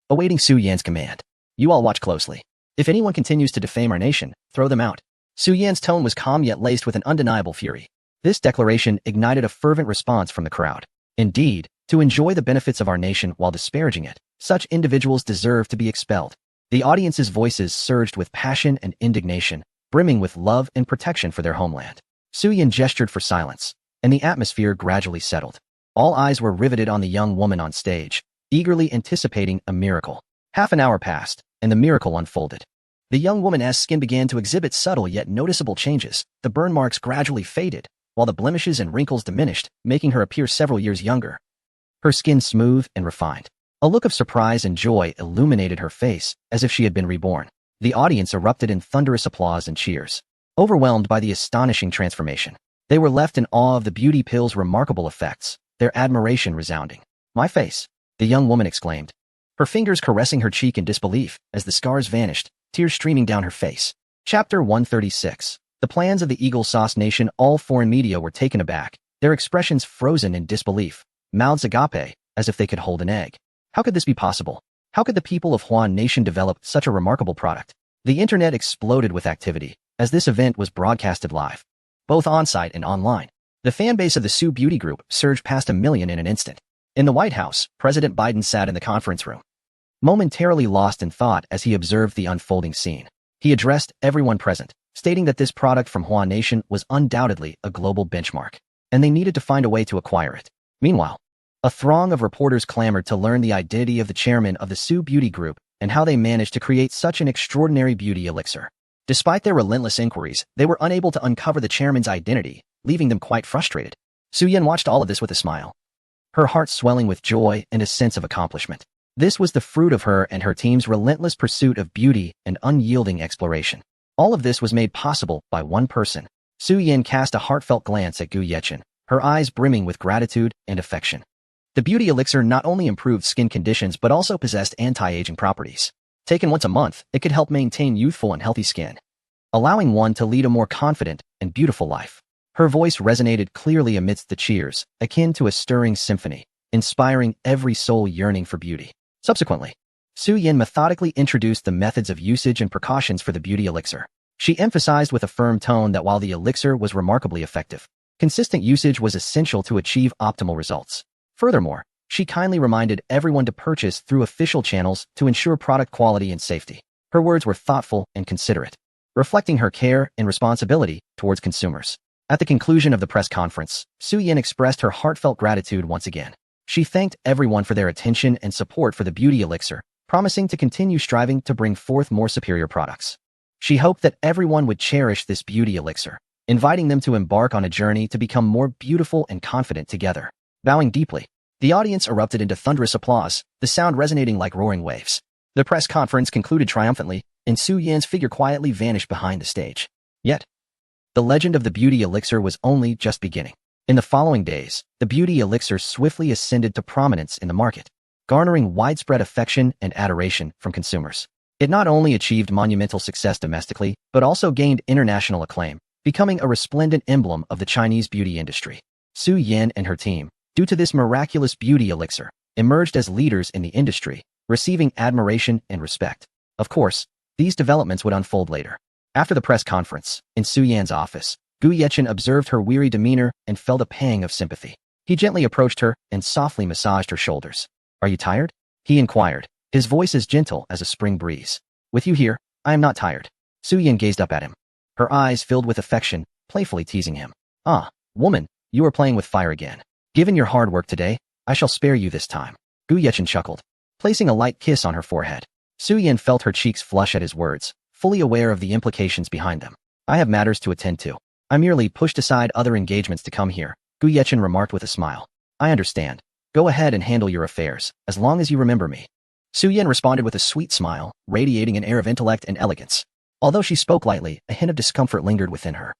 Speaker 1: awaiting Su Yan's command. "You all watch closely. If anyone continues to defame our nation, throw them out." Su Yan's tone was calm yet laced with an undeniable fury. This declaration ignited a fervent response from the crowd. Indeed, to enjoy the benefits of our nation while disparaging it, such individuals deserve to be expelled. The audience's voices surged with passion and indignation, brimming with love and protection for their homeland. Su Yan gestured for silence, and the atmosphere gradually settled. All eyes were riveted on the young woman on stage, eagerly anticipating a miracle. Half an hour passed, and the miracle unfolded. The young woman's skin began to exhibit subtle yet noticeable changes. The burn marks gradually faded, while the blemishes and wrinkles diminished, making her appear several years younger. Her skin smooth and refined. A look of surprise and joy illuminated her face, as if she had been reborn. The audience erupted in thunderous applause and cheers. Overwhelmed by the astonishing transformation, they were left in awe of the beauty pill's remarkable effects, their admiration resounding. "My face!" the young woman exclaimed, her fingers caressing her cheek in disbelief as the scars vanished, tears streaming down her face. Chapter 136. The plans of the Eagle Sauce Nation. All foreign media were taken aback, their expressions frozen in disbelief, mouths agape, as if they could hold an egg. How could this be possible? How could the people of Huan Nation develop such a remarkable product? The internet exploded with activity, as this event was broadcasted live, both on-site and online. The fan base of the Su Beauty Group surged past 1 million in an instant. In the White House, President Biden sat in the conference room, momentarily lost in thought as he observed the unfolding scene. He addressed everyone present, stating that this product from Huan Nation was undoubtedly a global benchmark, and they needed to find a way to acquire it. Meanwhile, a throng of reporters clamored to learn the identity of the chairman of the Su Beauty Group and how they managed to create such an extraordinary beauty elixir. Despite their relentless inquiries, they were unable to uncover the chairman's identity, leaving them quite frustrated. Su Yan watched all of this with a smile, her heart swelling with joy and a sense of accomplishment. This was the fruit of her and her team's relentless pursuit of beauty and unyielding exploration. All of this was made possible by one person. Su Yan cast a heartfelt glance at Gu Yechen, her eyes brimming with gratitude and affection. The beauty elixir not only improved skin conditions but also possessed anti-aging properties. Taken once a month, it could help maintain youthful and healthy skin, allowing one to lead a more confident and beautiful life. Her voice resonated clearly amidst the cheers, akin to a stirring symphony, inspiring every soul yearning for beauty. Subsequently, Su Yan methodically introduced the methods of usage and precautions for the beauty elixir. She emphasized with a firm tone that while the elixir was remarkably effective, consistent usage was essential to achieve optimal results. Furthermore, she kindly reminded everyone to purchase through official channels to ensure product quality and safety. Her words were thoughtful and considerate, reflecting her care and responsibility towards consumers. At the conclusion of the press conference, Su Yan expressed her heartfelt gratitude once again. She thanked everyone for their attention and support for the beauty elixir, promising to continue striving to bring forth more superior products. She hoped that everyone would cherish this beauty elixir, inviting them to embark on a journey to become more beautiful and confident together. Bowing deeply, the audience erupted into thunderous applause, the sound resonating like roaring waves. The press conference concluded triumphantly, and Su Yan's figure quietly vanished behind the stage. Yet, the legend of the beauty elixir was only just beginning. In the following days, the beauty elixir swiftly ascended to prominence in the market, garnering widespread affection and adoration from consumers. It not only achieved monumental success domestically, but also gained international acclaim, becoming a resplendent emblem of the Chinese beauty industry. Su Yan and her team, due to this miraculous beauty elixir, emerged as leaders in the industry, receiving admiration and respect. Of course, these developments would unfold later. After the press conference, in Su Yan's office, Gu Yechen observed her weary demeanor and felt a pang of sympathy. He gently approached her and softly massaged her shoulders. "Are you tired?" he inquired, his voice as gentle as a spring breeze. "With you here, I am not tired." Su Yan gazed up at him, her eyes filled with affection, playfully teasing him. "Ah, woman, you are playing with fire again. Given your hard work today, I shall spare you this time." Gu Yechen chuckled, placing a light kiss on her forehead. Su Yan felt her cheeks flush at his words, fully aware of the implications behind them. I have matters to attend to. I merely pushed aside other engagements to come here, Gu Yechen remarked with a smile. I understand. Go ahead and handle your affairs, as long as you remember me. Su Yan responded with a sweet smile, radiating an air of intellect and elegance. Although she spoke lightly, a hint of discomfort lingered within her.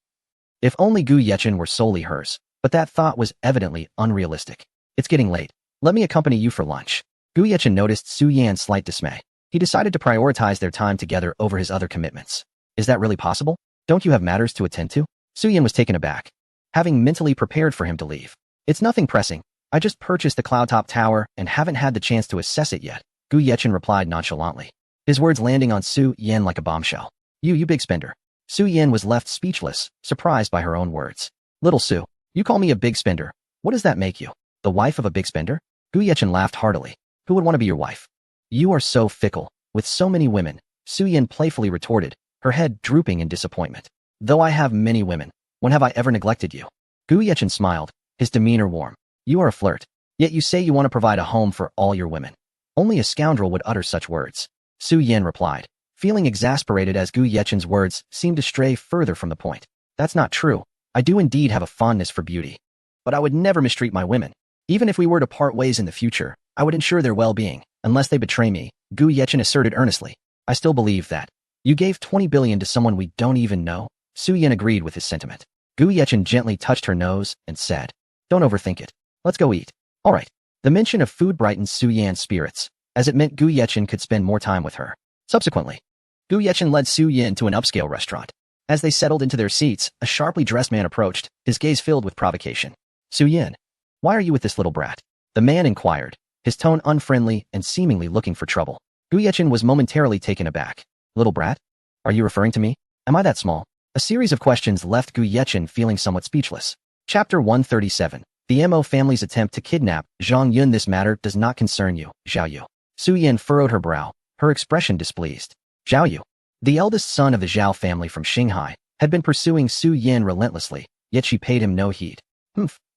Speaker 1: If only Gu Yechen were solely hers, but that thought was evidently unrealistic. It's getting late. Let me accompany you for lunch. Gu Yechen noticed Su Yan's slight dismay. He decided to prioritize their time together over his other commitments. Is that really possible? Don't you have matters to attend to? Su Yan was taken aback, having mentally prepared for him to leave. It's nothing pressing. I just purchased the Cloudtop Tower and haven't had the chance to assess it yet, Gu Yechen replied nonchalantly, his words landing on Su Yan like a bombshell. You big spender. Su Yan was left speechless, surprised by her own words. Little Su, you call me a big spender. What does that make you? The wife of a big spender? Gu Yechen laughed heartily. Who would want to be your wife? You are so fickle, with so many women, Su Yan playfully retorted, her head drooping in disappointment. Though I have many women, when have I ever neglected you? Gu Yechen smiled, his demeanor warm. You are a flirt, yet you say you want to provide a home for all your women. Only a scoundrel would utter such words. Su Yan replied, feeling exasperated as Gu Yechen's words seemed to stray further from the point. That's not true. I do indeed have a fondness for beauty. But I would never mistreat my women. Even if we were to part ways in the future, I would ensure their well-being, unless they betray me, Gu Yechen asserted earnestly. I still believe that. You gave 20 billion to someone we don't even know? Su Yan agreed with his sentiment. Gu Yechen gently touched her nose and said, don't overthink it. Let's go eat. All right. The mention of food brightened Su Yan's spirits, as it meant Gu Yechen could spend more time with her. Subsequently, Gu Yechen led Su Yan to an upscale restaurant. As they settled into their seats, a sharply dressed man approached, his gaze filled with provocation. Su Yan, why are you with this little brat? The man inquired, his tone unfriendly and seemingly looking for trouble. Gu Yechen was momentarily taken aback. Little brat? Are you referring to me? Am I that small? A series of questions left Gu Yechen feeling somewhat speechless. Chapter 137. The Mo family's attempt to kidnap Zhang Yun. This matter does not concern you, Zhao Yu. Su Yan furrowed her brow, her expression displeased. Zhao Yu, the eldest son of the Zhao family from Shanghai, had been pursuing Su Yan relentlessly, yet she paid him no heed.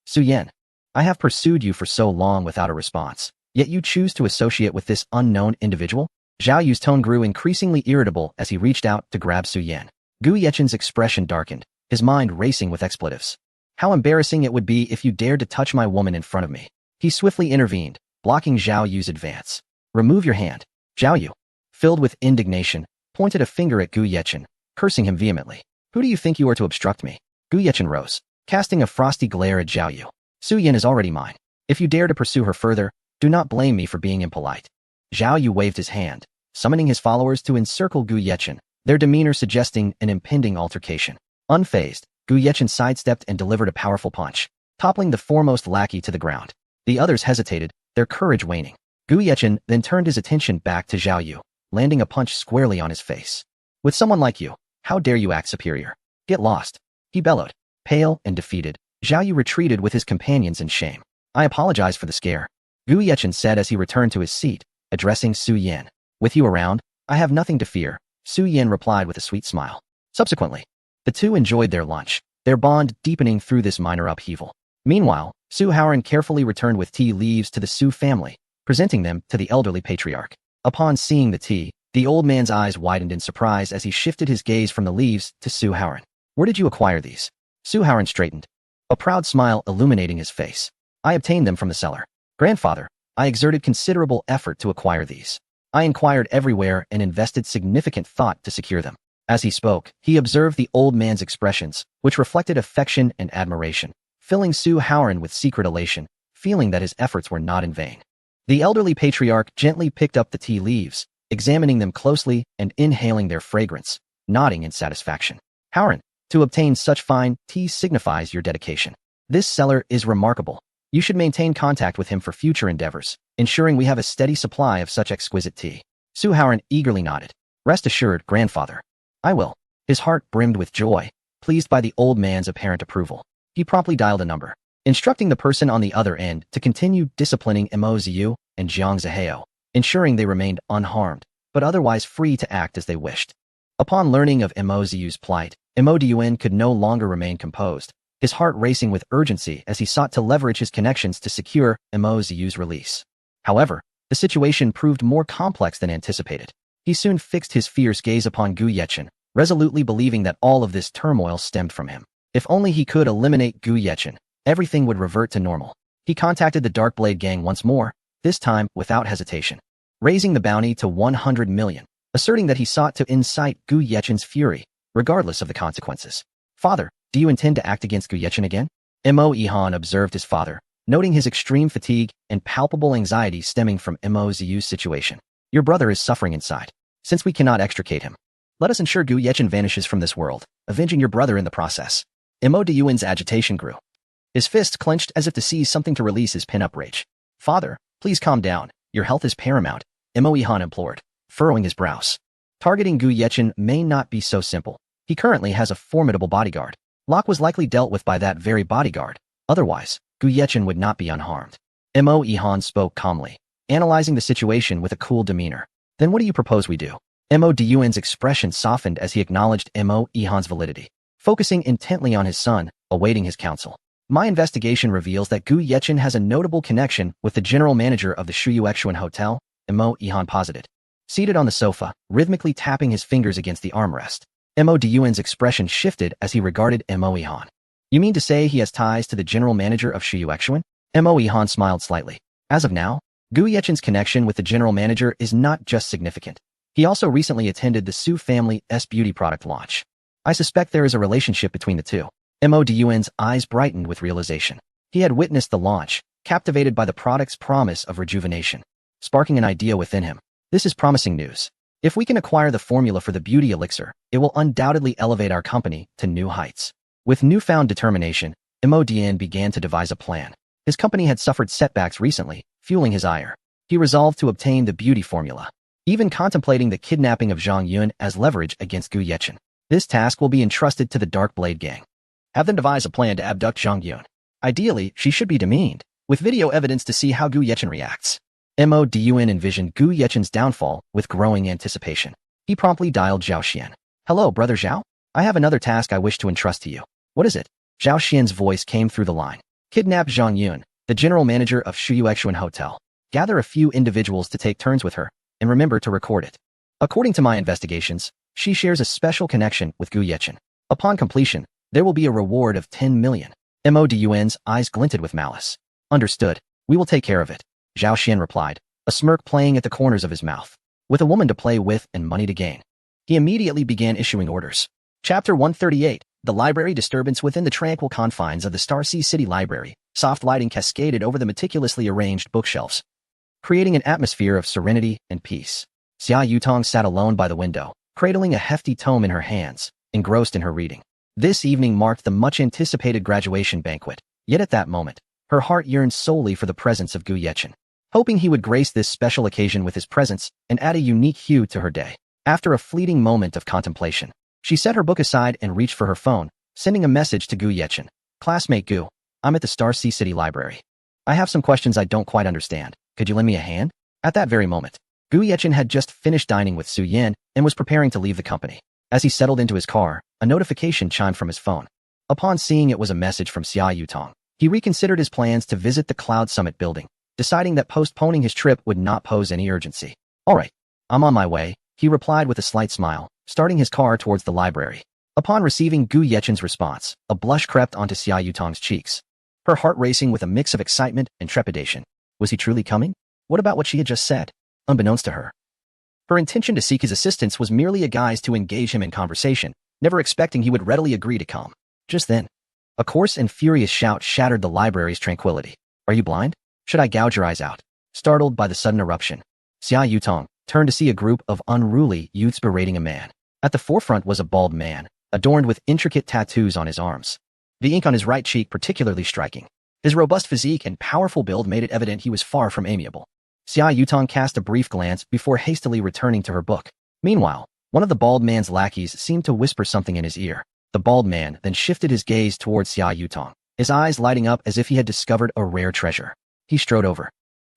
Speaker 1: Su Yan, I have pursued you for so long without a response, yet you choose to associate with this unknown individual? Zhao Yu's tone grew increasingly irritable as he reached out to grab Su Yan. Gu Yechen's expression darkened, his mind racing with expletives. How embarrassing it would be if you dared to touch my woman in front of me. He swiftly intervened, blocking Zhao Yu's advance. Remove your hand. Zhao Yu, filled with indignation, pointed a finger at Gu Yechen, cursing him vehemently. Who do you think you are to obstruct me? Gu Yechen rose, casting a frosty glare at Zhao Yu. Su Yan is already mine. If you dare to pursue her further, do not blame me for being impolite. Zhao Yu waved his hand, summoning his followers to encircle Gu Yechen, their demeanor suggesting an impending altercation. Unfazed, Gu Yechen sidestepped and delivered a powerful punch, toppling the foremost lackey to the ground. The others hesitated, their courage waning. Gu Yechen then turned his attention back to Zhao Yu, landing a punch squarely on his face. With someone like you, how dare you act superior? Get lost. He bellowed. Pale and defeated, Zhao Yu retreated with his companions in shame. I apologize for the scare, Gu Yechen said as he returned to his seat, addressing Su Yan. With you around, I have nothing to fear, Su Yan replied with a sweet smile. Subsequently, the two enjoyed their lunch, their bond deepening through this minor upheaval. Meanwhile, Su Haoran carefully returned with tea leaves to the Su family, presenting them to the elderly patriarch. Upon seeing the tea, the old man's eyes widened in surprise as he shifted his gaze from the leaves to Su Haoran. Where did you acquire these? Su Haoran straightened, a proud smile illuminating his face. I obtained them from the cellar. Grandfather, I exerted considerable effort to acquire these. I inquired everywhere and invested significant thought to secure them. As he spoke, he observed the old man's expressions, which reflected affection and admiration, filling Su Haoran with secret elation, feeling that his efforts were not in vain. The elderly patriarch gently picked up the tea leaves, examining them closely and inhaling their fragrance, nodding in satisfaction. Haoran, to obtain such fine tea signifies your dedication. This cellar is remarkable. You should maintain contact with him for future endeavors, ensuring we have a steady supply of such exquisite tea. Su Haoran eagerly nodded. Rest assured, grandfather. I will. His heart brimmed with joy, pleased by the old man's apparent approval. He promptly dialed a number, instructing the person on the other end to continue disciplining Mo Ziyu and Jiang Zihao, ensuring they remained unharmed, but otherwise free to act as they wished. Upon learning of Mo Ziyu's plight, Mo Diyuan could no longer remain composed, his heart racing with urgency as he sought to leverage his connections to secure Mo Ziyu's release. However, The situation proved more complex than anticipated. He soon fixed his fierce gaze upon Gu Yechen, resolutely believing that all of this turmoil stemmed from him. If only he could eliminate Gu Yechen, everything would revert to normal. He contacted the Dark Blade gang once more, this time without hesitation, raising the bounty to 100 million, asserting that he sought to incite Gu Yechen's fury, regardless of the consequences. Father, do you intend to act against Gu Yechen again? Mo Ihan observed his father, noting his extreme fatigue and palpable anxiety stemming from Mo Ziyu's situation. Your brother is suffering inside. Since we cannot extricate him, let us ensure Gu Yechen vanishes from this world, avenging your brother in the process. Mo Diyuan's agitation grew. His fist clenched as if to seize something to release his pin-up rage. Father, please calm down. Your health is paramount, Mo Ihan implored, furrowing his brows. Targeting Gu Yechen may not be so simple. He currently has a formidable bodyguard. Locke was likely dealt with by that very bodyguard. Otherwise, Gu Yechen would not be unharmed. Mo Ihan spoke calmly, analyzing the situation with a cool demeanor. Then what do you propose we do? Mo Diyuan's expression softened as he acknowledged Mo Ihan's validity, focusing intently on his son, awaiting his counsel. My investigation reveals that Gu Yechen has a notable connection with the general manager of the Shuyuexuan Hotel, Mo Ihan posited. Seated on the sofa, rhythmically tapping his fingers against the armrest, Mo Diyuan's expression shifted as he regarded Mo Ihan. You mean to say he has ties to the general manager of Shuyuexuan? Mo Ihan smiled slightly. As of now, Gu Yechen's connection with the general manager is not just significant. He also recently attended the Su family's beauty product launch. I suspect there is a relationship between the two. Mo Diyuan's eyes brightened with realization. He had witnessed the launch, captivated by the product's promise of rejuvenation, sparking an idea within him. This is promising news. If we can acquire the formula for the beauty elixir, it will undoubtedly elevate our company to new heights. With newfound determination, Mo Dian began to devise a plan. His company had suffered setbacks recently, fueling his ire. He resolved to obtain the beauty formula, even contemplating the kidnapping of Zhang Yun as leverage against Gu Yechen. This task will be entrusted to the Dark Blade gang. Have them devise a plan to abduct Zhang Yun. Ideally, she should be demeaned, with video evidence to see how Gu Yechen reacts. Mo Diyuan envisioned Gu Yechen's downfall with growing anticipation. He promptly dialed Zhao Xian. Hello, Brother Zhao? I have another task I wish to entrust to you. What is it? Zhao Xian's voice came through the line. Kidnap Zhang Yun, the general manager of Shuyuexuan Hotel. Gather a few individuals to take turns with her, and remember to record it. According to my investigations, she shares a special connection with Gu Yechen. Upon completion, there will be a reward of 10 million. Mo Diyuan's eyes glinted with malice. Understood. We will take care of it, Zhao Xian replied, a smirk playing at the corners of his mouth. With a woman to play with and money to gain, he immediately began issuing orders. Chapter 138, The Library Disturbance within the tranquil confines of the Starsea City Library. Soft lighting cascaded over the meticulously arranged bookshelves, creating an atmosphere of serenity and peace. Xia Yutong sat alone by the window, cradling a hefty tome in her hands, engrossed in her reading. This evening marked the much-anticipated graduation banquet, yet at that moment, her heart yearned solely for the presence of Gu Yechen, hoping he would grace this special occasion with his presence and add a unique hue to her day. After a fleeting moment of contemplation, she set her book aside and reached for her phone, sending a message to Gu Yechen. Classmate Gu, I'm at the Starsea City Library. I have some questions I don't quite understand. Could you lend me a hand? At that very moment, Gu Yechen had just finished dining with Su Yin and was preparing to leave the company. As he settled into his car, a notification chimed from his phone. Upon seeing it was a message from Xia Yutong, he reconsidered his plans to visit the Cloud Summit building, deciding that postponing his trip would not pose any urgency. All right, I'm on my way, he replied with a slight smile, starting his car towards the library. Upon receiving Gu Yechen's response, a blush crept onto Xia Yutong's cheeks, her heart racing with a mix of excitement and trepidation. Was he truly coming? What about what she had just said? Unbeknownst to her, her intention to seek his assistance was merely a guise to engage him in conversation, never expecting he would readily agree to come. Just then, a coarse and furious shout shattered the library's tranquility. Are you blind? Should I gouge your eyes out? Startled by the sudden eruption, Xia Yutong turned to see a group of unruly youths berating a man. At the forefront was a bald man, adorned with intricate tattoos on his arms, the ink on his right cheek particularly striking. His robust physique and powerful build made it evident he was far from amiable. Xia Yutong cast a brief glance before hastily returning to her book. Meanwhile, one of the bald man's lackeys seemed to whisper something in his ear. The bald man then shifted his gaze towards Xia Yutong, his eyes lighting up as if he had discovered a rare treasure. He strode over,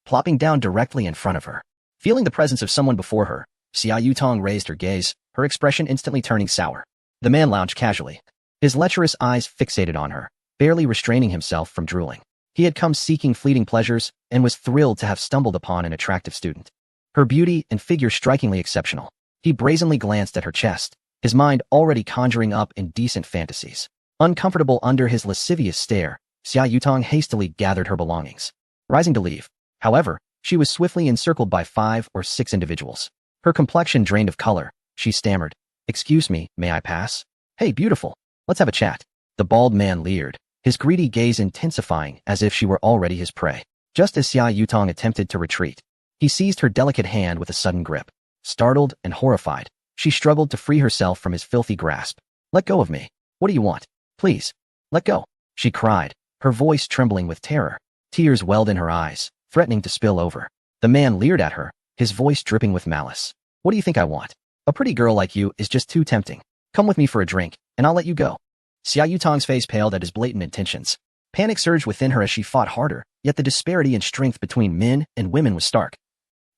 Speaker 1: plopping down directly in front of her. Feeling the presence of someone before her, Xia Yutong raised her gaze, her expression instantly turning sour. The man lounged casually, his lecherous eyes fixated on her, barely restraining himself from drooling. He had come seeking fleeting pleasures and was thrilled to have stumbled upon an attractive student. Her beauty and figure strikingly exceptional. He brazenly glanced at her chest, his mind already conjuring up indecent fantasies. Uncomfortable under his lascivious stare, Xia Yutong hastily gathered her belongings. Rising to leave, however, she was swiftly encircled by 5 or 6 individuals. Her complexion drained of color, she stammered, "Excuse me, may I pass? Hey, beautiful, let's have a chat." The bald man leered, his greedy gaze intensifying as if she were already his prey. Just as Xia Yutong attempted to retreat, he seized her delicate hand with a sudden grip. Startled and horrified, she struggled to free herself from his filthy grasp. "Let go of me. What do you want? Please, let go," she cried, her voice trembling with terror. Tears welled in her eyes, threatening to spill over. The man leered at her, his voice dripping with malice. "What do you think I want? A pretty girl like you is just too tempting. Come with me for a drink, and I'll let you go." Xia Yutong's face paled at his blatant intentions. Panic surged within her as she fought harder, yet the disparity in strength between men and women was stark.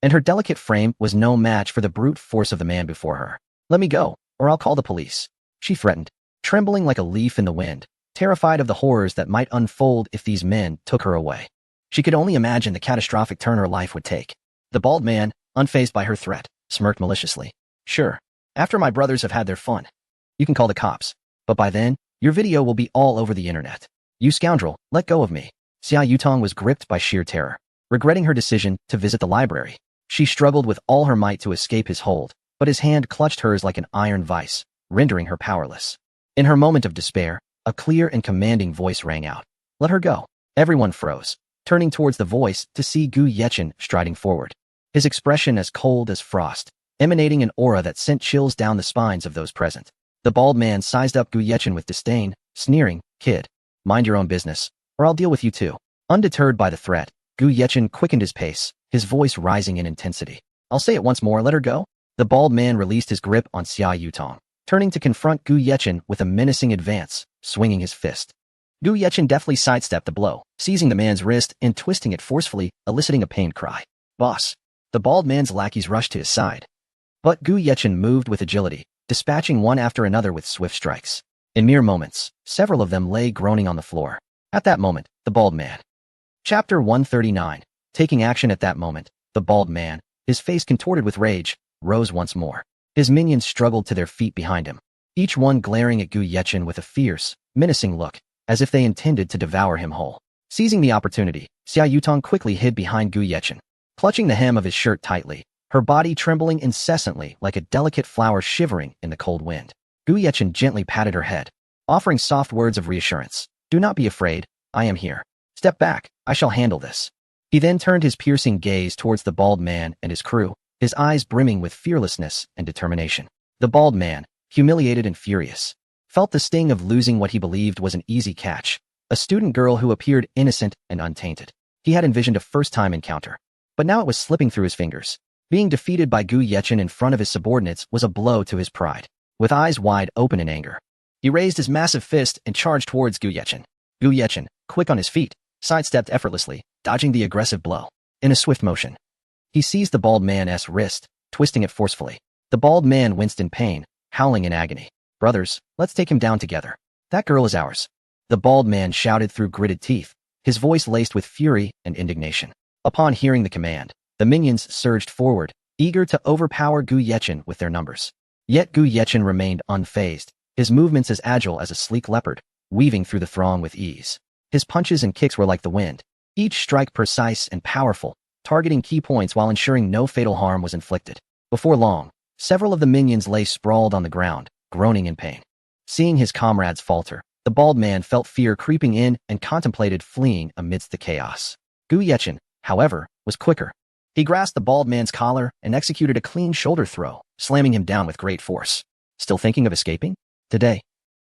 Speaker 1: And her delicate frame was no match for the brute force of the man before her. "Let me go, or I'll call the police," she threatened, trembling like a leaf in the wind, terrified of the horrors that might unfold if these men took her away. She could only imagine the catastrophic turn her life would take. The bald man, unfazed by her threat, smirked maliciously. "Sure, after my brothers have had their fun, you can call the cops, but by then, your video will be all over the internet. You scoundrel, let go of me." Xia Yutong was gripped by sheer terror. Regretting her decision to visit the library, she struggled with all her might to escape his hold, but his hand clutched hers like an iron vice, rendering her powerless. In her moment of despair, a clear and commanding voice rang out. "Let her go." Everyone froze, turning towards the voice to see Gu Yechen striding forward, his expression as cold as frost, emanating an aura that sent chills down the spines of those present. The bald man sized up Gu Yechen with disdain, sneering, "Kid, mind your own business, or I'll deal with you too." Undeterred by the threat, Gu Yechen quickened his pace, his voice rising in intensity. "I'll say it once more, let her go." The bald man released his grip on Xia Yutong, turning to confront Gu Yechen with a menacing advance, swinging his fist. Gu Yechen deftly sidestepped the blow, seizing the man's wrist and twisting it forcefully, eliciting a pained cry. "Boss!" The bald man's lackeys rushed to his side. But Gu Yechen moved with agility, dispatching one after another with swift strikes. In mere moments, several of them lay groaning on the floor. At that moment, the bald man. Chapter 139. Taking action at that moment, the bald man, his face contorted with rage, rose once more. His minions struggled to their feet behind him, each one glaring at Gu Yechen with a fierce, menacing look, as if they intended to devour him whole. Seizing the opportunity, Xia Yutong quickly hid behind Gu Yechen, clutching the hem of his shirt tightly, her body trembling incessantly like a delicate flower shivering in the cold wind. Gu Yechen gently patted her head, offering soft words of reassurance. "Do not be afraid, I am here. Step back, I shall handle this." He then turned his piercing gaze towards the bald man and his crew, his eyes brimming with fearlessness and determination. The bald man, humiliated and furious, felt the sting of losing what he believed was an easy catch, a student girl who appeared innocent and untainted. He had envisioned a first-time encounter, but now it was slipping through his fingers. Being defeated by Gu Yechen in front of his subordinates was a blow to his pride. With eyes wide open in anger, he raised his massive fist and charged towards Gu Yechen. Gu Yechen, quick on his feet, sidestepped effortlessly, dodging the aggressive blow. In a swift motion, he seized the bald man's wrist, twisting it forcefully. The bald man winced in pain, howling in agony. "Brothers, let's take him down together. That girl is ours." The bald man shouted through gritted teeth, his voice laced with fury and indignation. Upon hearing the command, the minions surged forward, eager to overpower Gu Yechen with their numbers. Yet Gu Yechen remained unfazed, his movements as agile as a sleek leopard, weaving through the throng with ease. His punches and kicks were like the wind, each strike precise and powerful, targeting key points while ensuring no fatal harm was inflicted. Before long, several of the minions lay sprawled on the ground, groaning in pain. Seeing his comrades falter, the bald man felt fear creeping in and contemplated fleeing amidst the chaos. Gu Yechen, however, was quicker. He grasped the bald man's collar and executed a clean shoulder throw, slamming him down with great force. "Still thinking of escaping? Today,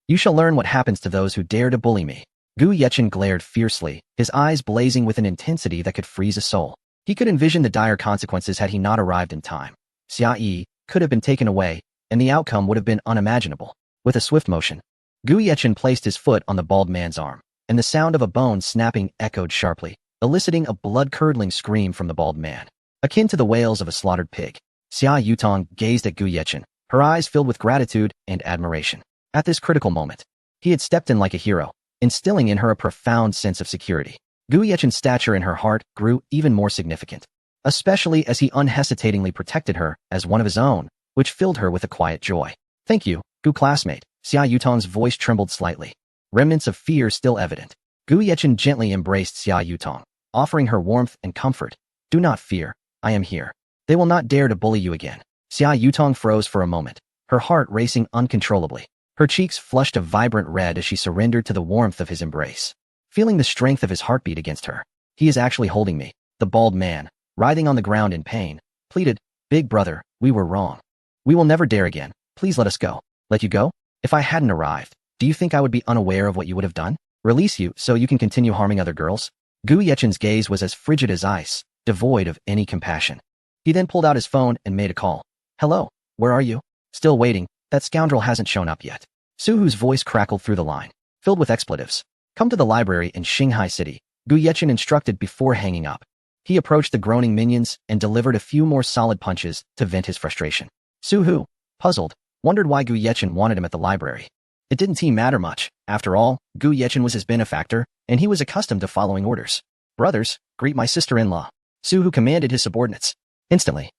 Speaker 1: you shall learn what happens to those who dare to bully me." Gu Yechen glared fiercely, his eyes blazing with an intensity that could freeze a soul. He could envision the dire consequences had he not arrived in time. Xia Yi could have been taken away, and the outcome would have been unimaginable. With a swift motion, Gu Yechen placed his foot on the bald man's arm, and the sound of a bone snapping echoed sharply, eliciting a blood-curdling scream from the bald man, akin to the wails of a slaughtered pig. Xia Yutong gazed at Gu Yechen, her eyes filled with gratitude and admiration. At this critical moment, he had stepped in like a hero, instilling in her a profound sense of security. Gu Yechen's stature in her heart grew even more significant, especially as he unhesitatingly protected her as one of his own, which filled her with a quiet joy. Thank you, Gu classmate. Xia Yutong's voice trembled slightly, remnants of fear still evident. Gu Yechen gently embraced Xia Yutong, offering her warmth and comfort. Do not fear, I am here. They will not dare to bully you again. Xia Yutong froze for a moment, her heart racing uncontrollably. Her cheeks flushed a vibrant red as she surrendered to the warmth of his embrace. Feeling the strength of his heartbeat against her, he is actually holding me. The bald man, writhing on the ground in pain, pleaded, Big brother, we were wrong. We will never dare again. Please let us go. Let you go? If I hadn't arrived, do you think I would be unaware of what you would have done? Release you so you can continue harming other girls? Gu Yechen's gaze was as frigid as ice, devoid of any compassion. He then pulled out his phone and made a call. Hello, where are you? Still waiting. That scoundrel hasn't shown up yet. Su Hu's voice crackled through the line, filled with expletives. Come to the library in Shanghai City, Gu Yechen instructed before hanging up. He approached the groaning minions and delivered a few more solid punches to vent his frustration. Su Hu, puzzled, wondered why Gu Yechen wanted him at the library. It didn't seem matter much. After all, Gu Yechen was his benefactor, and he was accustomed to following orders. Brothers, greet my sister-in-law. Su Hu commanded his subordinates. Instantly,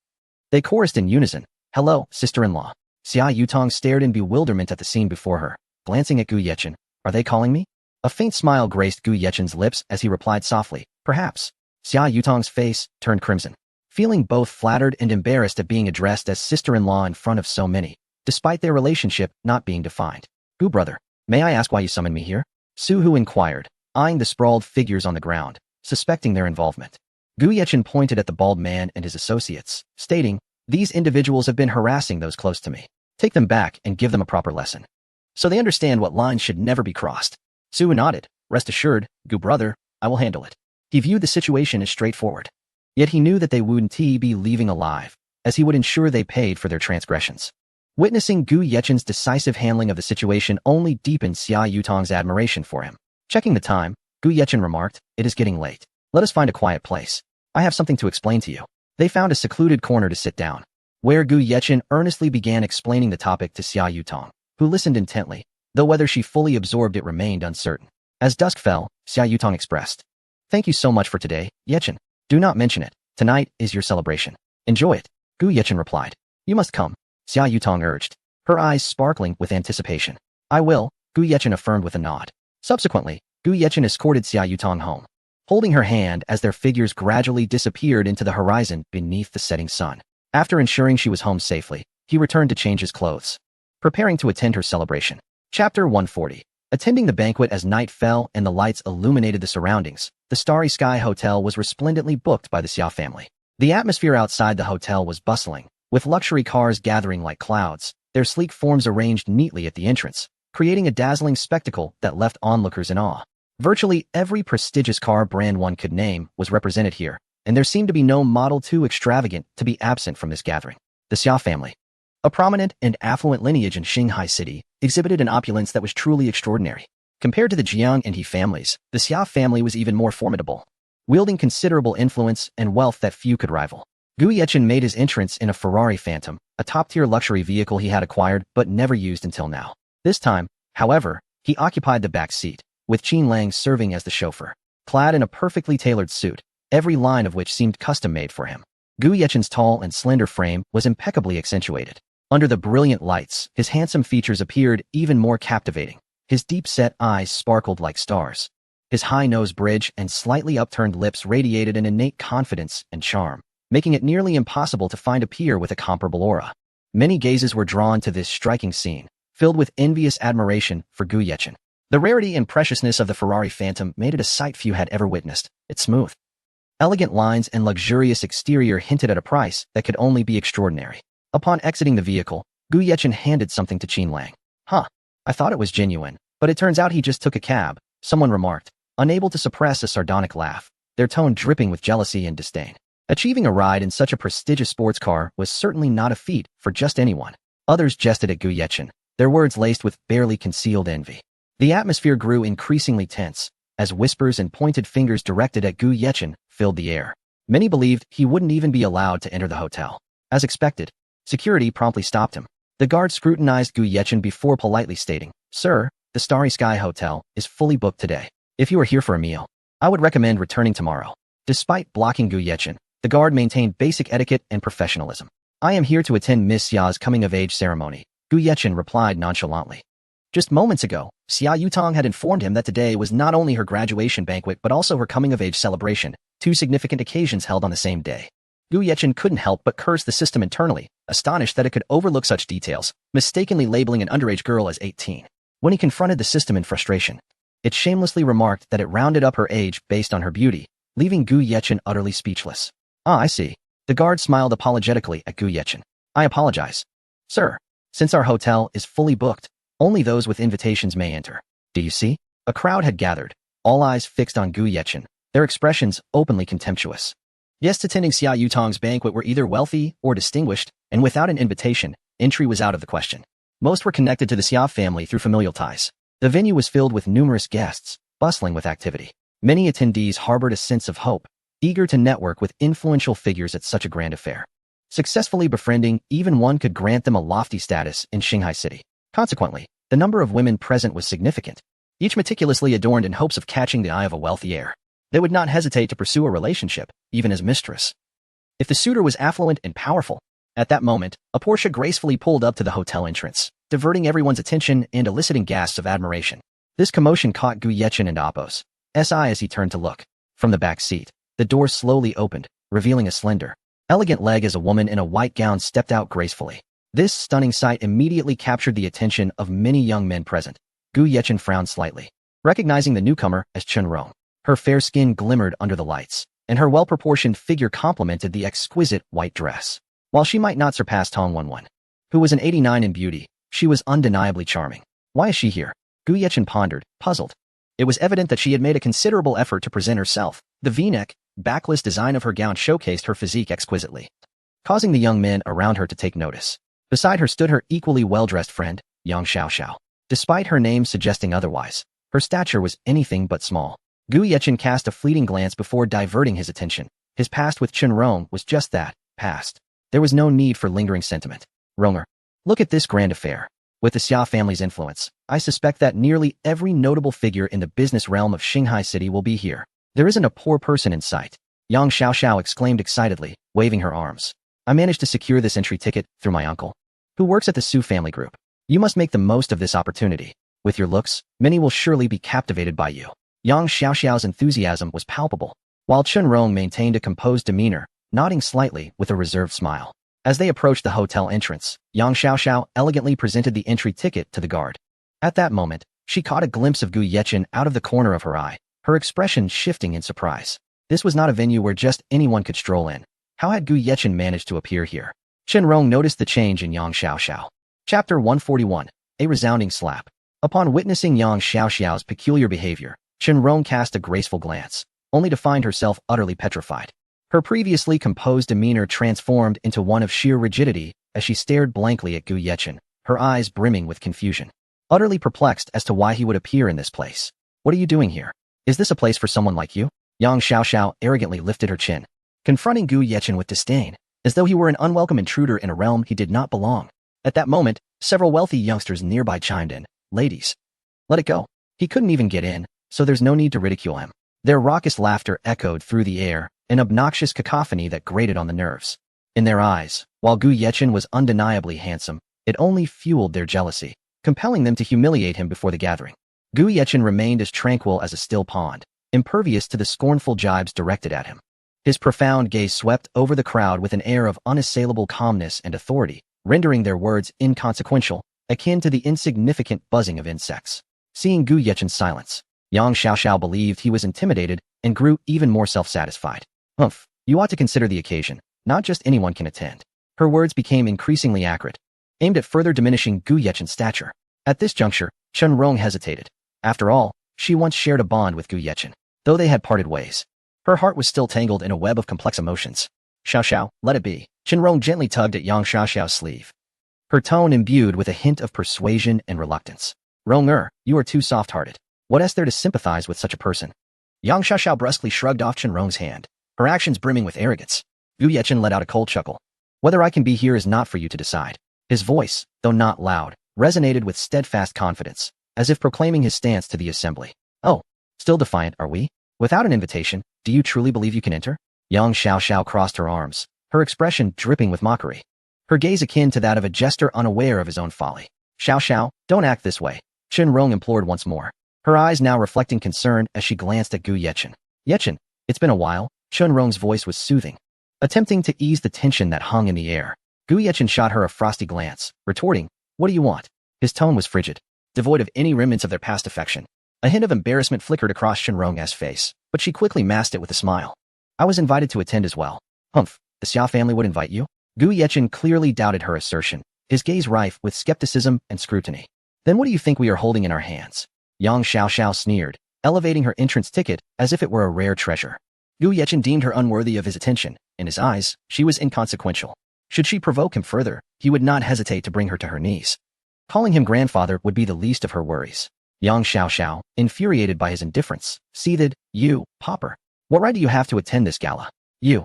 Speaker 1: they chorused in unison. Hello, sister-in-law. Xia Yutong stared in bewilderment at the scene before her, glancing at Gu Yechen. Are they calling me? A faint smile graced Gu Yechen's lips as he replied softly, Perhaps. Xia Yutong's face turned crimson, feeling both flattered and embarrassed at being addressed as sister-in-law in front of so many, despite their relationship not being defined. Gu brother, may I ask why you summoned me here? Su Hu inquired, eyeing the sprawled figures on the ground, suspecting their involvement. Gu Yechen pointed at the bald man and his associates, stating, These individuals have been harassing those close to me. Take them back and give them a proper lesson, so they understand what lines should never be crossed. Su Hu nodded. Rest assured, Gu brother, I will handle it. He viewed the situation as straightforward. Yet he knew that they wouldn't be leaving alive, as he would ensure they paid for their transgressions. Witnessing Gu Yechen's decisive handling of the situation only deepened Xia Yutong's admiration for him. Checking the time, Gu Yechen remarked, It is getting late. Let us find a quiet place. I have something to explain to you. They found a secluded corner to sit down, where Gu Yechen earnestly began explaining the topic to Xia Yutong, who listened intently, though whether she fully absorbed it remained uncertain. As dusk fell, Xia Yutong expressed, Thank you so much for today, Yechen. Do not mention it. Tonight is your celebration. Enjoy it. Gu Yechen replied. You must come. Xia Yutong urged, her eyes sparkling with anticipation. I will, Gu Yechen affirmed with a nod. Subsequently, Gu Yechen escorted Xia Yutong home, holding her hand as their figures gradually disappeared into the horizon beneath the setting sun. After ensuring she was home safely, he returned to change his clothes, preparing to attend her celebration. Chapter 140. Attending the banquet as night fell and the lights illuminated the surroundings, the Starry Sky Hotel was resplendently booked by the Xia family. The atmosphere outside the hotel was bustling, with luxury cars gathering like clouds, their sleek forms arranged neatly at the entrance, creating a dazzling spectacle that left onlookers in awe. Virtually every prestigious car brand one could name was represented here, and there seemed to be no model too extravagant to be absent from this gathering. The Xia family, a prominent and affluent lineage in Shanghai City, exhibited an opulence that was truly extraordinary. Compared to the Jiang and He families, the Xia family was even more formidable, wielding considerable influence and wealth that few could rival. Gu Yechen made his entrance in a Ferrari Phantom, a top-tier luxury vehicle he had acquired but never used until now. This time, however, he occupied the back seat, with Qin Lang serving as the chauffeur. Clad in a perfectly tailored suit, every line of which seemed custom-made for him, Gu Yechen's tall and slender frame was impeccably accentuated. Under the brilliant lights, his handsome features appeared even more captivating. His deep-set eyes sparkled like stars. His high nose bridge and slightly upturned lips radiated an innate confidence and charm, making it nearly impossible to find a peer with a comparable aura. Many gazes were drawn to this striking scene, filled with envious admiration for Gu Yechen. The rarity and preciousness of the Ferrari Phantom made it a sight few had ever witnessed. Its smooth, elegant lines and luxurious exterior hinted at a price that could only be extraordinary. Upon exiting the vehicle, Gu Yechen handed something to Qin Lang. Huh, I thought it was genuine, but it turns out he just took a cab, someone remarked, unable to suppress a sardonic laugh, their tone dripping with jealousy and disdain. Achieving a ride in such a prestigious sports car was certainly not a feat for just anyone. Others jested at Gu Yechen, their words laced with barely concealed envy. The atmosphere grew increasingly tense, as whispers and pointed fingers directed at Gu Yechen filled the air. Many believed he wouldn't even be allowed to enter the hotel. As expected, security promptly stopped him. The guard scrutinized Gu Yechen before politely stating, Sir, the Starry Sky Hotel is fully booked today. If you are here for a meal, I would recommend returning tomorrow. Despite blocking Gu Yechen, the guard maintained basic etiquette and professionalism. I am here to attend Miss Xia's coming-of-age ceremony, Gu Yechen replied nonchalantly. Just moments ago, Xia Yutong had informed him that today was not only her graduation banquet but also her coming-of-age celebration, two significant occasions held on the same day. Gu Yechen couldn't help but curse the system internally, astonished that it could overlook such details, mistakenly labeling an underage girl as 18. When he confronted the system in frustration, it shamelessly remarked that it rounded up her age based on her beauty, leaving Gu Yechen utterly speechless. Ah, I see. The guard smiled apologetically at Gu Yechen. I apologize. Sir, since our hotel is fully booked, only those with invitations may enter. Do you see? A crowd had gathered, all eyes fixed on Gu Yechen, their expressions openly contemptuous. Guests attending Xia Yutong's banquet were either wealthy or distinguished, and without an invitation, entry was out of the question. Most were connected to the Xia family through familial ties. The venue was filled with numerous guests, bustling with activity. Many attendees harbored a sense of hope, eager to network with influential figures at such a grand affair. Successfully befriending even one could grant them a lofty status in Shanghai City. Consequently, the number of women present was significant, each meticulously adorned in hopes of catching the eye of a wealthy heir. They would not hesitate to pursue a relationship, even as mistress, if the suitor was affluent and powerful. At that moment, a Porsche gracefully pulled up to the hotel entrance, diverting everyone's attention and eliciting gasps of admiration. This commotion caught Gu Yechen and Appo's eye as he turned to look. From the back seat, the door slowly opened, revealing a slender, elegant leg as a woman in a white gown stepped out gracefully. This stunning sight immediately captured the attention of many young men present. Gu Yechen frowned slightly, recognizing the newcomer as Chen Rong. Her fair skin glimmered under the lights, and her well-proportioned figure complemented the exquisite white dress. While she might not surpass Tong Wenwen, who was an 89 in beauty, she was undeniably charming. Why is she here? Gu Yechen pondered, puzzled. It was evident that she had made a considerable effort to present herself. The V-neck, backless design of her gown showcased her physique exquisitely, causing the young men around her to take notice. Beside her stood her equally well-dressed friend, Yang Xiaoxiao. Despite her name suggesting otherwise, her stature was anything but small. Gu Yechen cast a fleeting glance before diverting his attention. His past with Chen Rong was just that, past. There was no need for lingering sentiment. Ronger, look at this grand affair. With the Xia family's influence, I suspect that nearly every notable figure in the business realm of Shanghai City will be here. There isn't a poor person in sight. Yang Xiaoxiao exclaimed excitedly, waving her arms. I managed to secure this entry ticket through my uncle, who works at the Su family group. You must make the most of this opportunity. With your looks, many will surely be captivated by you. Yang Xiaoxiao's enthusiasm was palpable, while Chen Rong maintained a composed demeanor, nodding slightly with a reserved smile. As they approached the hotel entrance, Yang Xiaoxiao elegantly presented the entry ticket to the guard. At that moment, she caught a glimpse of Gu Yechen out of the corner of her eye, her expression shifting in surprise. This was not a venue where just anyone could stroll in. How had Gu Yechen managed to appear here? Chen Rong noticed the change in Yang Xiaoxiao. Chapter 141. A resounding slap. Upon witnessing Yang Xiaoxiao's peculiar behavior, Chen Rong cast a graceful glance, only to find herself utterly petrified. Her previously composed demeanor transformed into one of sheer rigidity as she stared blankly at Gu Yechen, her eyes brimming with confusion. Utterly perplexed as to why he would appear in this place. What are you doing here? Is this a place for someone like you? Yang Xiaoxiao arrogantly lifted her chin, confronting Gu Yechen with disdain, as though he were an unwelcome intruder in a realm he did not belong. At that moment, several wealthy youngsters nearby chimed in. Ladies, let it go. He couldn't even get in, so there's no need to ridicule him. Their raucous laughter echoed through the air, an obnoxious cacophony that grated on the nerves. In their eyes, while Gu Yechen was undeniably handsome, it only fueled their jealousy, compelling them to humiliate him before the gathering. Gu Yechen remained as tranquil as a still pond, impervious to the scornful jibes directed at him. His profound gaze swept over the crowd with an air of unassailable calmness and authority, rendering their words inconsequential, akin to the insignificant buzzing of insects. Seeing Gu Yechen's silence, Yang Xiaoxiao believed he was intimidated and grew even more self-satisfied. Humph, you ought to consider the occasion. Not just anyone can attend. Her words became increasingly acrid, aimed at further diminishing Gu Yechen's stature. At this juncture, Chen Rong hesitated. After all, she once shared a bond with Gu Yechen. Though they had parted ways, her heart was still tangled in a web of complex emotions. Xiaoxiao, let it be. Chen Rong gently tugged at Yang Xiaoxiao's sleeve, her tone imbued with a hint of persuasion and reluctance. Rong you are too soft-hearted. What is there to sympathize with such a person? Yang Xiaoxiao brusquely shrugged off Chen Rong's hand, her actions brimming with arrogance. Gu Yechen let out a cold chuckle. Whether I can be here is not for you to decide. His voice, though not loud, resonated with steadfast confidence, as if proclaiming his stance to the assembly. Oh, still defiant, are we? Without an invitation, do you truly believe you can enter? Yang Xiaoxiao crossed her arms, her expression dripping with mockery. Her gaze akin to that of a jester unaware of his own folly. Xiaoxiao, don't act this way, Rong implored once more, her eyes now reflecting concern as she glanced at Gu Yechen. Yechen, it's been a while, Rong's voice was soothing, attempting to ease the tension that hung in the air. Gu Yechen shot her a frosty glance, retorting, what do you want? His tone was frigid, devoid of any remnants of their past affection. A hint of embarrassment flickered across Rong's face, but she quickly masked it with a smile. I was invited to attend as well. Humph, the Xia family would invite you? Gu Yechen clearly doubted her assertion, his gaze rife with skepticism and scrutiny. Then what do you think we are holding in our hands? Yang Xiaoxiao sneered, elevating her entrance ticket as if it were a rare treasure. Gu Yechen deemed her unworthy of his attention. In his eyes, she was inconsequential. Should she provoke him further, he would not hesitate to bring her to her knees. Calling him grandfather would be the least of her worries. Yang Xiaoxiao, infuriated by his indifference, seethed, you, pauper. What right do you have to attend this gala? You,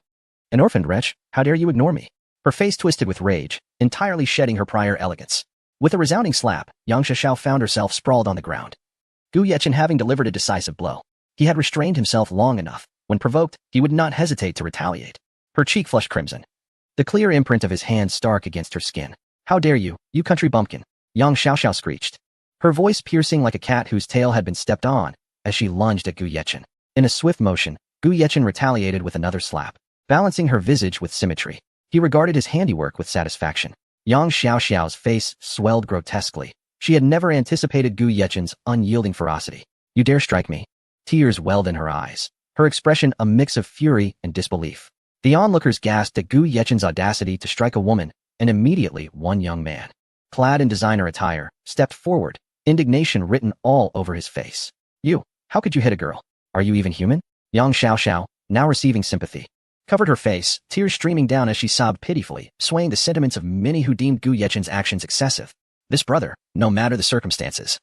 Speaker 1: an orphaned wretch, how dare you ignore me? Her face twisted with rage, entirely shedding her prior elegance. With a resounding slap, Yang Xiaoxiao found herself sprawled on the ground. Gu Yechen having delivered a decisive blow. He had restrained himself long enough. When provoked, he would not hesitate to retaliate. Her cheek flushed crimson, the clear imprint of his hand stark against her skin. How dare you, you country bumpkin? Yang Xiaoxiao screeched, her voice piercing like a cat whose tail had been stepped on, as she lunged at Gu Yechen. In a swift motion, Gu Yechen retaliated with another slap, balancing her visage with symmetry. He regarded his handiwork with satisfaction. Yang Xiaoxiao's face swelled grotesquely. She had never anticipated Gu Yechen's unyielding ferocity. You dare strike me? Tears welled in her eyes, her expression a mix of fury and disbelief. The onlookers gasped at Gu Yechen's audacity to strike a woman, and immediately one young man, clad in designer attire, stepped forward, indignation written all over his face. You, how could you hit a girl? Are you even human? Yang Xiaoxiao, now receiving sympathy, covered her face, tears streaming down as she sobbed pitifully, swaying the sentiments of many who deemed Gu Yechen's actions excessive. This brother, no matter the circumstances.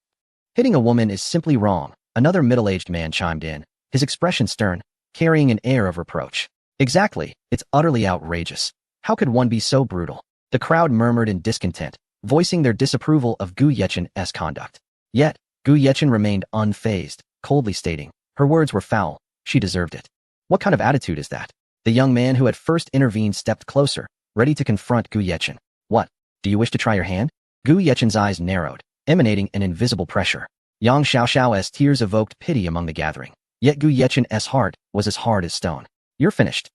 Speaker 1: Hitting a woman is simply wrong, another middle-aged man chimed in, his expression stern, carrying an air of reproach. Exactly, it's utterly outrageous. How could one be so brutal? The crowd murmured in discontent, voicing their disapproval of Gu Yechen's conduct. Yet, Gu Yechen remained unfazed, coldly stating, her words were foul, she deserved it. What kind of attitude is that? The young man who had first intervened stepped closer, ready to confront Gu Yechen. What, do you wish to try your hand? Gu Yechen's eyes narrowed, emanating an invisible pressure. Yang Xiaoxiao's tears evoked pity among the gathering. Yet Gu Yechen's heart was as hard as stone. You're finished.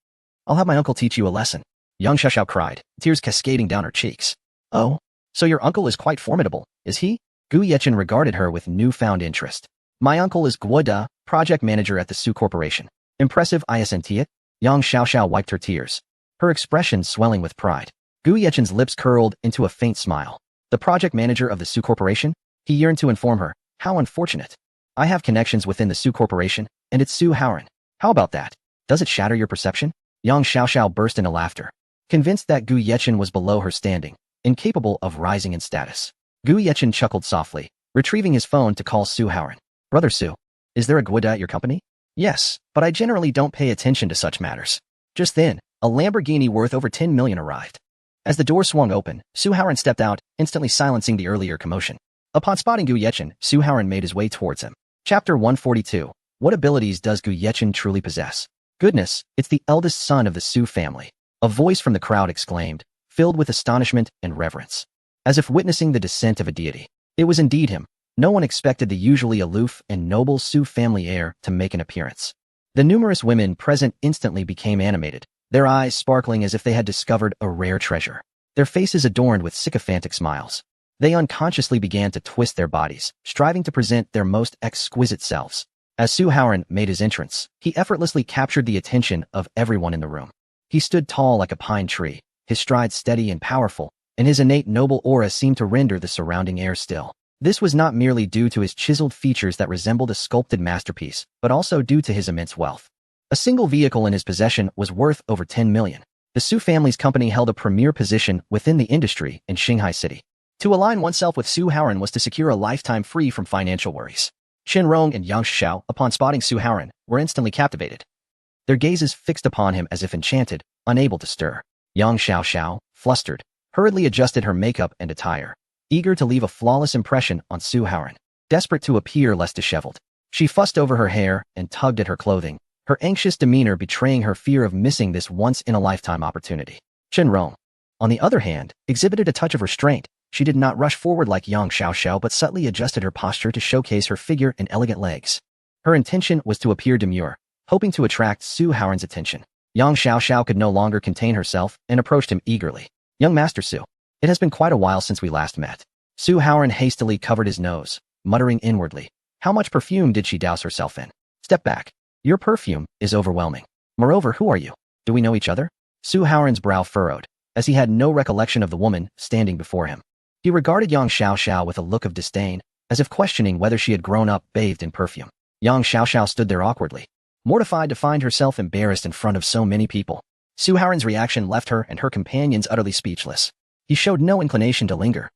Speaker 1: I'll have my uncle teach you a lesson. Yang Xiaoxiao cried, tears cascading down her cheeks. Oh, so your uncle is quite formidable, is he? Gu Yechen regarded her with newfound interest. My uncle is Guo Da, project manager at the Su Corporation. Impressive, isn't it? Yang Xiaoxiao wiped her tears, her expression swelling with pride. Gu Yechen's lips curled into a faint smile. The project manager of the Su Corporation? He yearned to inform her. How unfortunate. I have connections within the Su Corporation, and it's Su Haoran. How about that? Does it shatter your perception? Yang Xiaoxiao burst into laughter, convinced that Gu Yechen was below her standing, incapable of rising in status. Gu Yechen chuckled softly, retrieving his phone to call Su Haoran. Brother Su, is there a Guoda at your company? Yes, but I generally don't pay attention to such matters. Just then, a Lamborghini worth over 10 million arrived. As the door swung open, Su Haoran stepped out, instantly silencing the earlier commotion. Upon spotting Gu Yechen, Su Haoran made his way towards him. Chapter 142. What abilities does Gu Yechen truly possess? Goodness, it's the eldest son of the Su family. A voice from the crowd exclaimed, filled with astonishment and reverence, as if witnessing the descent of a deity. It was indeed him. No one expected the usually aloof and noble Su family heir to make an appearance. The numerous women present instantly became animated, their eyes sparkling as if they had discovered a rare treasure, their faces adorned with sycophantic smiles. They unconsciously began to twist their bodies, striving to present their most exquisite selves. As Su Haoran made his entrance, he effortlessly captured the attention of everyone in the room. He stood tall like a pine tree, his stride steady and powerful, and his innate noble aura seemed to render the surrounding air still. This was not merely due to his chiseled features that resembled a sculpted masterpiece, but also due to his immense wealth. A single vehicle in his possession was worth over 10 million. The Su family's company held a premier position within the industry in Shanghai City. To align oneself with Su Haoran was to secure a lifetime free from financial worries. Rong and Yang Xiao, upon spotting Su Haoran, were instantly captivated, their gazes fixed upon him as if enchanted, unable to stir. Yang Xiao, flustered, hurriedly adjusted her makeup and attire, eager to leave a flawless impression on Su Haoran, desperate to appear less disheveled. She fussed over her hair and tugged at her clothing, her anxious demeanor betraying her fear of missing this once-in-a-lifetime opportunity. Shenrong, on the other hand, exhibited a touch of restraint. She did not rush forward like Yang Xiaoxiao but subtly adjusted her posture to showcase her figure and elegant legs. Her intention was to appear demure, hoping to attract Su Haoran's attention. Yang Xiaoxiao could no longer contain herself and approached him eagerly. "Young Master Su, it has been quite a while since we last met." Su Haoran hastily covered his nose, muttering inwardly. How much perfume did she douse herself in? "Step back. Your perfume is overwhelming. Moreover, who are you? Do we know each other?" Su Haoran's brow furrowed, as he had no recollection of the woman standing before him. He regarded Yang Xiaoxiao with a look of disdain, as if questioning whether she had grown up bathed in perfume. Yang Xiaoxiao stood there awkwardly, mortified to find herself embarrassed in front of so many people. Su Haoran's reaction left her and her companions utterly speechless. He showed no inclination to linger.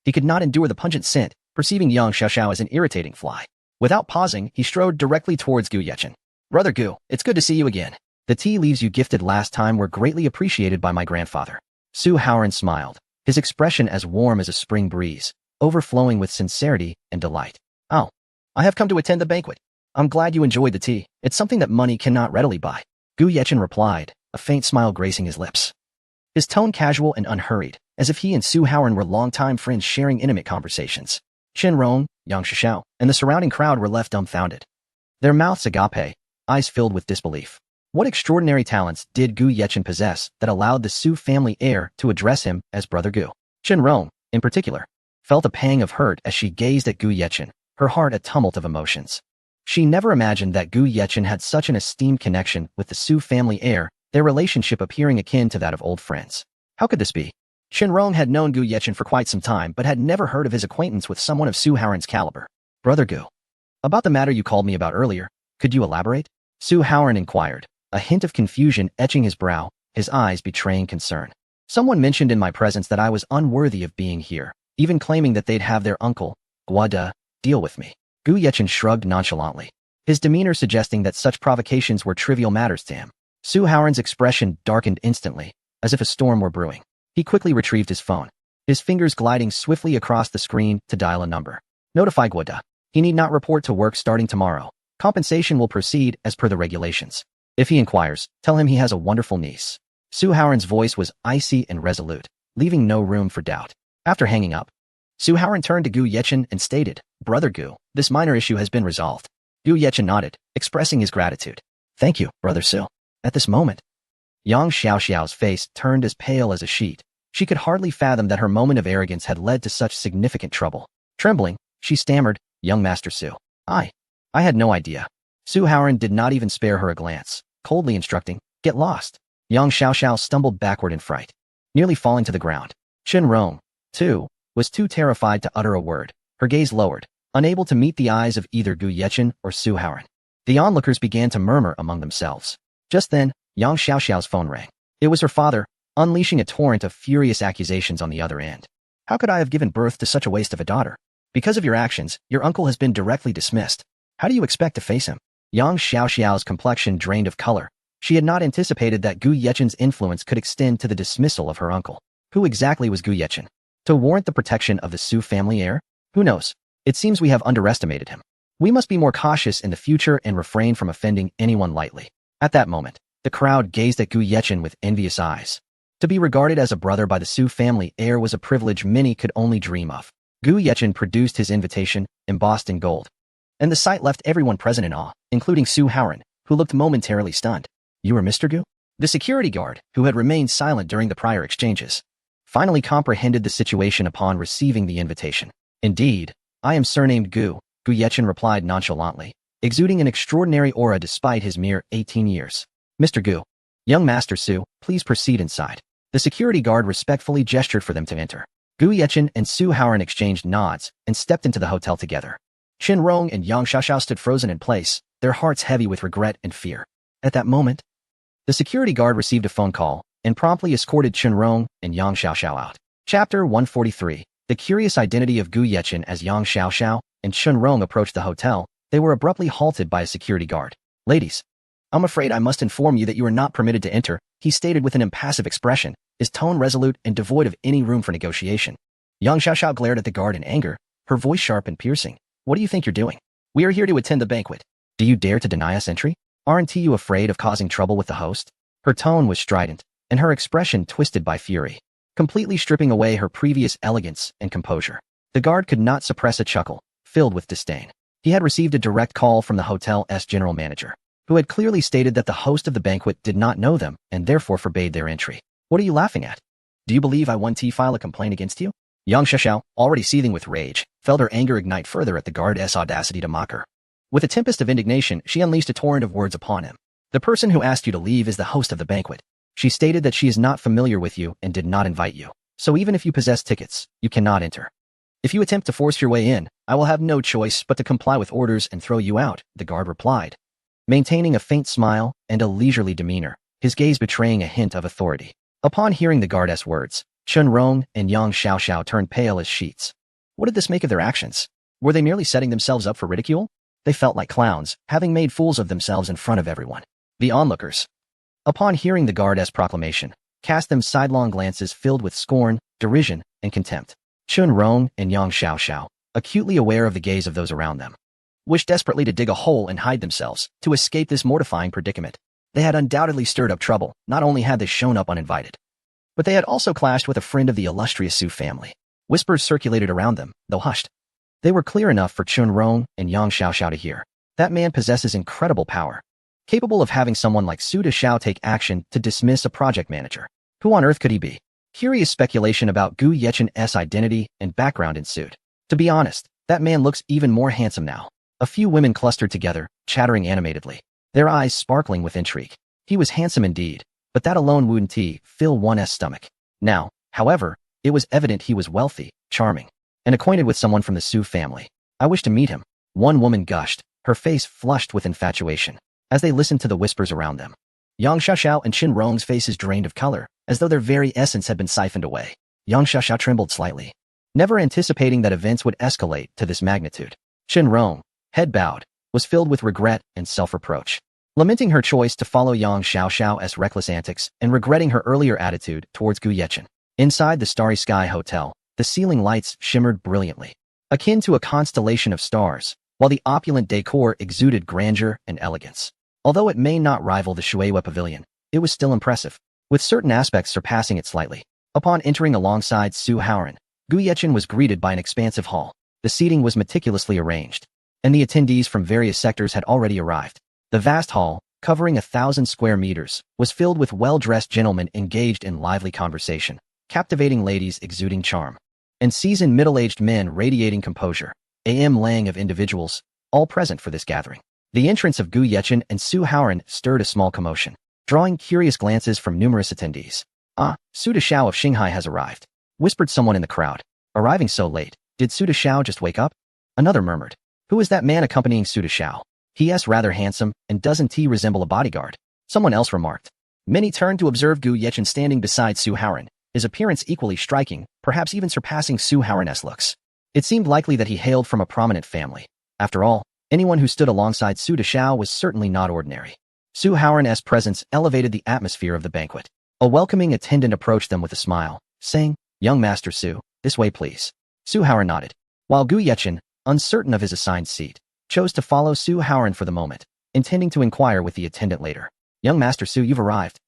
Speaker 1: He could not endure the pungent scent, perceiving Yang Xiaoxiao as an irritating fly. Without pausing, he strode directly towards Gu Yechen. "Brother Gu, it's good to see you again. The tea leaves you gifted last time were greatly appreciated by my grandfather." Su Haoran smiled, his expression as warm as a spring breeze, overflowing with sincerity and delight. "Oh, I have come to attend the banquet. I'm glad you enjoyed the tea. It's something that money cannot readily buy." Gu Yechen replied, a faint smile gracing his lips. His tone casual and unhurried, as if he and Su Haoran were longtime friends sharing intimate conversations. Shenrong, Yang Xiaoxiao, and the surrounding crowd were left dumbfounded. Their mouths agape, eyes filled with disbelief. What extraordinary talents did Gu Yechen possess that allowed the Su family heir to address him as Brother Gu? Shenrong, in particular, felt a pang of hurt as she gazed at Gu Yechen, her heart a tumult of emotions. She never imagined that Gu Yechen had such an esteemed connection with the Su family heir, their relationship appearing akin to that of old friends. How could this be? Shenrong had known Gu Yechen for quite some time but had never heard of his acquaintance with someone of Su Haoran's caliber. "Brother Gu, about the matter you called me about earlier, could you elaborate?" Su Haoran inquired, a hint of confusion etching his brow, his eyes betraying concern. "Someone mentioned in my presence that I was unworthy of being here, even claiming that they'd have their uncle, Guada, deal with me." Gu Yechen shrugged nonchalantly, his demeanor suggesting that such provocations were trivial matters to him. Su Haoran's expression darkened instantly, as if a storm were brewing. He quickly retrieved his phone, his fingers gliding swiftly across the screen to dial a number. "Notify Guada. He need not report to work starting tomorrow. Compensation will proceed as per the regulations. If he inquires, tell him he has a wonderful niece." Su Haoran's voice was icy and resolute, leaving no room for doubt. After hanging up, Su Haoran turned to Gu Yechen and stated, "Brother Gu, this minor issue has been resolved." Gu Yechen nodded, expressing his gratitude. "Thank you, Brother Su." At this moment, Yang Xiaoxiao's face turned as pale as a sheet. She could hardly fathom that her moment of arrogance had led to such significant trouble. Trembling, she stammered, "Young Master Su. I had no idea." Su Haoran did not even spare her a glance, coldly instructing, "Get lost." Yang Xiaoxiao stumbled backward in fright, nearly falling to the ground. Shenrong, too, was too terrified to utter a word, her gaze lowered, unable to meet the eyes of either Gu Yechen or Su Haoran. The onlookers began to murmur among themselves. Just then, Yang Xiaoxiao's phone rang. It was her father, unleashing a torrent of furious accusations on the other end. "How could I have given birth to such a waste of a daughter? Because of your actions, your uncle has been directly dismissed. How do you expect to face him?" Yang Xiaoxiao's complexion drained of color. She had not anticipated that Gu Yechen's influence could extend to the dismissal of her uncle. Who exactly was Gu Yechen? To warrant the protection of the Su family heir? Who knows? It seems we have underestimated him. We must be more cautious in the future and refrain from offending anyone lightly. At that moment, the crowd gazed at Gu Yechen with envious eyes. To be regarded as a brother by the Su family heir was a privilege many could only dream of. Gu Yechen produced his invitation, embossed in gold, and the sight left everyone present in awe, including Su Haoran, who looked momentarily stunned. "You are Mr. Gu?" The security guard, who had remained silent during the prior exchanges, finally comprehended the situation upon receiving the invitation. "Indeed, I am surnamed Gu," Gu Yechen replied nonchalantly, exuding an extraordinary aura despite his mere 18 years. "Mr. Gu, young Master Su, please proceed inside." The security guard respectfully gestured for them to enter. Gu Yechen and Su Haoran exchanged nods and stepped into the hotel together. Shenrong and Yang Xiaoxiao stood frozen in place, their hearts heavy with regret and fear. At that moment, the security guard received a phone call and promptly escorted Shenrong and Yang Xiaoxiao out. Chapter 143. The curious identity of Gu Yechen. As Yang Xiaoxiao and Shenrong approached the hotel, they were abruptly halted by a security guard. "Ladies, I'm afraid I must inform you that you are not permitted to enter," he stated with an impassive expression, his tone resolute and devoid of any room for negotiation. Yang Xiaoxiao glared at the guard in anger, her voice sharp and piercing. "What do you think you're doing? We are here to attend the banquet. Do you dare to deny us entry? Aren't you afraid of causing trouble with the host? Her tone was strident, and her expression twisted by fury, completely stripping away her previous elegance and composure. The guard could not suppress a chuckle, filled with disdain. He had received a direct call from the hotel's general manager, who had clearly stated that the host of the banquet did not know them and therefore forbade their entry. What are you laughing at? Do you believe I want to file a complaint against you? Yang Xiaoxiao, already seething with rage, felt her anger ignite further at the guard's audacity to mock her. With a tempest of indignation, she unleashed a torrent of words upon him. The person who asked you to leave is the host of the banquet. She stated that she is not familiar with you and did not invite you. So even if you possess tickets, you cannot enter. If you attempt to force your way in, I will have no choice but to comply with orders and throw you out, the guard replied, maintaining a faint smile and a leisurely demeanor, his gaze betraying a hint of authority. Upon hearing the guard's words, Chen Rong and Yang Xiaoxiao turned pale as sheets. What did this make of their actions? Were they merely setting themselves up for ridicule? They felt like clowns, having made fools of themselves in front of everyone. The onlookers, upon hearing the guard's proclamation, cast them sidelong glances filled with scorn, derision, and contempt. Chen Rong and Yang Xiaoxiao, acutely aware of the gaze of those around them, wished desperately to dig a hole and hide themselves to escape this mortifying predicament. They had undoubtedly stirred up trouble. Not only had they shown up uninvited, but they had also clashed with a friend of the illustrious Su family. Whispers circulated around them, though hushed. They were clear enough for Chen Rong and Yang Xiaoxiao to hear. That man possesses incredible power, capable of having someone like Su Deshao take action to dismiss a project manager. Who on earth could he be? Curious speculation about Gu Yechen's identity and background ensued. To be honest, that man looks even more handsome now. A few women clustered together, chattering animatedly, their eyes sparkling with intrigue. He was handsome indeed, but that alone wouldn't fill one's stomach. Now, however, it was evident he was wealthy, charming, and acquainted with someone from the Su family. I wish to meet him. One woman gushed, her face flushed with infatuation, as they listened to the whispers around them. Yang Xiaoxiao and Chen Rong's faces drained of color, as though their very essence had been siphoned away. Yang Xiaoxiao trembled slightly, never anticipating that events would escalate to this magnitude. Chen Rong, head bowed, was filled with regret and self-reproach, lamenting her choice to follow Yang Xiaoxiao's reckless antics and regretting her earlier attitude towards Gu Yechen. Inside the Starry Sky Hotel, the ceiling lights shimmered brilliantly, akin to a constellation of stars, while the opulent decor exuded grandeur and elegance. Although it may not rival the Shueihua Pavilion, it was still impressive, with certain aspects surpassing it slightly. Upon entering alongside Su Haoran, Gu Yechen was greeted by an expansive hall. The seating was meticulously arranged, and the attendees from various sectors had already arrived. The vast hall, covering 1,000 square meters, was filled with well-dressed gentlemen engaged in lively conversation, captivating ladies exuding charm, and seasoned middle-aged men radiating composure. A.M. Lang of individuals, all present for this gathering. The entrance of Gu Yechen and Su Haoran stirred a small commotion, drawing curious glances from numerous attendees. Ah, Su Deshao of Shanghai has arrived, whispered someone in the crowd. Arriving so late, did Su Deshao just wake up? Another murmured. Who is that man accompanying Su Deshao? He is rather handsome, and doesn't he resemble a bodyguard? Someone else remarked. Many turned to observe Gu Yechen standing beside Su Haoran, his appearance equally striking, perhaps even surpassing Su Haoran's looks. It seemed likely that he hailed from a prominent family. After all, anyone who stood alongside Su Deshao was certainly not ordinary. Su Haoran's presence elevated the atmosphere of the banquet. A welcoming attendant approached them with a smile, saying, "Young Master Su, this way please." Su Haoran nodded, while Gu Yechen, uncertain of his assigned seat, chose to follow Su Haoran for the moment, intending to inquire with the attendant later. "Young Master Su, you've arrived."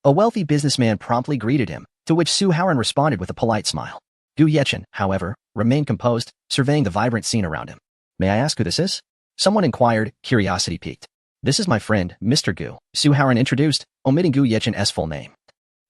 Speaker 1: A wealthy businessman promptly greeted him, to which Su Haoran responded with a polite smile. Gu Yechen, however, remained composed, surveying the vibrant scene around him. "May I ask who this is?" Someone inquired, curiosity piqued. "This is my friend, Mr. Gu," Su Haoran introduced, omitting Gu Yechen's full name,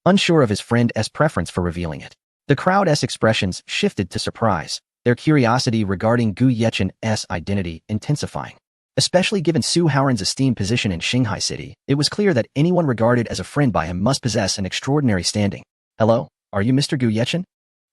Speaker 1: unsure of his friend's preference for revealing it. The crowd's expressions shifted to surprise, their curiosity regarding Gu Yechen's identity intensifying. Especially given Su Haoran's esteemed position in Shanghai City, it was clear that anyone regarded as a friend by him must possess an extraordinary standing. "Hello, are you Mr. Gu Yechen?"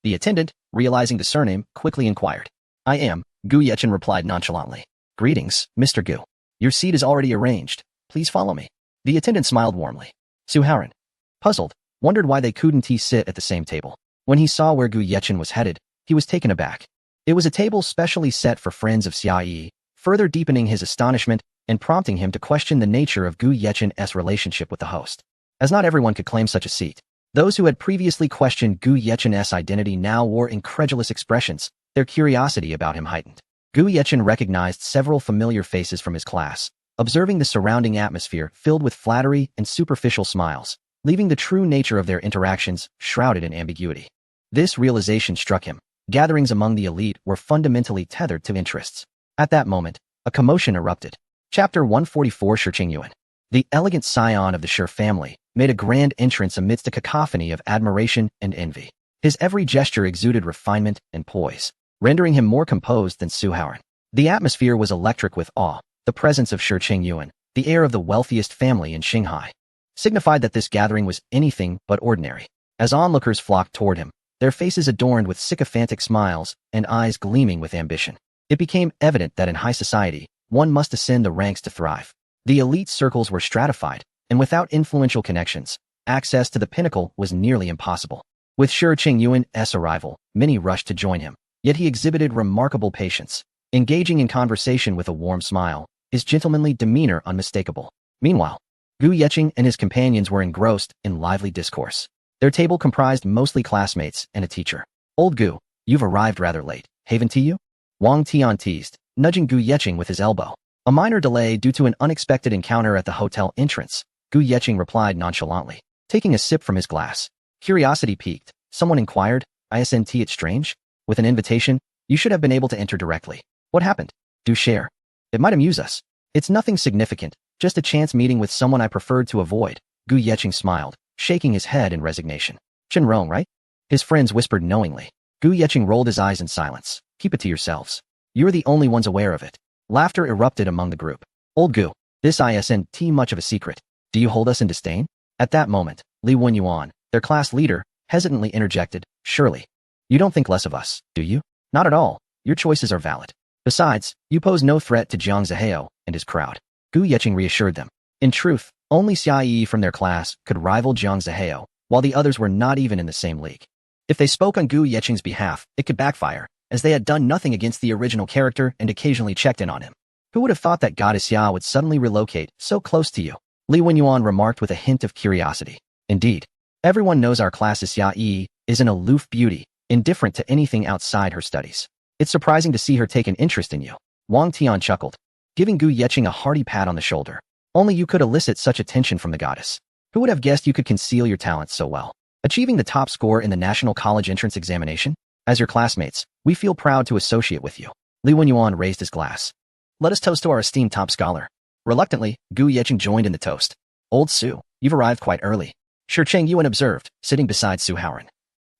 Speaker 1: The attendant, realizing the surname, quickly inquired. "I am," Gu Yechen replied nonchalantly. "Greetings, Mr. Gu. Your seat is already arranged. Please follow me." The attendant smiled warmly. Su Haoran, puzzled, wondered why they couldn't sit at the same table. When he saw where Gu Yechen was headed, he was taken aback. It was a table specially set for friends of Xia Yi, further deepening his astonishment and prompting him to question the nature of Gu Yechen's relationship with the host. As not everyone could claim such a seat, those who had previously questioned Gu Yechen's identity now wore incredulous expressions, their curiosity about him heightened. Gu Yechen recognized several familiar faces from his class, observing the surrounding atmosphere filled with flattery and superficial smiles, leaving the true nature of their interactions shrouded in ambiguity. This realization struck him. Gatherings among the elite were fundamentally tethered to interests. At that moment, a commotion erupted. Chapter 144 Shi Qingyuan. The elegant scion of the Shi family made a grand entrance amidst a cacophony of admiration and envy. His every gesture exuded refinement and poise, rendering him more composed than Su Haoran. The atmosphere was electric with awe. The presence of Shi Qingyuan, the heir of the wealthiest family in Shanghai, signified that this gathering was anything but ordinary. As onlookers flocked toward him, their faces adorned with sycophantic smiles and eyes gleaming with ambition, it became evident that in high society, one must ascend the ranks to thrive. The elite circles were stratified, and without influential connections, access to the pinnacle was nearly impossible. With Shi Qingyuan's arrival, many rushed to join him, yet he exhibited remarkable patience, engaging in conversation with a warm smile, his gentlemanly demeanor unmistakable. Meanwhile, Gu Yechen and his companions were engrossed in lively discourse. Their table comprised mostly classmates and a teacher. "Old Gu, you've arrived rather late, haven't you?" Wang Tian teased, nudging Gu Yechen with his elbow. A minor delay due to an unexpected encounter at the hotel entrance, Gu Yechen replied nonchalantly, taking a sip from his glass. Curiosity piqued, someone inquired, "Isn't it strange? With an invitation, you should have been able to enter directly. What happened? Do share. It might amuse us." "It's nothing significant, just a chance meeting with someone I preferred to avoid." Gu Yechen smiled, shaking his head in resignation. "Chenrong, right?" His friends whispered knowingly. Gu Yechen rolled his eyes in silence. "Keep it to yourselves. You're the only ones aware of it." Laughter erupted among the group. "Old Gu, this isn't much of a secret. Do you hold us in disdain?" At that moment, Li Wenyuan, their class leader, hesitantly interjected, "Surely, you don't think less of us, do you?" "Not at all. Your choices are valid. Besides, you pose no threat to Jiang Zihao and his crowd." Gu Yechen reassured them. In truth, only Xia Yi from their class could rival Jiang Zihao, while the others were not even in the same league. If they spoke on Gu Yechen's behalf, it could backfire, as they had done nothing against the original character and occasionally checked in on him. Who would have thought that Goddess Xia would suddenly relocate so close to you? Li Wenyuan remarked with a hint of curiosity. Indeed, everyone knows our class's Xia Yi is an aloof beauty, indifferent to anything outside her studies. It's surprising to see her take an interest in you. Wang Tian chuckled, giving Gu Yechen a hearty pat on the shoulder. Only you could elicit such attention from the goddess. Who would have guessed you could conceal your talents so well? Achieving the top score in the National College Entrance Examination? As your classmates, we feel proud to associate with you. Li Wenyuan raised his glass. Let us toast to our esteemed top scholar. Reluctantly, Gu Yechen joined in the toast. Old Su, you've arrived quite early. Shi Qingyuan observed, sitting beside Su Haoran.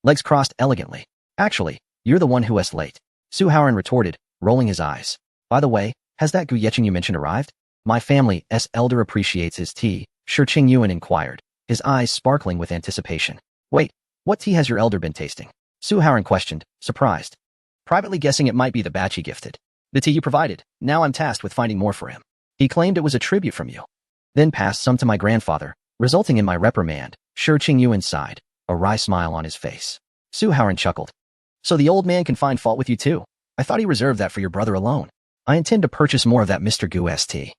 Speaker 1: Legs crossed elegantly. Actually, you're the one who is late. Su Haoran retorted, rolling his eyes. By the way, has that Gu Yechen you mentioned arrived? My family's elder appreciates his tea, Shi Qingyuan inquired, his eyes sparkling with anticipation. Wait, what tea has your elder been tasting? Su Haoran questioned, surprised. Privately guessing it might be the batch he gifted. The tea you provided, now I'm tasked with finding more for him. He claimed it was a tribute from you. Then passed some to my grandfather, resulting in my reprimand. Shi Qingyuan sighed, a wry smile on his face. Su Haoran chuckled. So the old man can find fault with you too. I thought he reserved that for your brother alone. I intend to purchase more of that Mr. Gu's tea.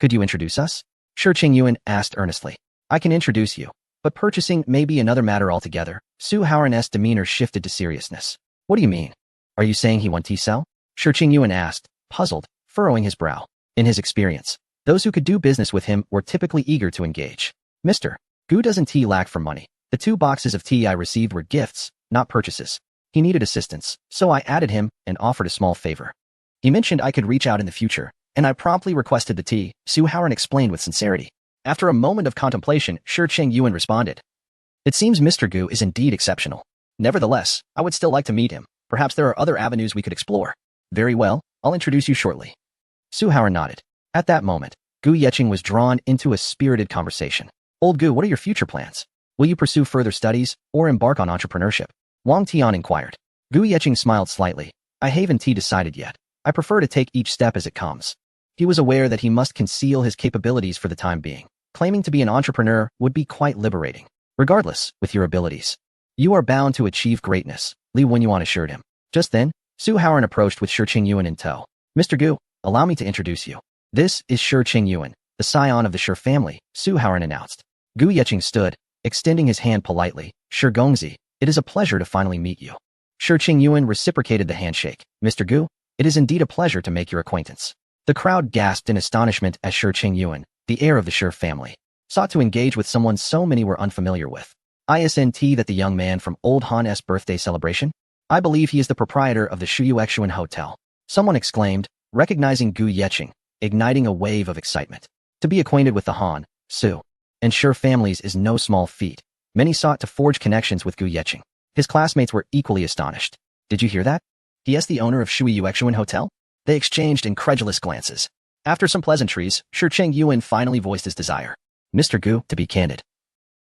Speaker 1: Could you introduce us? Shi Qingyuan asked earnestly. I can introduce you, but purchasing may be another matter altogether. Su Haoran's demeanor shifted to seriousness. What do you mean? Are you saying he won tea sell? Shi Qingyuan asked, puzzled, furrowing his brow. In his experience, those who could do business with him were typically eager to engage. Mr. Gu doesn't tea lack for money. The 2 boxes of tea I received were gifts, not purchases. He needed assistance, so I added him and offered a small favor. He mentioned I could reach out in the future, and I promptly requested the tea, Su Haoran explained with sincerity. After a moment of contemplation, Shi Qingyuan responded. It seems Mr. Gu is indeed exceptional. Nevertheless, I would still like to meet him. Perhaps there are other avenues we could explore. Very well, I'll introduce you shortly. Su Haoran nodded. At that moment, Gu Yechen was drawn into a spirited conversation. Old Gu, what are your future plans? Will you pursue further studies or embark on entrepreneurship? Wang Tian inquired. Gu Yechen smiled slightly. I haven't decided yet. I prefer to take each step as it comes. He was aware that he must conceal his capabilities for the time being. Claiming to be an entrepreneur would be quite liberating. Regardless, with your abilities, you are bound to achieve greatness, Li Wenyuan assured him. Just then, Su Haoran approached with Shi Qingyuan in tow. Mr. Gu, allow me to introduce you. This is Shi Qingyuan, the scion of the Shi family, Su Haoran announced. Gu Yechen stood, extending his hand politely. Shi Gongzi, it is a pleasure to finally meet you. Shi Qingyuan reciprocated the handshake. Mr. Gu, It is indeed a pleasure to make your acquaintance. The crowd gasped in astonishment as Shi Qingyuan, the heir of the Shi family, sought to engage with someone so many were unfamiliar with. Isn't that the young man from Old Han's birthday celebration? I believe he is the proprietor of the Shuyuexuan Hotel. Someone exclaimed, recognizing Gu Yeqing, igniting a wave of excitement. To be acquainted with the Han, Su, and Shi families is no small feat. Many sought to forge connections with Gu Yeqing. His classmates were equally astonished. Did you hear that? He is the owner of Shuyuexuan Hotel? They exchanged incredulous glances. After some pleasantries, Shi Qingyuan finally voiced his desire. Mr. Gu, to be candid,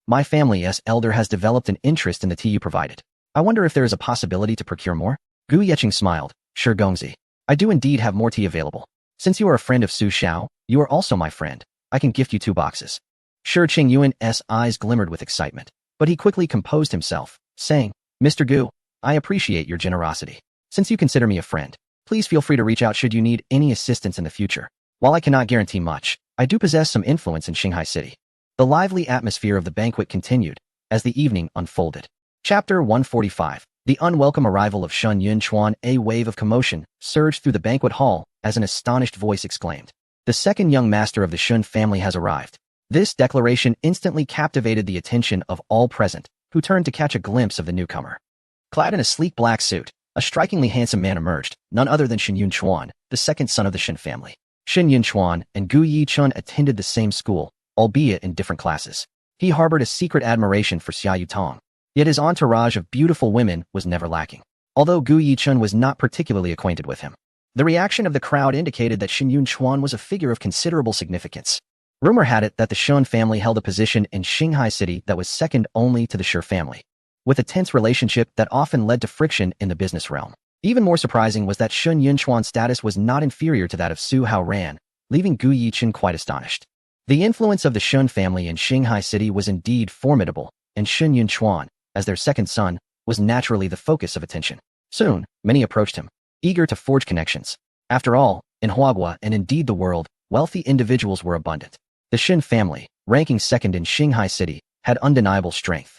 Speaker 1: my family's elder has developed an interest in the tea you provided. I wonder if there is a possibility to procure more? Gu Yeqing smiled. Shi Gongzi, I do indeed have more tea available. Since you are a friend of Su Xiao, you are also my friend. I can gift you 2 boxes. Shi Qingyuan's eyes glimmered with excitement, but he quickly composed himself, saying, Mr. Gu, I appreciate your generosity. Since you consider me a friend, please feel free to reach out should you need any assistance in the future. While I cannot guarantee much, I do possess some influence in Shanghai City. The lively atmosphere of the banquet continued as the evening unfolded. Chapter 145. The unwelcome arrival of Shun Yunchuan. A wave of commotion surged through the banquet hall as an astonished voice exclaimed, the second young master of the Shun family has arrived. This declaration instantly captivated the attention of all present, who turned to catch a glimpse of the newcomer. Clad in a sleek black suit, a strikingly handsome man emerged, none other than Shin Yunchuan, the second son of the Shin family. Shin Yunchuan and Gu Yichun attended the same school, albeit in different classes. He harbored a secret admiration for Xia Yutong, yet his entourage of beautiful women was never lacking. Although Gu Yichun was not particularly acquainted with him, the reaction of the crowd indicated that Shin Yunchuan was a figure of considerable significance. Rumor had it that the Shun family held a position in Shanghai City that was second only to the Shi family, with a tense relationship that often led to friction in the business realm. Even more surprising was that Shun Yunchuan's status was not inferior to that of Su Haoran, leaving Gu Yichun quite astonished. The influence of the Shun family in Shanghai City was indeed formidable, and Shun Yunchuan, as their second son, was naturally the focus of attention. Soon, many approached him, eager to forge connections. After all, in Huagua and indeed the world, wealthy individuals were abundant. The Shin family, ranking second in Shanghai City, had undeniable strength.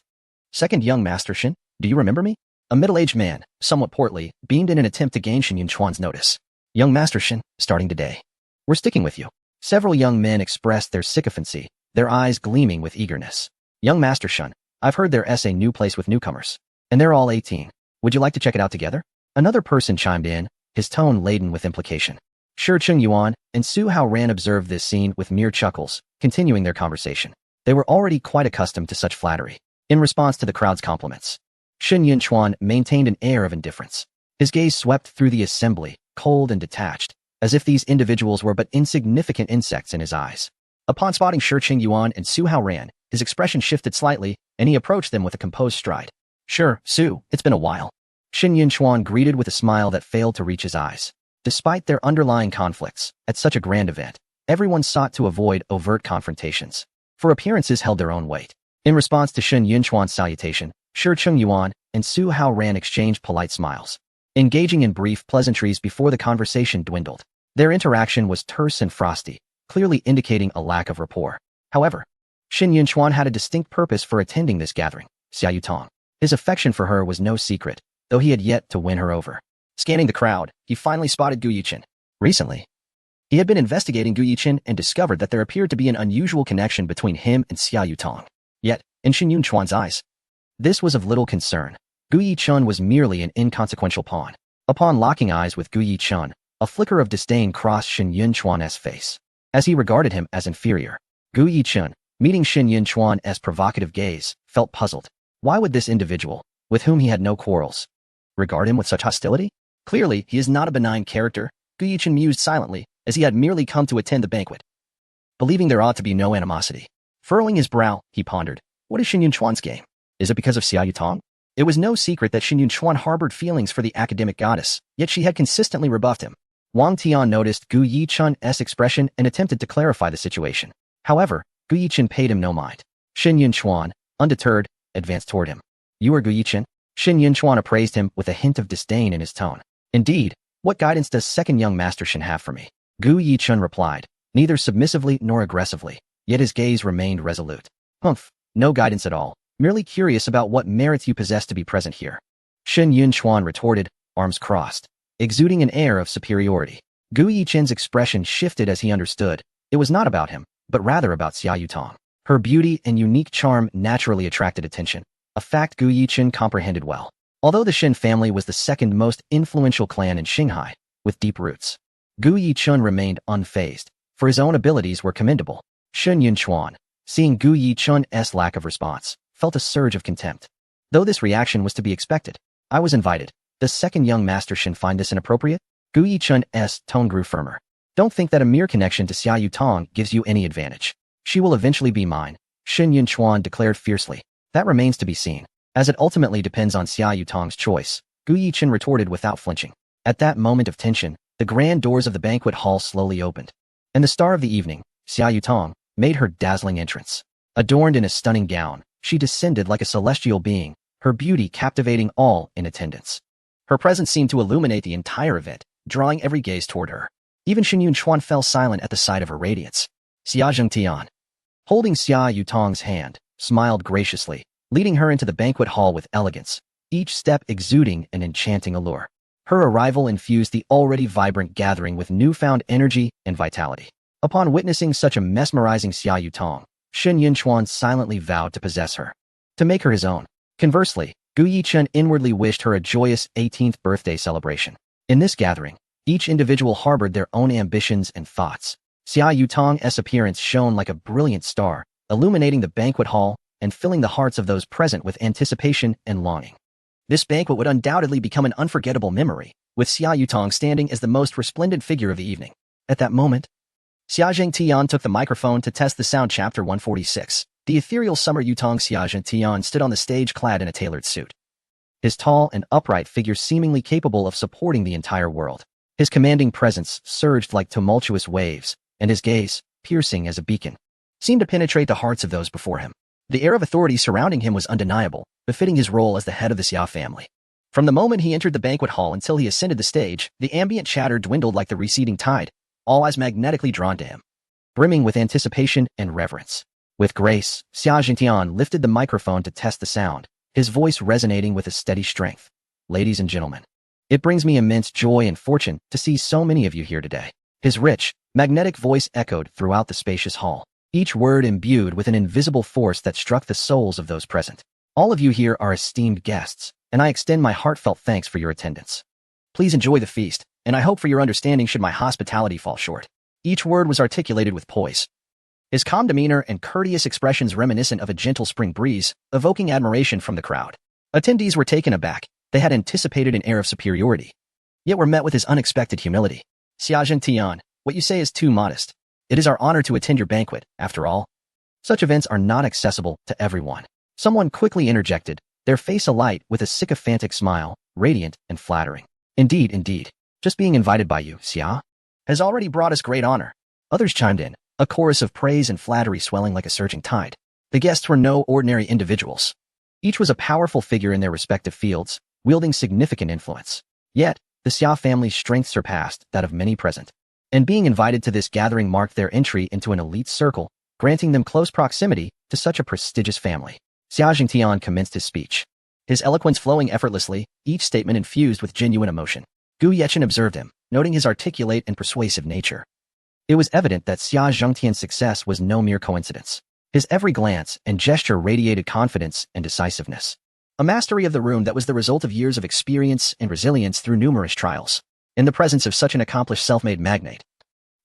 Speaker 1: Second young Master Shin, do you remember me? A middle-aged man, somewhat portly, beamed in an attempt to gain Shin Yunchuan's notice. Young Master Shin, starting today, we're sticking with you. Several young men expressed their sycophancy, their eyes gleaming with eagerness. Young Master Shin, I've heard there's a new place with newcomers, and they're all 18. Would you like to check it out together? Another person chimed in, his tone laden with implication. Shi Qingyuan and Su Haoran observed this scene with mere chuckles, continuing their conversation. They were already quite accustomed to such flattery. In response to the crowd's compliments, Shin Yunchuan maintained an air of indifference. His gaze swept through the assembly, cold and detached, as if these individuals were but insignificant insects in his eyes. Upon spotting Shi Qingyuan and Su Haoran, his expression shifted slightly, and he approached them with a composed stride. Sure, Su, it's been a while. Shin Yunchuan greeted with a smile that failed to reach his eyes. Despite their underlying conflicts, at such a grand event, everyone sought to avoid overt confrontations, for appearances held their own weight. In response to Shin Yunchuan's salutation, Shi Qingyuan and Su Haoran exchanged polite smiles, engaging in brief pleasantries before the conversation dwindled. Their interaction was terse and frosty, clearly indicating a lack of rapport. However, Shin Yunchuan had a distinct purpose for attending this gathering, Xia Yutong. His affection for her was no secret, though he had yet to win her over. Scanning the crowd, he finally spotted Gu Yichun. Recently, he had been investigating Gu Yichun and discovered that there appeared to be an unusual connection between him and Xia Yutong. Yet, in Shin Yunchuan's eyes, this was of little concern. Gu Yichun was merely an inconsequential pawn. Upon locking eyes with Gu Yichun, a flicker of disdain crossed Shin Yunchuan's face, as he regarded him as inferior. Gu Yichun, meeting Shin Yunchuan's provocative gaze, felt puzzled. Why would this individual, with whom he had no quarrels, regard him with such hostility? Clearly, he is not a benign character, Gu Yichun mused silently, as he had merely come to attend the banquet, believing there ought to be no animosity. Furrowing his brow, he pondered, what is Shin Yunchuan's game? Is it because of Xia Yutong? It was no secret that Shin Yunchuan harbored feelings for the academic goddess, yet she had consistently rebuffed him. Wang Tian noticed Gu Yichun's expression and attempted to clarify the situation. However, Gu Yichun paid him no mind. Shin Yunchuan, undeterred, advanced toward him. You are Gu Yichun? Shin Yunchuan appraised him with a hint of disdain in his tone. Indeed, what guidance does second young Master Shin have for me? Gu Yichun replied, neither submissively nor aggressively, yet his gaze remained resolute. Humph, no guidance at all, merely curious about what merits you possess to be present here. Shin Yunchuan retorted, arms crossed. exuding an air of superiority. Gu Yichen's expression shifted as he understood. It was not about him, but rather about Xia Yutong. Her beauty and unique charm naturally attracted attention, a fact Gu Yichen comprehended well. Although the Shen family was the second most influential clan in Shanghai, with deep roots, Gu Yichun remained unfazed, for his own abilities were commendable. Shen Yunchuan, seeing Gu Yichun's lack of response, felt a surge of contempt. Though this reaction was to be expected, I was invited. Does second young master Shen find this inappropriate? Gu Yichun's tone grew firmer. Don't think that a mere connection to Xia Yutong gives you any advantage. She will eventually be mine, Shen Yunchuan declared fiercely. That remains to be seen, as it ultimately depends on Xia Yutong's choice, Gu Yichen retorted without flinching. At that moment of tension, the grand doors of the banquet hall slowly opened, and the star of the evening, Xia Yutong, made her dazzling entrance. Adorned in a stunning gown, she descended like a celestial being, her beauty captivating all in attendance. Her presence seemed to illuminate the entire event, drawing every gaze toward her. Even Shen Yunchuan fell silent at the sight of her radiance. Xia Zhengtian, holding Xia Yutong's hand, smiled graciously, leading her into the banquet hall with elegance, each step exuding an enchanting allure. Her arrival infused the already vibrant gathering with newfound energy and vitality. Upon witnessing such a mesmerizing Xia Yutong, Shen Yunchuan silently vowed to possess her, to make her his own. Conversely, Gu Yichen inwardly wished her a joyous 18th birthday celebration. In this gathering, each individual harbored their own ambitions and thoughts. Xia Yutong's appearance shone like a brilliant star, illuminating the banquet hall and filling the hearts of those present with anticipation and longing. This banquet would undoubtedly become an unforgettable memory, with Xia Yutong standing as the most resplendent figure of the evening. At that moment, Xia Zhengtian took the microphone to test the sound. Chapter 146. The ethereal summer Yutong. Xia Zhengtian stood on the stage clad in a tailored suit, his tall and upright figure seemingly capable of supporting the entire world. His commanding presence surged like tumultuous waves, and his gaze, piercing as a beacon, seemed to penetrate the hearts of those before him. The air of authority surrounding him was undeniable, befitting his role as the head of the Xia family. From the moment he entered the banquet hall until he ascended the stage, the ambient chatter dwindled like the receding tide, all eyes magnetically drawn to him, brimming with anticipation and reverence. With grace, Xia Zhengtian lifted the microphone to test the sound, his voice resonating with a steady strength. Ladies and gentlemen, it brings me immense joy and fortune to see so many of you here today. His rich, magnetic voice echoed throughout the spacious hall, each word imbued with an invisible force that struck the souls of those present. All of you here are esteemed guests, and I extend my heartfelt thanks for your attendance. Please enjoy the feast, and I hope for your understanding should my hospitality fall short. Each word was articulated with poise, his calm demeanor and courteous expressions reminiscent of a gentle spring breeze, evoking admiration from the crowd. Attendees were taken aback. They had anticipated an air of superiority, yet were met with his unexpected humility. Xia Zhengtian, what you say is too modest. It is our honor to attend your banquet, after all. Such events are not accessible to everyone. Someone quickly interjected, their face alight with a sycophantic smile, radiant and flattering. Indeed. Just being invited by you, Xia, has already brought us great honor. Others chimed in, a chorus of praise and flattery swelling like a surging tide. The guests were no ordinary individuals. Each was a powerful figure in their respective fields, wielding significant influence. Yet, the Xia family's strength surpassed that of many present, and being invited to this gathering marked their entry into an elite circle, granting them close proximity to such a prestigious family. Xia Zhengtian commenced his speech, his eloquence flowing effortlessly, each statement infused with genuine emotion. Gu Yichen observed him, noting his articulate and persuasive nature. It was evident that Xia Zhengtian's success was no mere coincidence. His every glance and gesture radiated confidence and decisiveness, a mastery of the room that was the result of years of experience and resilience through numerous trials. In the presence of such an accomplished self-made magnate,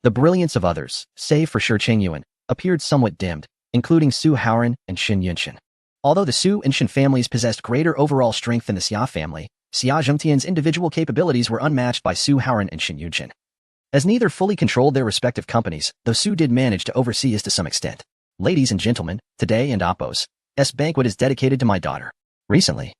Speaker 1: the brilliance of others, save for Shi Qingyuan, appeared somewhat dimmed, including Su Haoran and Shen Yunchen. Although the Su and Shen families possessed greater overall strength than the Xia family, Xia Zhengtian's individual capabilities were unmatched by Su Haoran and Shen Yunchen. As neither fully controlled their respective companies, though Su did manage to oversee us to some extent. Ladies and gentlemen, today and Appo's banquet is dedicated to my daughter. Recently,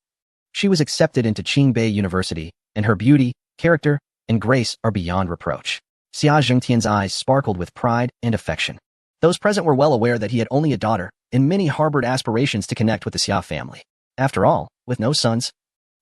Speaker 1: she was accepted into Qingbei University, and her beauty, character, and grace are beyond reproach. Xia Zhengtian's eyes sparkled with pride and affection. Those present were well aware that he had only a daughter, and many harbored aspirations to connect with the Xia family. After all, with no sons,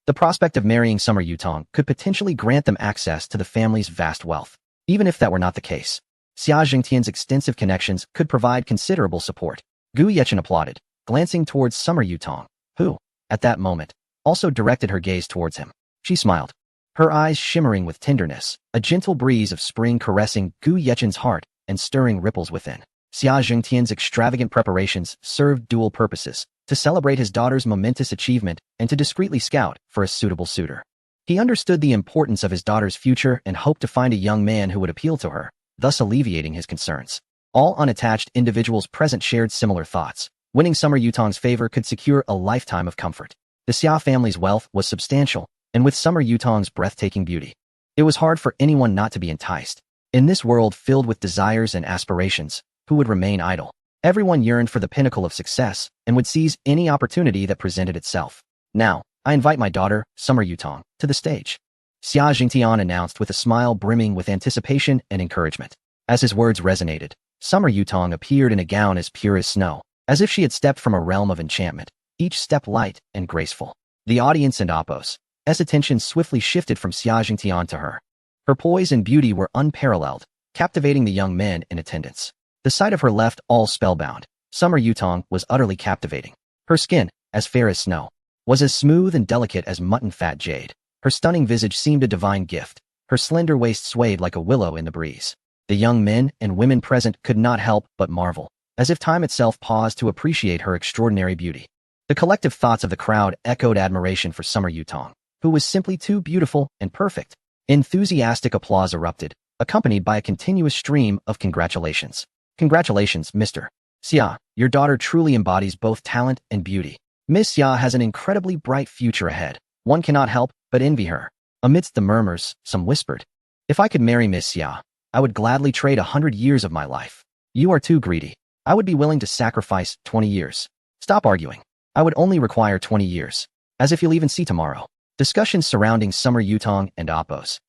Speaker 1: the prospect of marrying Summer Yutong could potentially grant them access to the family's vast wealth. Even if that were not the case, Xia Zhengtian's extensive connections could provide considerable support. Gu Yichen applauded, glancing towards Summer Yutong, who, at that moment, also directed her gaze towards him. She smiled, her eyes shimmering with tenderness, a gentle breeze of spring caressing Gu Yechen's heart and stirring ripples within. Xia Zhengtian's extravagant preparations served dual purposes, to celebrate his daughter's momentous achievement and to discreetly scout for a suitable suitor. He understood the importance of his daughter's future and hoped to find a young man who would appeal to her, thus alleviating his concerns. All unattached individuals present shared similar thoughts. Winning Summer Yutong's favor could secure a lifetime of comfort. The Xia family's wealth was substantial, and with Summer Yutong's breathtaking beauty, it was hard for anyone not to be enticed. In this world filled with desires and aspirations, who would remain idle? Everyone yearned for the pinnacle of success and would seize any opportunity that presented itself. Now, I invite my daughter, Summer Yutong, to the stage, Xia Jingtian announced with a smile brimming with anticipation and encouragement. As his words resonated, Summer Yutong appeared in a gown as pure as snow, as if she had stepped from a realm of enchantment, each step light and graceful. The audience and Apos' attention swiftly shifted from Xia Jingtian to her. Her poise and beauty were unparalleled, captivating the young men in attendance. The sight of her left all spellbound. Summer Yutong was utterly captivating. Her skin, as fair as snow, was as smooth and delicate as mutton-fat jade. Her stunning visage seemed a divine gift. Her slender waist swayed like a willow in the breeze. The young men and women present could not help but marvel, as if time itself paused to appreciate her extraordinary beauty. The collective thoughts of the crowd echoed admiration for Summer Yutong, who was simply too beautiful and perfect. Enthusiastic applause erupted, accompanied by a continuous stream of congratulations. Congratulations, Mr. Xia. Your daughter truly embodies both talent and beauty. Miss Xia has an incredibly bright future ahead. One cannot help but envy her. Amidst the murmurs, some whispered, "If I could marry Miss Xia, I would gladly trade 100 years of my life." "You are too greedy. I would be willing to sacrifice 20 years. Stop arguing. I would only require 20 years. As if you'll even see tomorrow." Discussions surrounding Summer Yutong and Apos'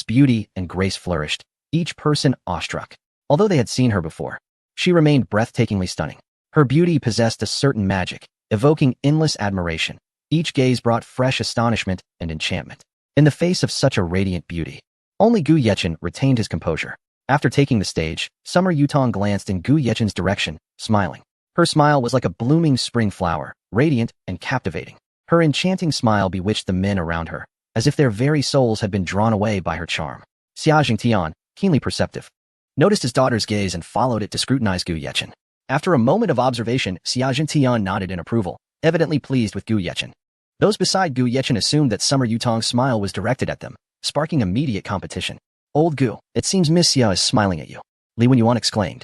Speaker 1: beauty and grace flourished, each person awestruck. Although they had seen her before, she remained breathtakingly stunning. Her beauty possessed a certain magic, evoking endless admiration. Each gaze brought fresh astonishment and enchantment. In the face of such a radiant beauty, only Gu Yechen retained his composure. After taking the stage, Summer Yutong glanced in Gu Yechen's direction, smiling. Her smile was like a blooming spring flower, radiant and captivating. Her enchanting smile bewitched the men around her, as if their very souls had been drawn away by her charm. Xia Jingtian, keenly perceptive, noticed his daughter's gaze and followed it to scrutinize Gu Yechen. After a moment of observation, Xia Jingtian nodded in approval, evidently pleased with Gu Yechen. Those beside Gu Yechen assumed that Summer Yutong's smile was directed at them, sparking immediate competition. "Old Gu, it seems Miss Xia is smiling at you," Li Wenyuan exclaimed,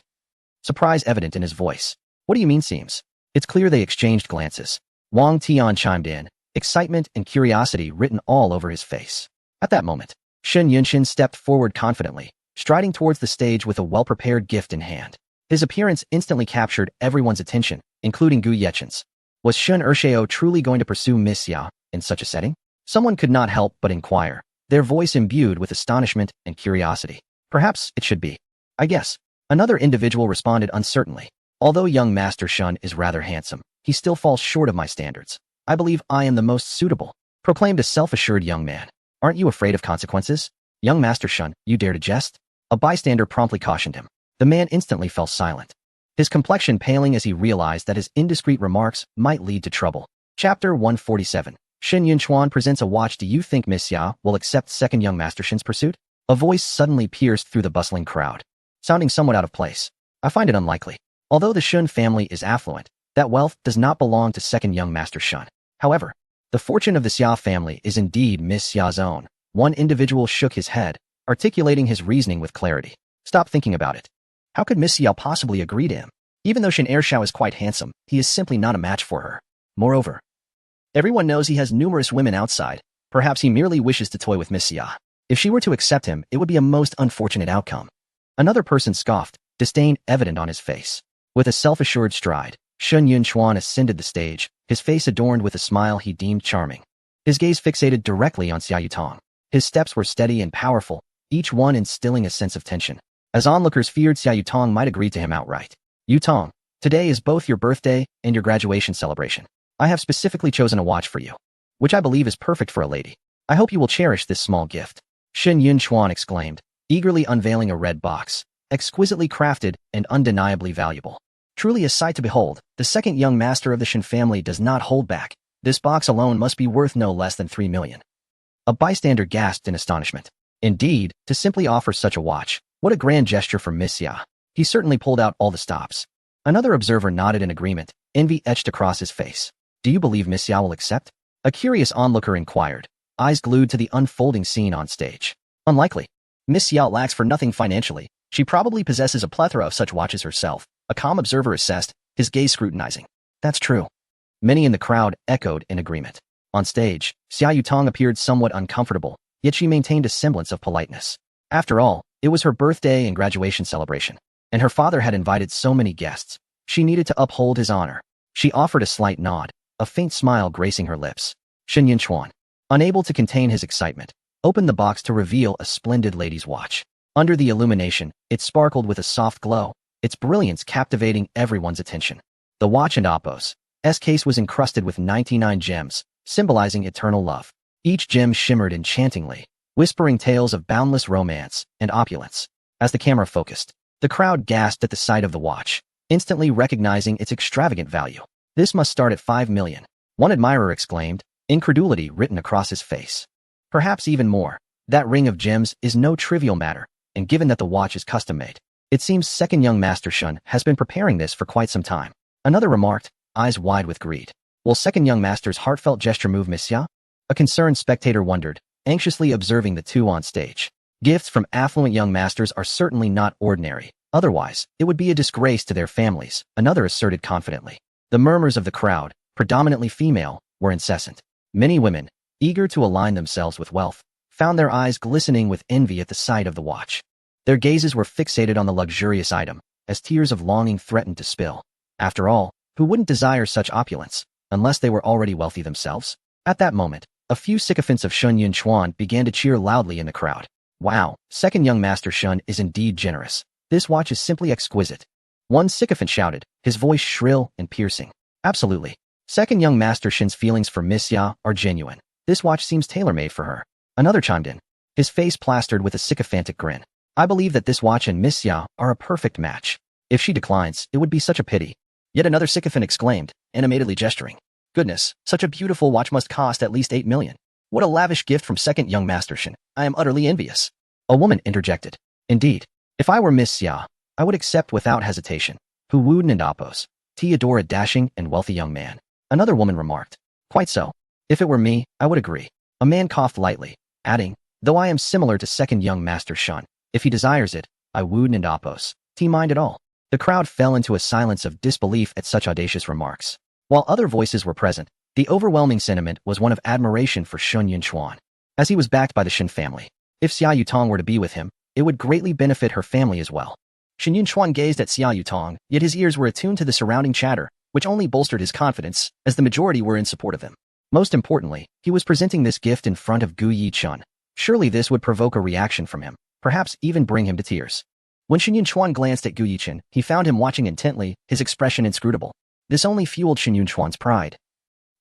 Speaker 1: surprise evident in his voice. "What do you mean seems?" It's clear they exchanged glances. Wang Tian chimed in, excitement and curiosity written all over his face. At that moment, Shen Yunshin stepped forward confidently, striding towards the stage with a well-prepared gift in hand. His appearance instantly captured everyone's attention, including Gu Yechen's. Was Shun Ershao truly going to pursue Miss Xia in such a setting? Someone could not help but inquire, their voice imbued with astonishment and curiosity. "Perhaps it should be. I guess." Another individual responded uncertainly. "Although young Master Shun is rather handsome, he still falls short of my standards. I believe I am the most suitable," proclaimed a self-assured young man. "Aren't you afraid of consequences? Young Master Shun, you dare to jest?" A bystander promptly cautioned him. The man instantly fell silent, his complexion paling as he realized that his indiscreet remarks might lead to trouble. Chapter 147. Shen Yunchuan presents a watch. "Do you think Miss Xia will accept second young Master Shin's pursuit?" A voice suddenly pierced through the bustling crowd, sounding somewhat out of place. "I find it unlikely. Although the Shun family is affluent, that wealth does not belong to second young Master Shun. However, the fortune of the Xia family is indeed Miss Xia's own." One individual shook his head, articulating his reasoning with clarity. "Stop thinking about it. How could Miss Xia possibly agree to him? Even though Shen Ershao is quite handsome, he is simply not a match for her. Moreover, everyone knows he has numerous women outside. Perhaps he merely wishes to toy with Miss Xia. If she were to accept him, it would be a most unfortunate outcome." Another person scoffed, disdain evident on his face. With a self-assured stride, Shen Yunchuan ascended the stage, his face adorned with a smile he deemed charming. His gaze fixated directly on Xia Yutong. His steps were steady and powerful, each one instilling a sense of tension. As onlookers feared Xia Yutong might agree to him outright. "Yutong, today is both your birthday and your graduation celebration. I have specifically chosen a watch for you, which I believe is perfect for a lady. I hope you will cherish this small gift." Shen Yunchuan exclaimed, eagerly unveiling a red box, exquisitely crafted and undeniably valuable. Truly a sight to behold. The second young master of the Shen family does not hold back. This box alone must be worth no less than 3 million. A bystander gasped in astonishment. Indeed, to simply offer such a watch, what a grand gesture from Miss Xia. He certainly pulled out all the stops. Another observer nodded in agreement, envy etched across his face. Do you believe Miss Xia will accept? A curious onlooker inquired, eyes glued to the unfolding scene on stage. Unlikely. Miss Xia lacks for nothing financially. She probably possesses a plethora of such watches herself, a calm observer assessed, his gaze scrutinizing. That's true. Many in the crowd echoed in agreement. On stage, Xia Yutong appeared somewhat uncomfortable, yet she maintained a semblance of politeness. After all, it was her birthday and graduation celebration, and her father had invited so many guests. She needed to uphold his honor. She offered a slight nod, a faint smile gracing her lips. Shen Yunchuan, unable to contain his excitement, opened the box to reveal a splendid lady's watch. Under the illumination, it sparkled with a soft glow, its brilliance captivating everyone's attention. The watch and Oppo's case was encrusted with 99 gems, symbolizing eternal love. Each gem shimmered enchantingly, whispering tales of boundless romance and opulence. As the camera focused, the crowd gasped at the sight of the watch, instantly recognizing its extravagant value. This must start at 5 million. One admirer exclaimed, incredulity written across his face. Perhaps even more. That ring of gems is no trivial matter, and given that the watch is custom-made, it seems second young Master Shun has been preparing this for quite some time. Another remarked, eyes wide with greed. Will second young master's heartfelt gesture move Miss Xia? A concerned spectator wondered, anxiously observing the two on stage. Gifts from affluent young masters are certainly not ordinary. Otherwise, it would be a disgrace to their families, another asserted confidently. The murmurs of the crowd, predominantly female, were incessant. Many women, eager to align themselves with wealth, found their eyes glistening with envy at the sight of the watch. Their gazes were fixated on the luxurious item, as tears of longing threatened to spill. After all, who wouldn't desire such opulence, unless they were already wealthy themselves? At that moment, a few sycophants of Shun Yunchuan began to cheer loudly in the crowd. Wow, second young Master Shun is indeed generous. This watch is simply exquisite. One sycophant shouted, his voice shrill and piercing. Absolutely. Second young Master Shun's feelings for Miss Xia are genuine. This watch seems tailor-made for her. Another chimed in, his face plastered with a sycophantic grin. I believe that this watch and Miss Xia are a perfect match. If she declines, it would be such a pity. Yet another sycophant exclaimed, animatedly gesturing. Goodness, such a beautiful watch must cost at least 8 million. What a lavish gift from second young Master Shin. I am utterly envious. A woman interjected. Indeed, if I were Miss Xia, I would accept without hesitation. Hu Wuden and Oppos. Adore a dashing and wealthy young man. Another woman remarked. Quite so. If it were me, I would agree. A man coughed lightly, adding, though I am similar to second young Master Shun, if he desires it, I Wuden and Oppos. Mind at all. The crowd fell into a silence of disbelief at such audacious remarks. While other voices were present, the overwhelming sentiment was one of admiration for Shun Yunchuan, as he was backed by the Shin family. If Xia Yutong were to be with him, it would greatly benefit her family as well. Shin Yunchuan gazed at Xia Yutong, yet his ears were attuned to the surrounding chatter, which only bolstered his confidence, as the majority were in support of him. Most importantly, he was presenting this gift in front of Gu Yichun. Surely this would provoke a reaction from him, perhaps even bring him to tears. When Shin Yunchuan glanced at Gu Yichun, he found him watching intently, his expression inscrutable. This only fueled Shin Yunchuan's pride.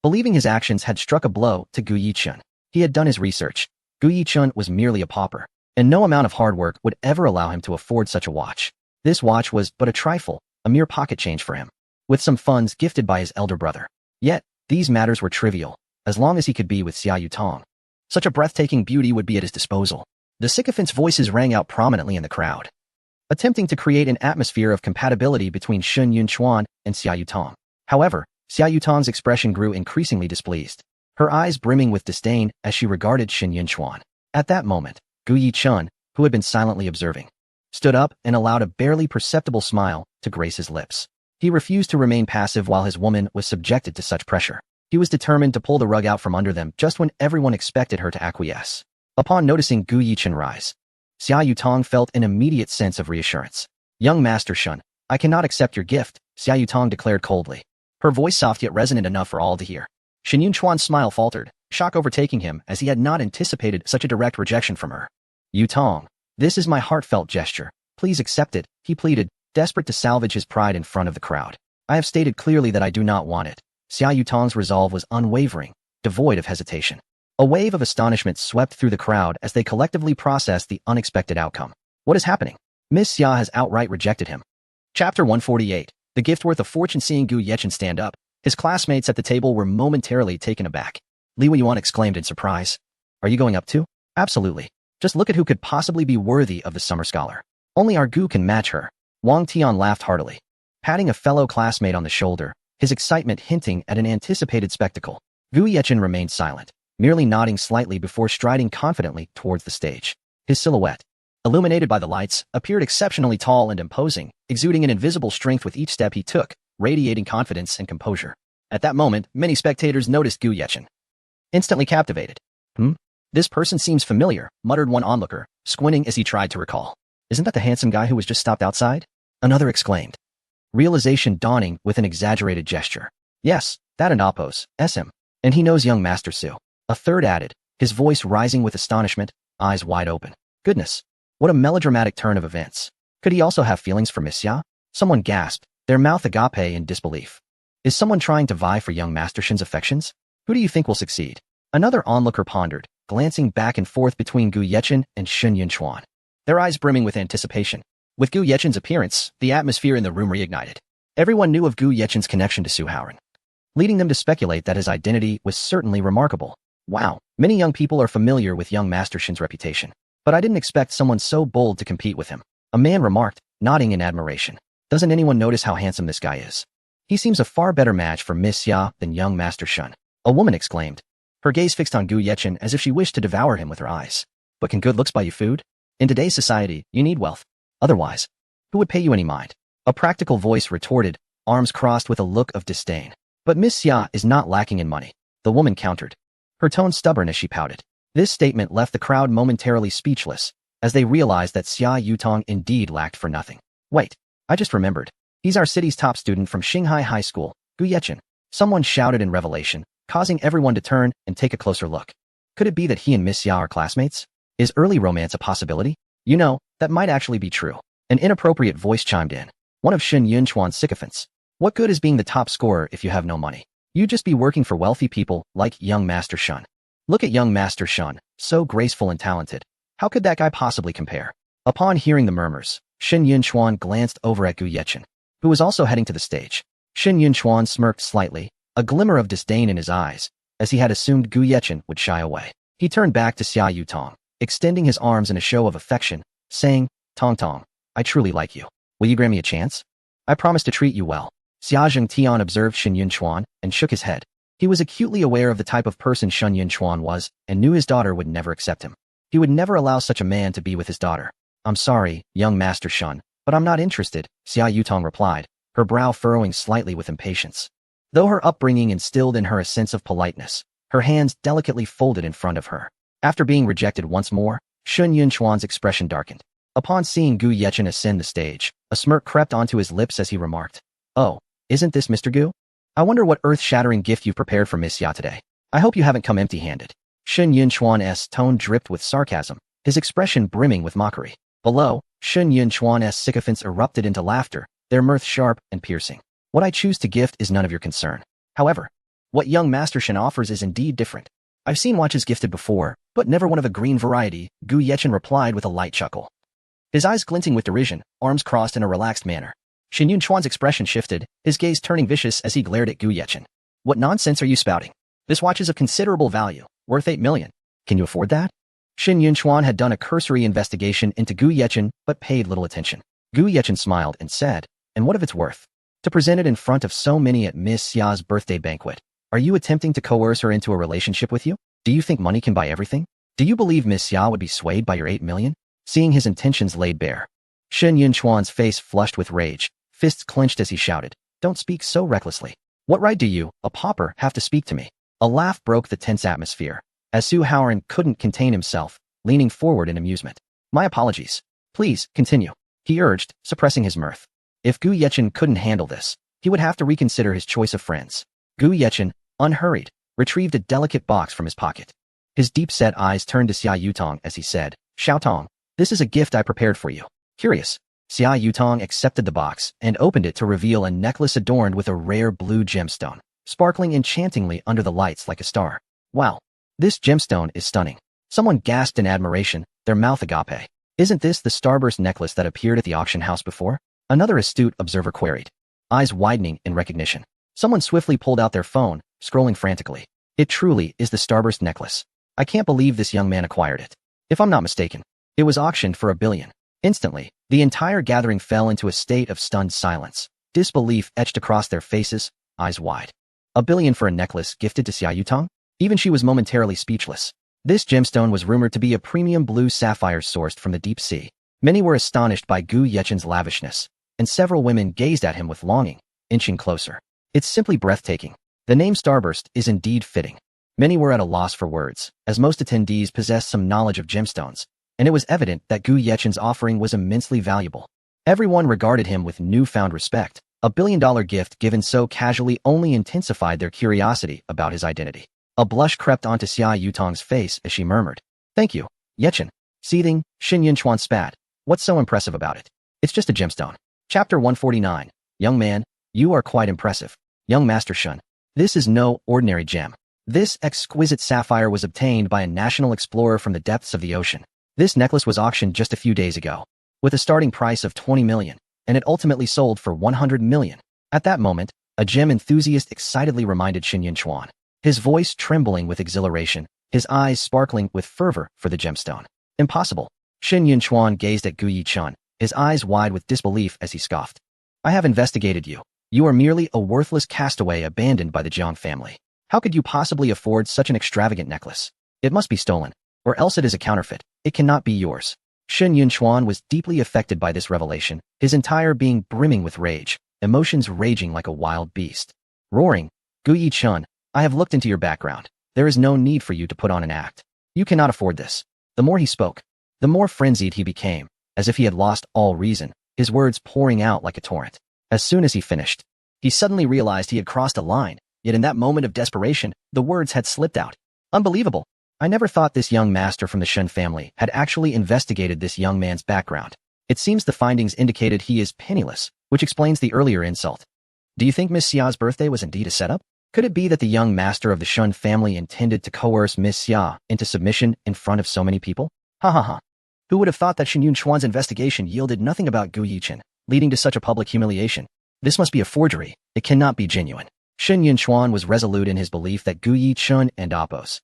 Speaker 1: Believing his actions had struck a blow to Gu Yichun, he had done his research. Gu Yichun was merely a pauper, and no amount of hard work would ever allow him to afford such a watch. This watch was but a trifle, a mere pocket change for him, with some funds gifted by his elder brother. Yet, these matters were trivial, as long as he could be with Xia Yutong. Such a breathtaking beauty would be at his disposal. The sycophants' voices rang out prominently in the crowd, attempting to create an atmosphere of compatibility between Shun Yunchuan and Xia Yutong. However, Xia Yutong's expression grew increasingly displeased, her eyes brimming with disdain as she regarded Shin Yunchuan. At that moment, Gu Yichun, who had been silently observing, stood up and allowed a barely perceptible smile to grace his lips. He refused to remain passive while his woman was subjected to such pressure. He was determined to pull the rug out from under them just when everyone expected her to acquiesce. Upon noticing Gu Yichun rise, Xia Yutong felt an immediate sense of reassurance. Young Master Shun, I cannot accept your gift, Xia Yutong declared coldly. Her voice soft yet resonant enough for all to hear. Shin Yunchuan's smile faltered, shock overtaking him as he had not anticipated such a direct rejection from her. Yutong, this is my heartfelt gesture. Please accept it, he pleaded, desperate to salvage his pride in front of the crowd. I have stated clearly that I do not want it. Xia Yutong's resolve was unwavering, devoid of hesitation. A wave of astonishment swept through the crowd as they collectively processed the unexpected outcome. What is happening? Miss Xia has outright rejected him. Chapter 148. The gift worth a fortune. Seeing Gu Yichun stand up, his classmates at the table were momentarily taken aback. Li Weiyuan exclaimed in surprise. Are you going up too? Absolutely. Just look at who could possibly be worthy of the summer scholar. Only our Gu can match her. Wang Tian laughed heartily, patting a fellow classmate on the shoulder, his excitement hinting at an anticipated spectacle. Gu Yechen remained silent, merely nodding slightly before striding confidently towards the stage. His silhouette, illuminated by the lights, appeared exceptionally tall and imposing, exuding an invisible strength with each step he took, radiating confidence and composure. At that moment, many spectators noticed Gu Yechen. Instantly captivated. This person seems familiar, muttered one onlooker, squinting as he tried to recall. Isn't that the handsome guy who was just stopped outside? Another exclaimed. Realization dawning with an exaggerated gesture. Yes, that Anapos, him. And he knows young Master Su. A third added, his voice rising with astonishment, eyes wide open. Goodness, what a melodramatic turn of events. Could he also have feelings for Miss Ya? Someone gasped, their mouth agape in disbelief. Is someone trying to vie for young Master Shin's affections? Who do you think will succeed? Another onlooker pondered, glancing back and forth between Gu Yechen and Shen Yunchuan, their eyes brimming with anticipation. With Gu Yechen's appearance, the atmosphere in the room reignited. Everyone knew of Gu Yechen's connection to Su Haoran, leading them to speculate that his identity was certainly remarkable. Wow, many young people are familiar with young Master Shin's reputation, but I didn't expect someone so bold to compete with him. A man remarked, nodding in admiration. Doesn't anyone notice how handsome this guy is? He seems a far better match for Miss Ya than young Master Shun. A woman exclaimed, her gaze fixed on Gu Yechen as if she wished to devour him with her eyes. But can good looks buy you food? In today's society, you need wealth. Otherwise, who would pay you any mind? A practical voice retorted, arms crossed with a look of disdain. But Miss Ya is not lacking in money, the woman countered, her tone stubborn as she pouted. This statement left the crowd momentarily speechless, as they realized that Xia Yutong indeed lacked for nothing. Wait, I just remembered. He's our city's top student from Xinghai High School, Gu Yechen. Someone shouted in revelation, causing everyone to turn and take a closer look. Could it be that he and Miss Ya are classmates? Is early romance a possibility? You know, that might actually be true. An inappropriate voice chimed in, one of Shen Yunchuan's sycophants. What good is being the top scorer if you have no money? You'd just be working for wealthy people like young Master Shun. Look at young Master Shun, so graceful and talented. How could that guy possibly compare? Upon hearing the murmurs, Shen Yunchuan glanced over at Gu Yechen, who was also heading to the stage. Shen Yunchuan smirked slightly, a glimmer of disdain in his eyes, as he had assumed Gu Yechen would shy away. He turned back to Xia Yutong, extending his arms in a show of affection, saying, Tong Tong, I truly like you. Will you grant me a chance? I promise to treat you well. Xia Zhengtian observed Shen Yunchuan and shook his head. He was acutely aware of the type of person Shen Yunchuan was and knew his daughter would never accept him. He would never allow such a man to be with his daughter. I'm sorry, young Master Shun, but I'm not interested, Xia Yutong replied, her brow furrowing slightly with impatience. Though her upbringing instilled in her a sense of politeness, her hands delicately folded in front of her. After being rejected once more, Shen Yunchuan's expression darkened. Upon seeing Gu Yechen ascend the stage, a smirk crept onto his lips as he remarked, Oh, isn't this Mr. Gu? I wonder what earth-shattering gift you've prepared for Miss Ya today. I hope you haven't come empty-handed. Shen Yunchuan's tone dripped with sarcasm, his expression brimming with mockery. Below, Shen Yunchuan's sycophants erupted into laughter, their mirth sharp and piercing. What I choose to gift is none of your concern. However, what young Master Shen offers is indeed different. I've seen watches gifted before, but never one of a green variety, Gu Yechen replied with a light chuckle. His eyes glinting with derision, arms crossed in a relaxed manner. Shen Yunchuan's expression shifted, his gaze turning vicious as he glared at Gu Yechen. What nonsense are you spouting? This watch is of considerable value, worth 8 million. Can you afford that? Shen Yunchuan had done a cursory investigation into Gu Yechen, but paid little attention. Gu Yechen smiled and said, And what of its worth? To present it in front of so many at Miss Ya's birthday banquet. Are you attempting to coerce her into a relationship with you? Do you think money can buy everything? Do you believe Miss Ya would be swayed by your 8 million? Seeing his intentions laid bare, Shen Yunchuan's face flushed with rage, fists clenched as he shouted, Don't speak so recklessly. What right do you, a pauper, have to speak to me? A laugh broke the tense atmosphere, as Su Haoran couldn't contain himself, leaning forward in amusement. My apologies. Please, continue, he urged, suppressing his mirth. If Gu Yechen couldn't handle this, he would have to reconsider his choice of friends. Gu Yechen, unhurried, retrieved a delicate box from his pocket. His deep-set eyes turned to Xia Yutong as he said, Xiaotong, this is a gift I prepared for you. Curious. Xia Yutong accepted the box and opened it to reveal a necklace adorned with a rare blue gemstone, sparkling enchantingly under the lights like a star. Wow, this gemstone is stunning. Someone gasped in admiration, their mouth agape. Isn't this the starburst necklace that appeared at the auction house before? Another astute observer queried, eyes widening in recognition. Someone swiftly pulled out their phone, scrolling frantically. It truly is the starburst necklace. I can't believe this young man acquired it. If I'm not mistaken, it was auctioned for $1 billion. Instantly, the entire gathering fell into a state of stunned silence. Disbelief etched across their faces, eyes wide. $1 billion for a necklace gifted to Xia Yutong? Even she was momentarily speechless. This gemstone was rumored to be a premium blue sapphire sourced from the deep sea. Many were astonished by Gu Yechen's lavishness, and several women gazed at him with longing, inching closer. It's simply breathtaking. The name Starburst is indeed fitting. Many were at a loss for words, as most attendees possessed some knowledge of gemstones, and it was evident that Gu Yechen's offering was immensely valuable. Everyone regarded him with newfound respect. $1 billion gift given so casually only intensified their curiosity about his identity. A blush crept onto Xia Yutong's face as she murmured, "Thank you, Yechen." Seething, Xin Yunchuan spat. "What's so impressive about it? It's just a gemstone." Chapter 149. Young man, you are quite impressive. Young Master Shun. This is no ordinary gem. This exquisite sapphire was obtained by a national explorer from the depths of the ocean. This necklace was auctioned just a few days ago, with a starting price of 20 million, and it ultimately sold for 100 million. At that moment, a gem enthusiast excitedly reminded Xin Yunchuan, his voice trembling with exhilaration, his eyes sparkling with fervor for the gemstone. Impossible. Xin Yunchuan gazed at Gu Yichun, his eyes wide with disbelief as he scoffed. I have investigated you. You are merely a worthless castaway abandoned by the Jiang family. How could you possibly afford such an extravagant necklace? It must be stolen, or else it is a counterfeit. It cannot be yours. Xin Yunchuan was deeply affected by this revelation, his entire being brimming with rage, emotions raging like a wild beast. Roaring, Gu Yichun, I have looked into your background. There is no need for you to put on an act. You cannot afford this. The more he spoke, the more frenzied he became, as if he had lost all reason, his words pouring out like a torrent. As soon as he finished, he suddenly realized he had crossed a line, yet in that moment of desperation, the words had slipped out. Unbelievable. I never thought this young master from the Shen family had actually investigated this young man's background. It seems the findings indicated he is penniless, which explains the earlier insult. Do you think Miss Xia's birthday was indeed a setup? Could it be that the young master of the Shun family intended to coerce Miss Xia into submission in front of so many people? Ha ha ha. Who would have thought that Xin Yunchuan's investigation yielded nothing about Gu Yichen, leading to such a public humiliation? This must be a forgery. It cannot be genuine. Xin Yunchuan was resolute in his belief that Gu Yichun and Apos'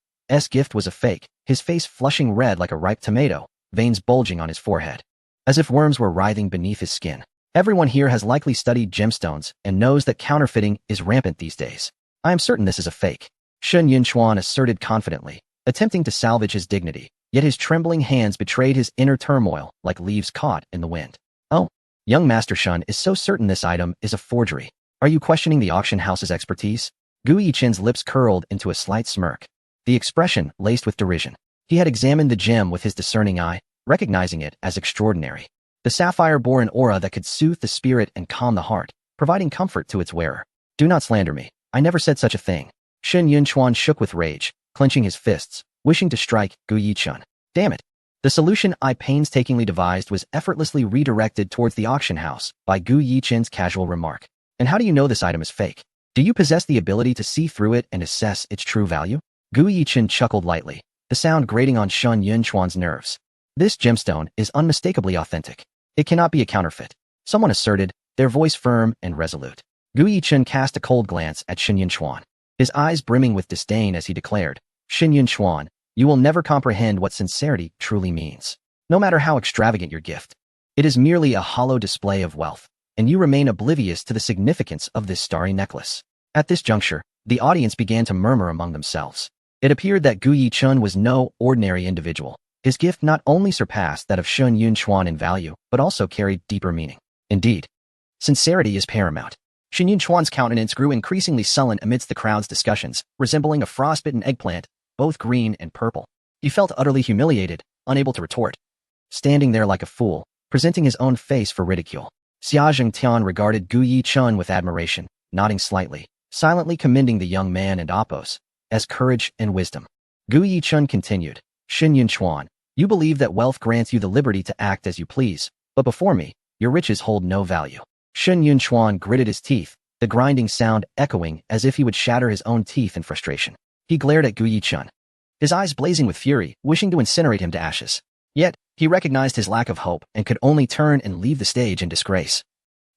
Speaker 1: gift was a fake, his face flushing red like a ripe tomato, veins bulging on his forehead, as if worms were writhing beneath his skin. Everyone here has likely studied gemstones and knows that counterfeiting is rampant these days. I am certain this is a fake, Xin Yunchuan asserted confidently, attempting to salvage his dignity, yet his trembling hands betrayed his inner turmoil like leaves caught in the wind. Oh, young Master Shun is so certain this item is a forgery. Are you questioning the auction house's expertise? Gu Yichen's lips curled into a slight smirk, the expression laced with derision. He had examined the gem with his discerning eye, recognizing it as extraordinary. The sapphire bore an aura that could soothe the spirit and calm the heart, providing comfort to its wearer. Do not slander me. I never said such a thing. Xin Yunchuan shook with rage, clenching his fists, wishing to strike Gu Yichun. Damn it. The solution I painstakingly devised was effortlessly redirected towards the auction house by Gu Yichen's casual remark. And how do you know this item is fake? Do you possess the ability to see through it and assess its true value? Gu Yichen chuckled lightly, the sound grating on Shun Yunchuan's nerves. This gemstone is unmistakably authentic. It cannot be a counterfeit, someone asserted, their voice firm and resolute. Gu Yichen cast a cold glance at Xin Yunchuan, his eyes brimming with disdain as he declared, Xin Yunchuan, you will never comprehend what sincerity truly means. No matter how extravagant your gift, it is merely a hollow display of wealth, and you remain oblivious to the significance of this starry necklace. At this juncture, the audience began to murmur among themselves. It appeared that Gu Yichun was no ordinary individual. His gift not only surpassed that of Shun Yunchuan in value, but also carried deeper meaning. Indeed, sincerity is paramount. Xin Yunchuan's countenance grew increasingly sullen amidst the crowd's discussions, resembling a frostbitten eggplant, both green and purple. He felt utterly humiliated, unable to retort. Standing there like a fool, presenting his own face for ridicule. Xia Zhengtian regarded Gu Yichun with admiration, nodding slightly, silently commending the young man and Apos' courage and wisdom. Gu Yichun continued, Xin Yunchuan, you believe that wealth grants you the liberty to act as you please, but before me, your riches hold no value. Xin Yunchuan gritted his teeth, the grinding sound echoing as if he would shatter his own teeth in frustration. He glared at Gu Yichun, his eyes blazing with fury, wishing to incinerate him to ashes. Yet, he recognized his lack of hope and could only turn and leave the stage in disgrace.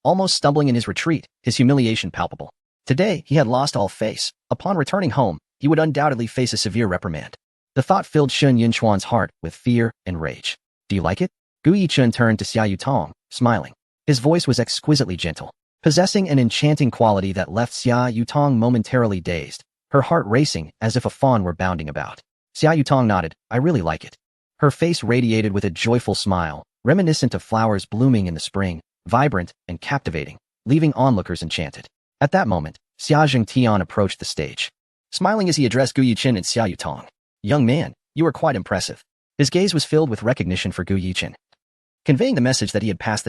Speaker 1: Almost stumbling in his retreat, his humiliation palpable. Today, he had lost all face. Upon returning home, he would undoubtedly face a severe reprimand. The thought filled Shun Yinchuan's heart with fear and rage. Do you like it? Gu Yichun turned to Xia Yutong, smiling. His voice was exquisitely gentle, possessing an enchanting quality that left Xia Yutong momentarily dazed, her heart racing as if a fawn were bounding about. Xia Yutong nodded. I really like it. Her face radiated with a joyful smile, reminiscent of flowers blooming in the spring, vibrant and captivating, leaving onlookers enchanted. At that moment, Xia Zhengtian approached the stage, smiling as he addressed Gu Yichen and Xia Yutong. Young man, you are quite impressive. His gaze was filled with recognition for Gu Yichen, conveying the message that he had passed the